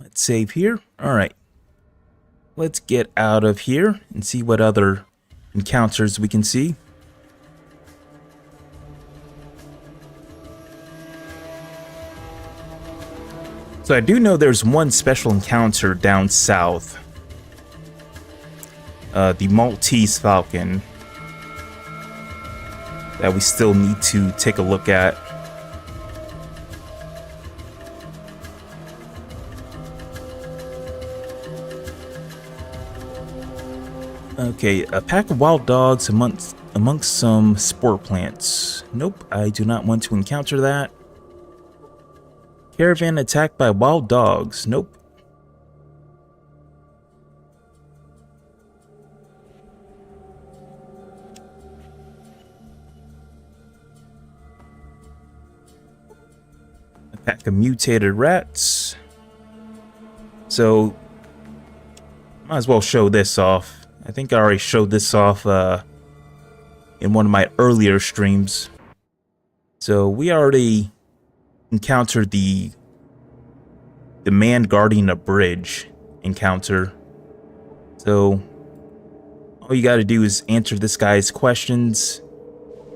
S1: Let's save here. Alright. Let's get out of here and see what other encounters we can see. So I do know there's one special encounter down south. The Maltese Falcon. That we still need to take a look at. Okay, a pack of wild dogs amongst some spore plants. Nope, I do not want to encounter that. Caravan attacked by wild dogs. Nope. A pack of mutated rats. So, might as well show this off. I think I already showed this off in one of my earlier streams. So we already encountered the man guarding a bridge encounter. So all you got to do is answer this guy's questions.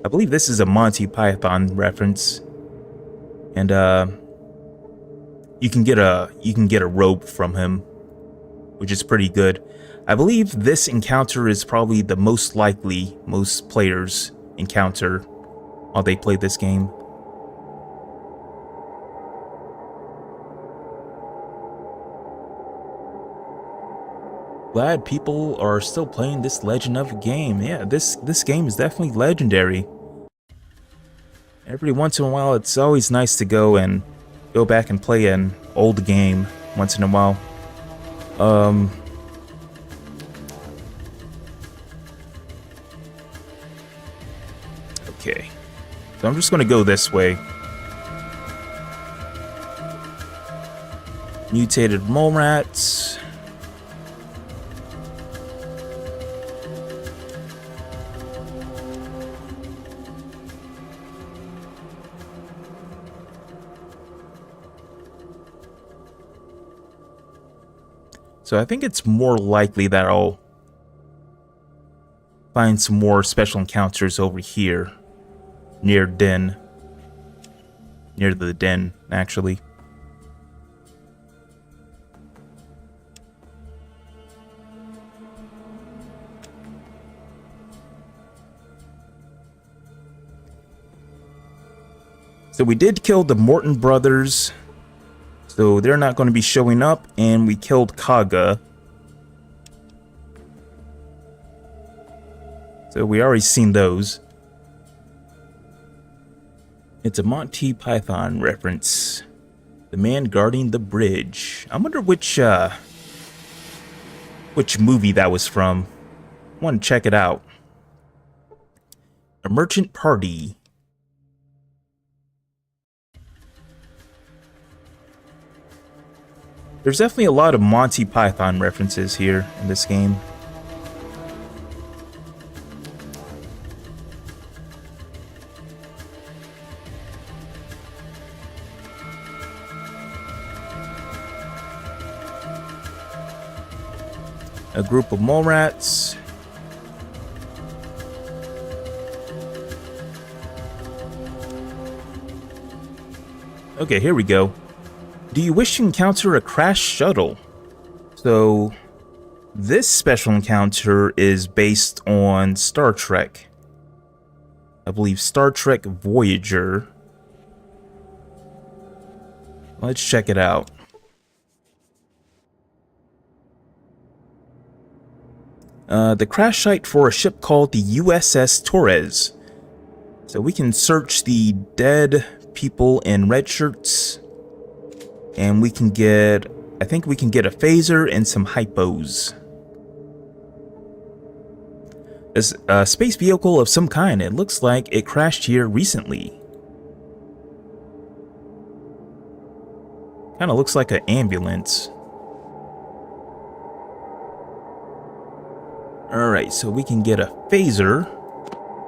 S1: I believe this is a Monty Python reference, and you can get a rope from him, which is pretty good. I believe this encounter is probably the most likely most players encounter while they play this game. Glad people are still playing this legend of a game. Yeah, this game is definitely legendary. Every once in a while, it's always nice to go back and play an old game once in a while. Okay, so I'm just gonna go this way. Mutated mole rats. So I think it's more likely that I'll find some more special encounters over here. Near Den. Near the Den, actually. So we did kill the Morton brothers. So they're not going to be showing up. And we killed Kaga. So we already seen those. It's a Monty Python reference. The man guarding the bridge. I wonder which movie that was from. I want to check it out. A Merchant Party. There's definitely a lot of Monty Python references here in this game. A group of mole rats. Okay, here we go. Do you wish to encounter a crashed shuttle? So, this special encounter is based on Star Trek. I believe Star Trek Voyager. Let's check it out. The crash site for a ship called the USS Torres. So we can search the dead people in red shirts. And we can get, I think we can get a phaser and some hypos. It's a space vehicle of some kind. It looks like it crashed here recently. Kind of looks like an ambulance. Alright, so we can get a phaser,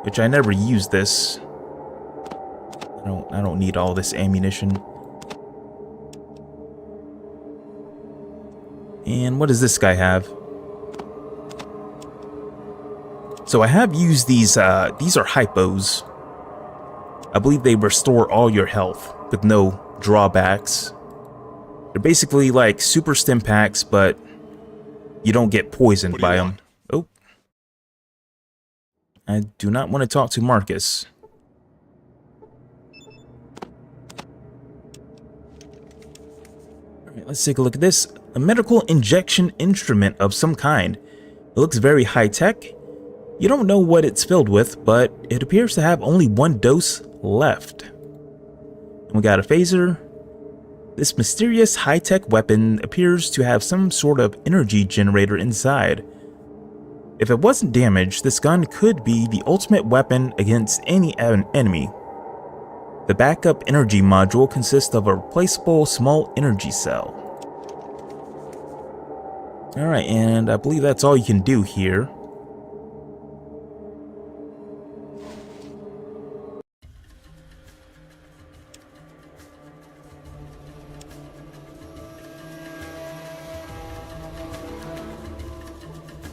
S1: which I never use this. I don't need all this ammunition. And what does this guy have? So I have used these are hypos. I believe they restore all your health with no drawbacks. They're basically like super stim packs, but you don't get poisoned by them. Oh. I do not want to talk to Marcus. Alright, let's take a look at this. A medical injection instrument of some kind. It looks very high-tech. You don't know what it's filled with, but it appears to have only one dose left. And we got a phaser. This mysterious high-tech weapon appears to have some sort of energy generator inside. If it wasn't damaged, this gun could be the ultimate weapon against any enemy. The backup energy module consists of a replaceable small energy cell. Alright, and I believe that's all you can do here.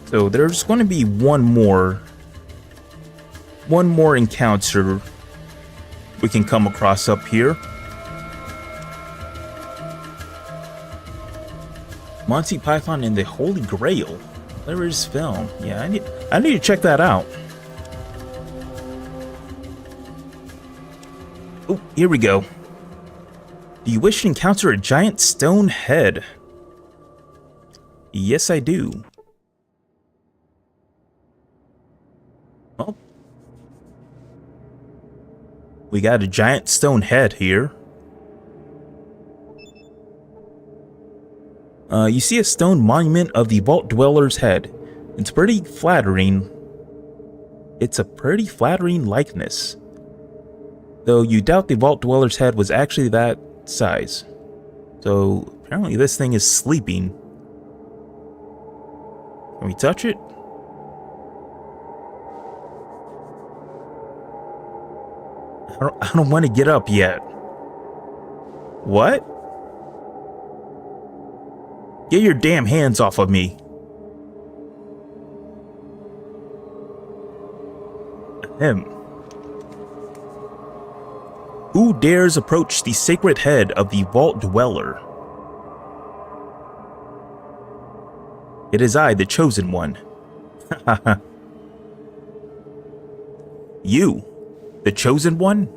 S1: So there's going to be one more encounter we can come across up here. Monty Python and the Holy Grail. Where is film? Yeah, I need to check that out. Oh, here we go. Do you wish to encounter a giant stone head? Yes, I do. Well, we got a giant stone head here. You see a stone monument of the Vault Dweller's head. It's pretty flattering. It's a pretty flattering likeness. Though you doubt the Vault Dweller's head was actually that size. So apparently this thing is sleeping. Can we touch it? I don't want to get up yet. What? Get your damn hands off of me. Him. Who dares approach the sacred head of the Vault Dweller? It is I, the Chosen One. You, the Chosen One?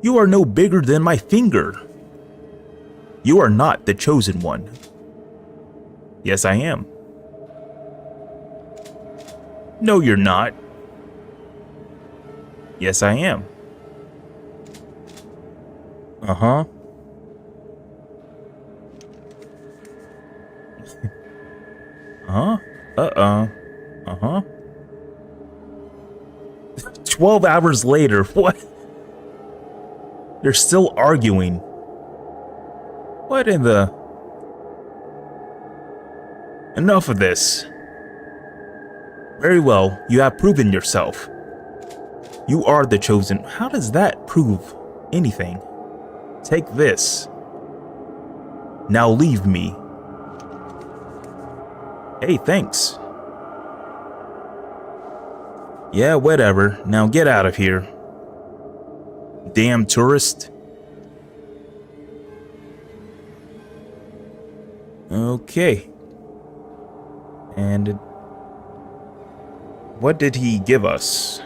S1: You are no bigger than my finger. You are not the Chosen One. Yes, I am. No, you're not. Yes, I am. Uh-huh. Uh-huh. Uh-huh. 12 hours later, what? They're still arguing. What in the... Enough of this. Very well, you have proven yourself. You are the Chosen. How does that prove anything? Take this. Now leave me. Hey, thanks. Yeah, whatever. Now get out of here. Damn tourist. Okay. And what did he give us?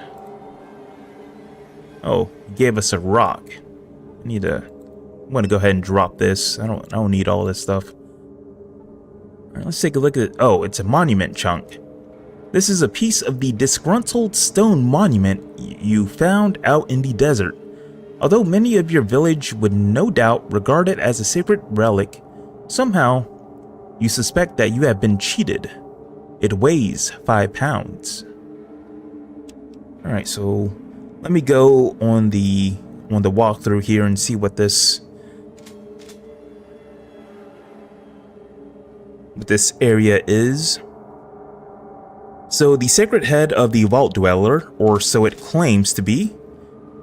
S1: Oh, he gave us a rock. I need to... I'm gonna go ahead and drop this. I don't need all this stuff. Alright, let's take a look at... Oh, it's a monument chunk. This is a piece of the disgruntled stone monument you found out in the desert. Although many of your village would no doubt regard it as a sacred relic, somehow you suspect that you have been cheated. It weighs 5 pounds. Alright, so let me go on the walkthrough here and see what this area is. So the sacred head of the Vault Dweller, or so it claims to be.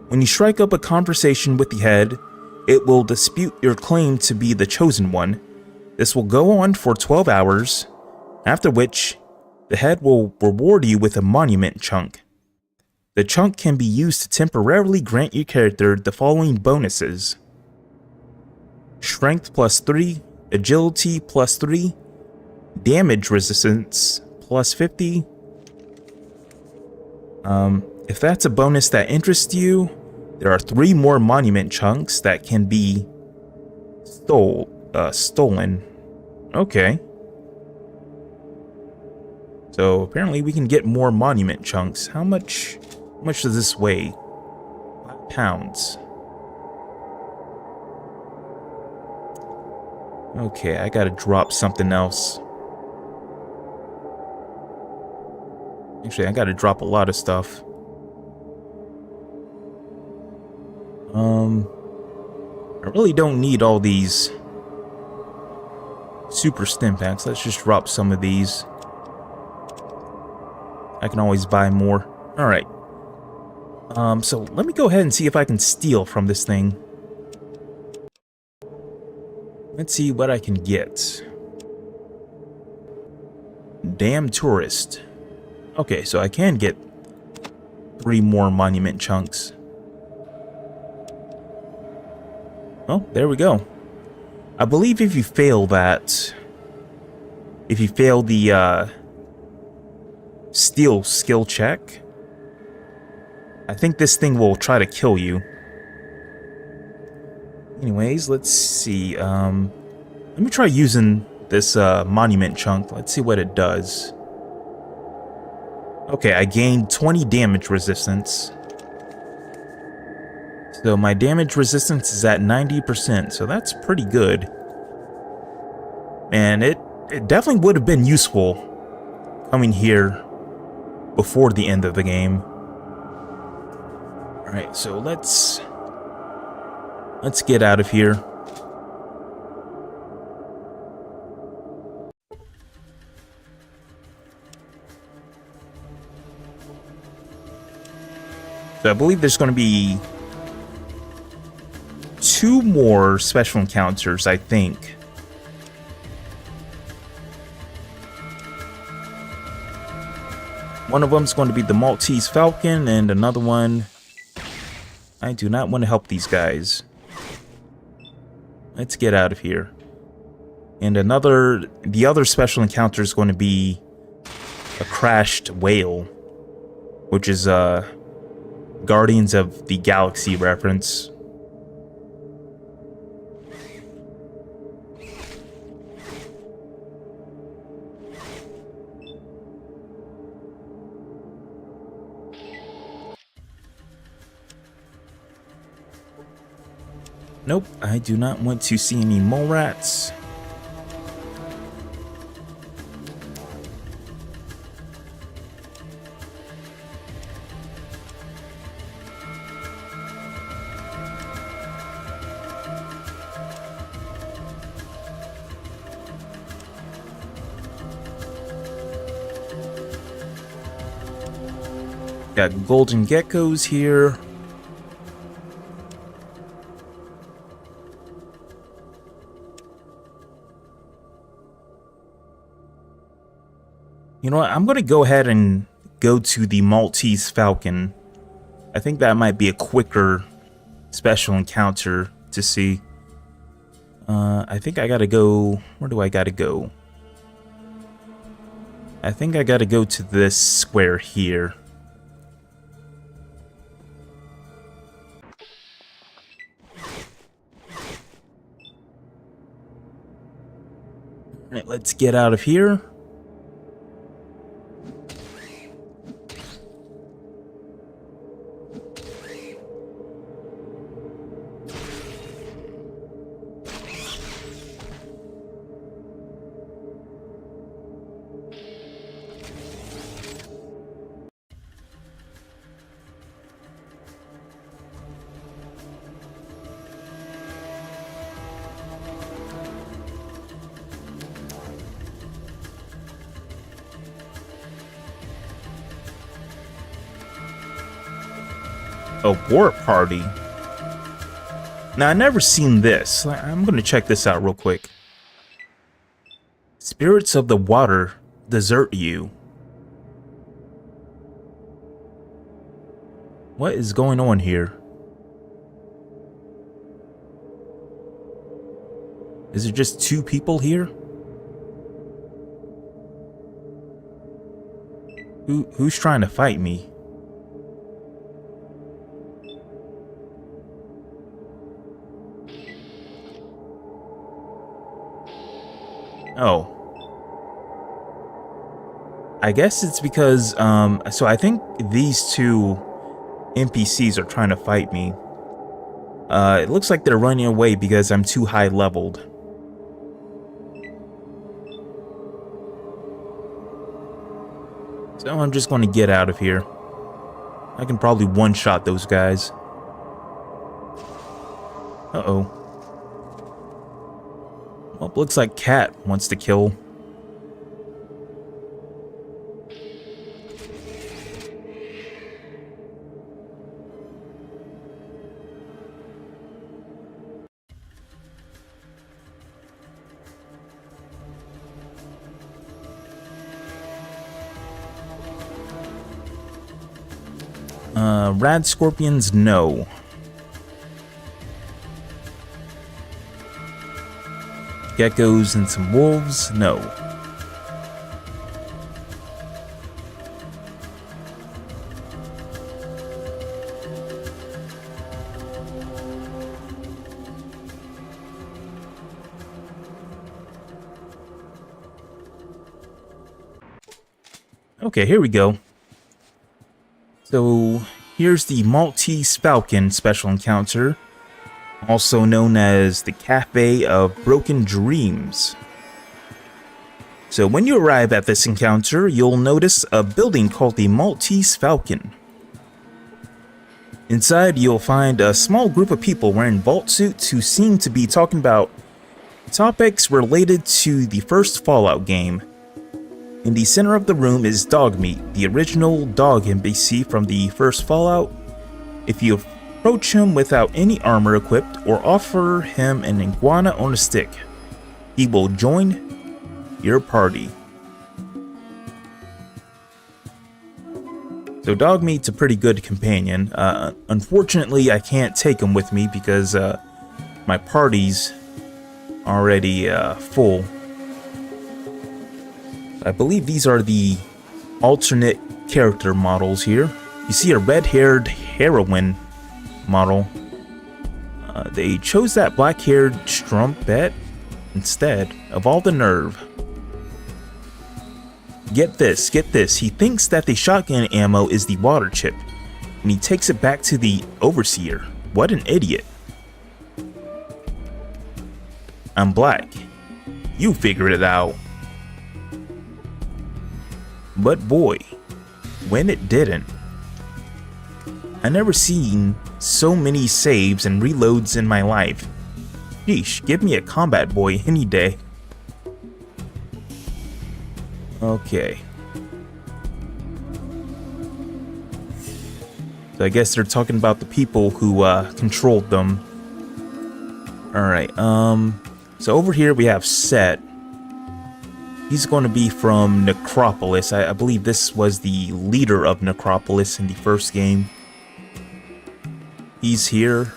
S1: When you strike up a conversation with the head, it will dispute your claim to be the Chosen One. This will go on for 12 hours, after which the head will reward you with a monument chunk. The chunk can be used to temporarily grant your character the following bonuses: Strength +3, Agility +3, Damage resistance +50. If that's a bonus that interests you, there are 3 more monument chunks that can be stolen. Okay. So apparently we can get more monument chunks. How much does this weigh? 5 pounds. Okay, I gotta drop something else. Actually, I gotta drop a lot of stuff. I really don't need all these super stim packs. Let's just drop some of these. I can always buy more. Alright. So let me go ahead and see if I can steal from this thing. Let's see what I can get. Damn tourist. Okay, so I can get 3 more monument chunks. Oh, there we go. I believe if you fail that... If you fail the, steal skill check, I think this thing will try to kill you. Anyways, let's see. Let me try using this, monument chunk. Let's see what it does. Okay, I gained 20 damage resistance. So my damage resistance is at 90%, so that's pretty good. And it definitely would have been useful coming here before the end of the game. Alright, so let's get out of here. So I believe there's going to be 2 more special encounters, I think. One of them's going to be the Maltese Falcon, and another one... I do not want to help these guys. Let's get out of here. And the other special encounter is going to be a crashed whale, which is Guardians of the Galaxy reference. Nope, I do not want to see any mole rats. Got golden geckos here. You know what? I'm going to go ahead and go to the Maltese Falcon. I think that might be a quicker special encounter to see. I think I got to go... Where do I got to go? I think I got to go to this square here. Alright, let's get out of here. A war party. Now, I never seen this. I'm gonna check this out real quick. Spirits of the water desert you. What is going on here? Is it just two people here? Who's trying to fight me? Oh. I guess it's because, so I think these two NPCs are trying to fight me. It looks like they're running away because I'm too high leveled. So I'm just going to get out of here. I can probably one-shot those guys. Uh-oh. Well, looks like Cat wants to kill. Rad scorpions, no. Geckos and some wolves, no. Okay, here we go. So, here's the Maltese Falcon special encounter, also known as the Cafe of Broken Dreams. So when you arrive at this encounter, you'll notice a building called the Maltese Falcon. Inside, you'll find a small group of people wearing vault suits who seem to be talking about topics related to the first Fallout game. In the center of the room is Dogmeat, the original dog NPC from the first Fallout. If you approach him without any armor equipped or offer him an iguana on a stick, he will join your party. So Dogmeat's a pretty good companion. Unfortunately, I can't take him with me because my party's already full. I believe these are the alternate character models here. You see a red-haired heroine model. They chose that black-haired strumpet instead of all the nerve. Get this. He thinks that the shotgun ammo is the water chip, and he takes it back to the overseer. What an idiot. I'm black. You figured it out. But boy, when it didn't. I never seen so many saves and reloads in my life. Sheesh, give me a combat boy any day. Okay. So I guess they're talking about the people who controlled them. Alright, so over here we have Set. He's going to be from Necropolis. I believe this was the leader of Necropolis in the first game. He's here.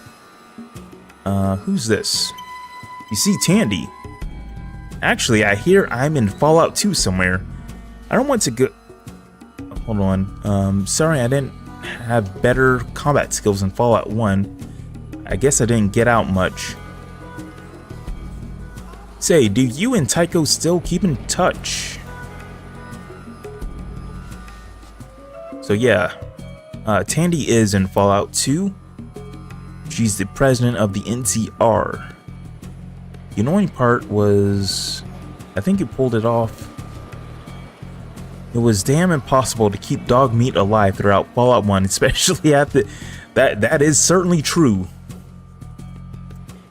S1: Who's this? You see Tandy. Actually, I hear I'm in Fallout 2 somewhere. I don't want to go... Hold on. Sorry I didn't have better combat skills in Fallout 1. I guess I didn't get out much. Say, do you and Tycho still keep in touch? So yeah, Tandy is in Fallout 2. She's the president of the NCR. The annoying part was, I think you pulled it off. It was damn impossible to keep Dogmeat alive throughout Fallout 1, especially at the... That is certainly true.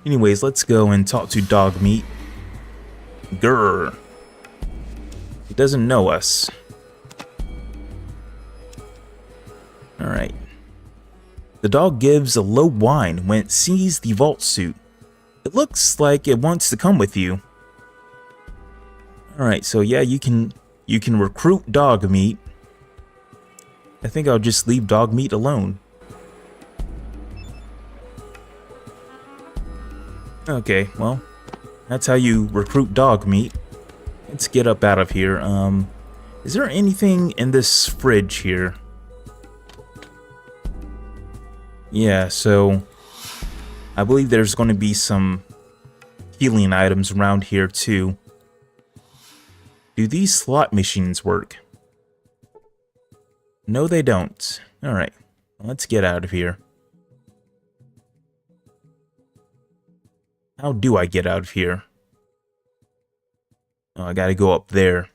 S1: Anyways, let's go and talk to Dogmeat. Grr. He doesn't know us. Alright. The dog gives a low whine when it sees the vault suit. It looks like it wants to come with you. Alright, so yeah, you can recruit Dogmeat. I think I'll just leave Dogmeat alone. Okay, well, that's how you recruit Dogmeat. Let's get up out of here. Is there anything in this fridge here? Yeah, so I believe there's going to be some healing items around here too. Do these slot machines work? No, they don't. Alright, let's get out of here. How do I get out of here? Oh, I gotta go up there.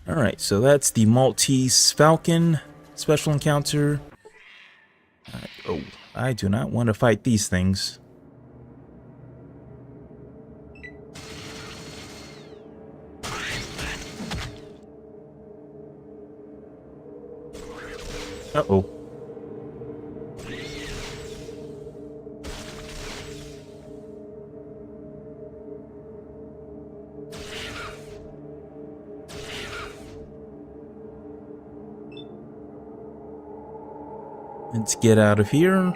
S1: Alright, so that's the Maltese Falcon special encounter. Oh, I do not want to fight these things. Uh-oh. Let's get out of here.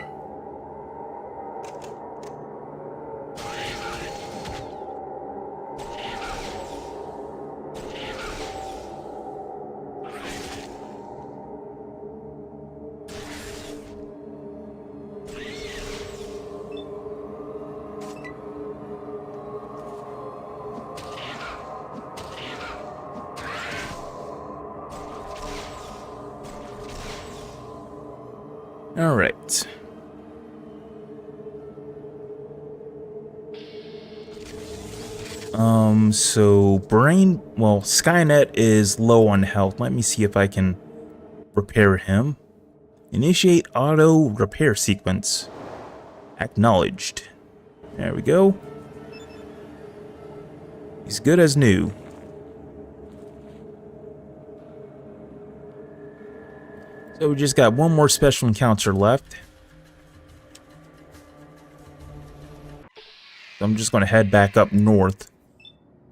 S1: All right. So Skynet is low on health. Let me see if I can repair him. Initiate auto repair sequence. Acknowledged. There we go. He's good as new. So we just got one more special encounter left. So I'm just going to head back up north,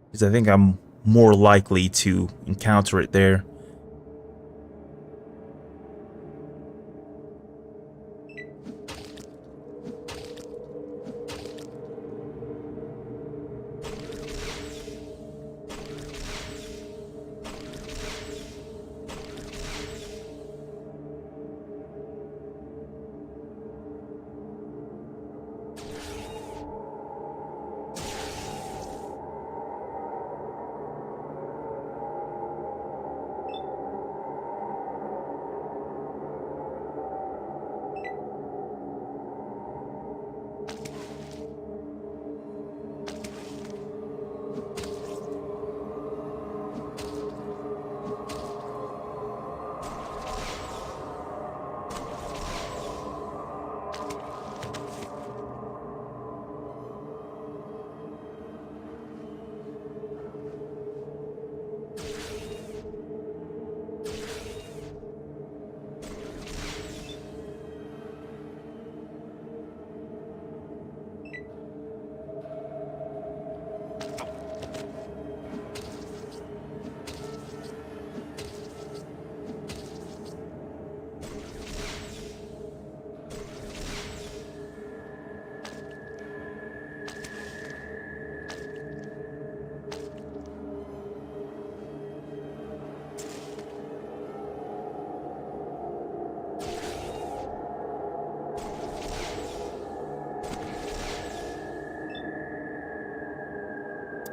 S1: because I think I'm more likely to encounter it there.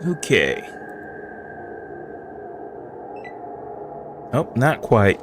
S1: Okay. Oh, not quite.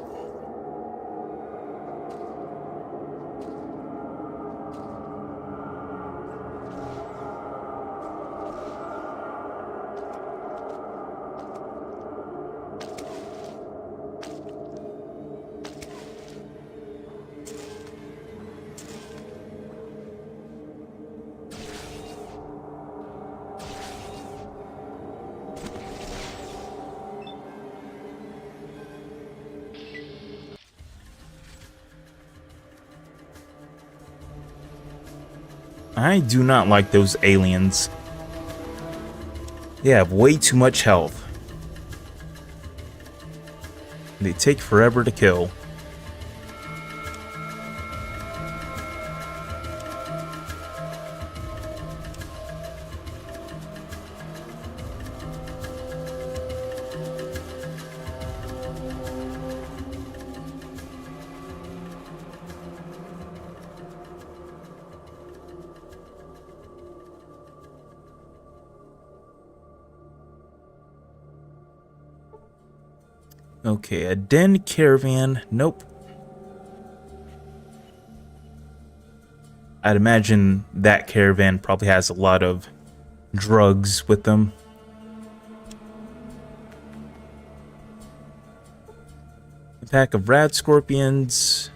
S1: I do not like those aliens. They have way too much health. They take forever to kill. Okay, a den caravan. Nope. I'd imagine that caravan probably has a lot of drugs with them. A pack of rad scorpions.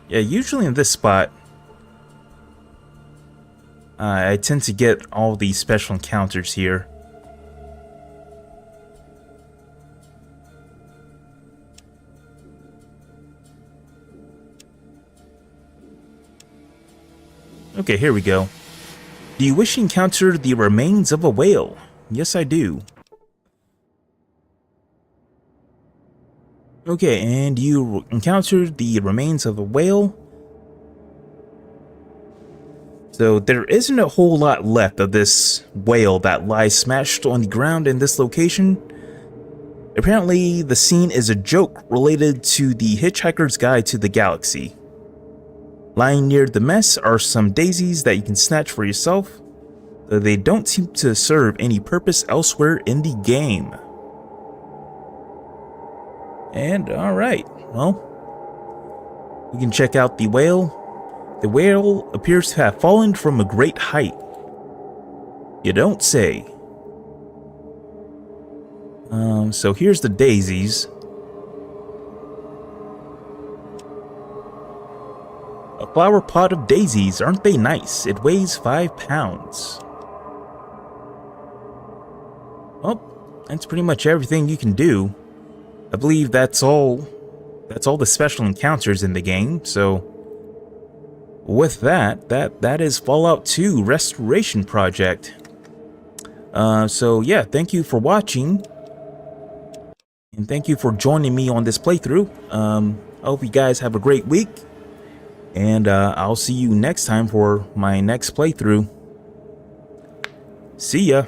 S1: Yeah, usually in this spot, I tend to get all these special encounters here. Okay, here we go. Do you wish to encounter the remains of a whale? Yes, I do. Okay, and you encountered the remains of a whale. So there isn't a whole lot left of this whale that lies smashed on the ground in this location. Apparently, the scene is a joke related to the Hitchhiker's Guide to the Galaxy. Lying near the mess are some daisies that you can snatch for yourself, though they don't seem to serve any purpose elsewhere in the game. And alright, well, we can check out the whale. The whale appears to have fallen from a great height. You don't say. So here's the daisies. A flower pot of daisies, aren't they nice? It weighs 5 pounds. Well, that's pretty much everything you can do. I believe that's all the special encounters in the game, so with that is Fallout 2 Restoration Project. So yeah, thank you for watching. And thank you for joining me on this playthrough. I hope you guys have a great week. And I'll see you next time for my next playthrough. See ya.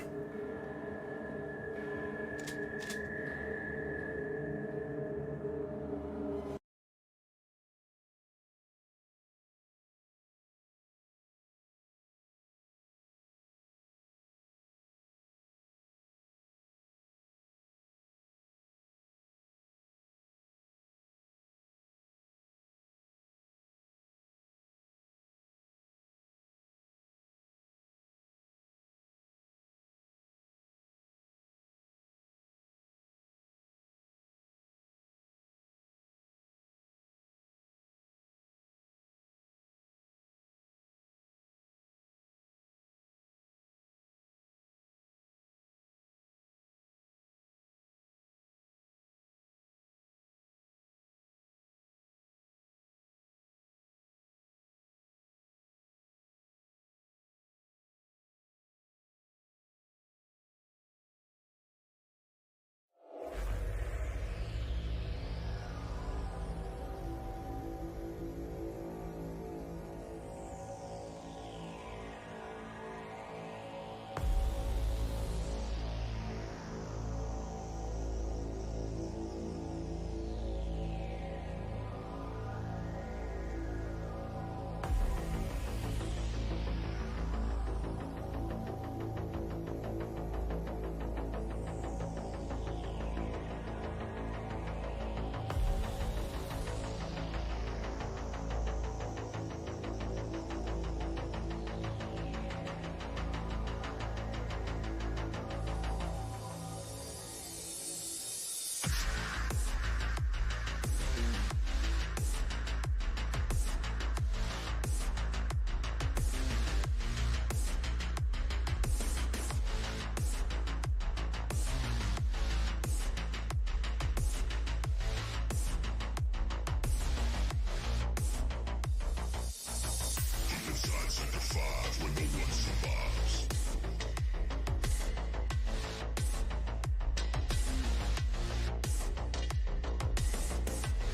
S4: Inside Sector 5 where no one survives.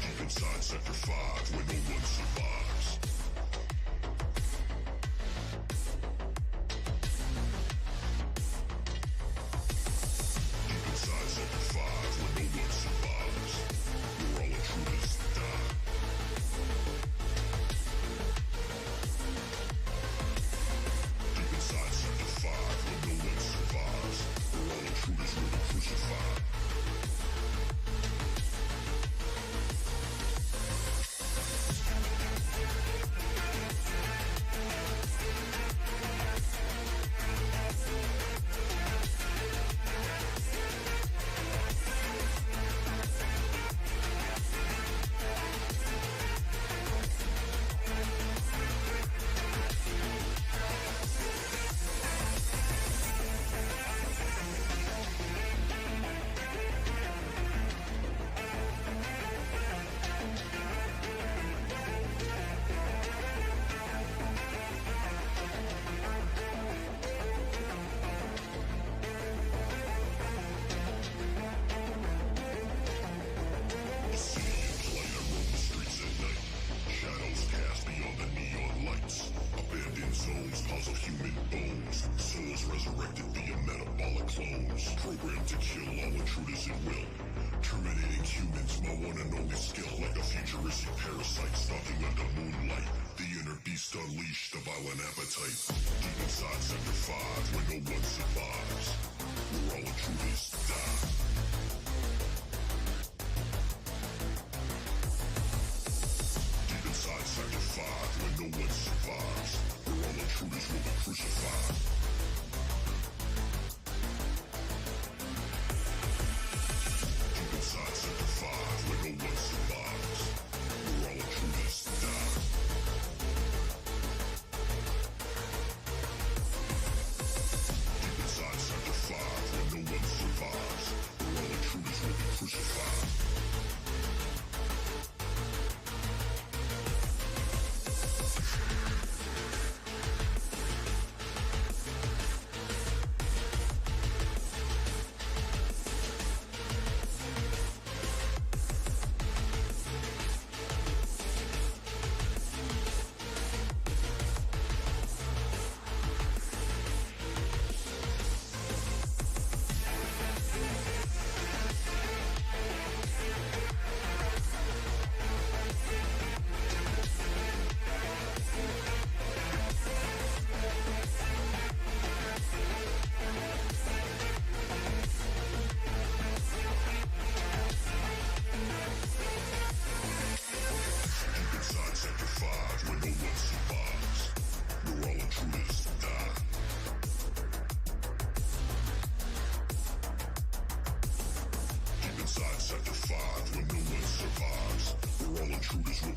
S4: Deep inside Sector 5 where no one survives. Deep inside Sector 5 where no one survives. Where all intruders die. Inside Sector 5, where no one survives, where all intruders will be crucified. Resurrected via metabolic clones, programmed to kill all intruders at will. Terminating humans, my one and only skill, like a futuristic parasite stalking under moonlight. The inner beast unleashed, a violent appetite. Deep inside Sector 5, where no one survives, where all intruders die. Deep inside Sector 5, where no one survives, where all intruders will be crucified. Inside Sector 5, where no one survives, where all intruders die. Deep inside Sector 5, where no one survives, where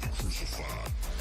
S4: be crucified.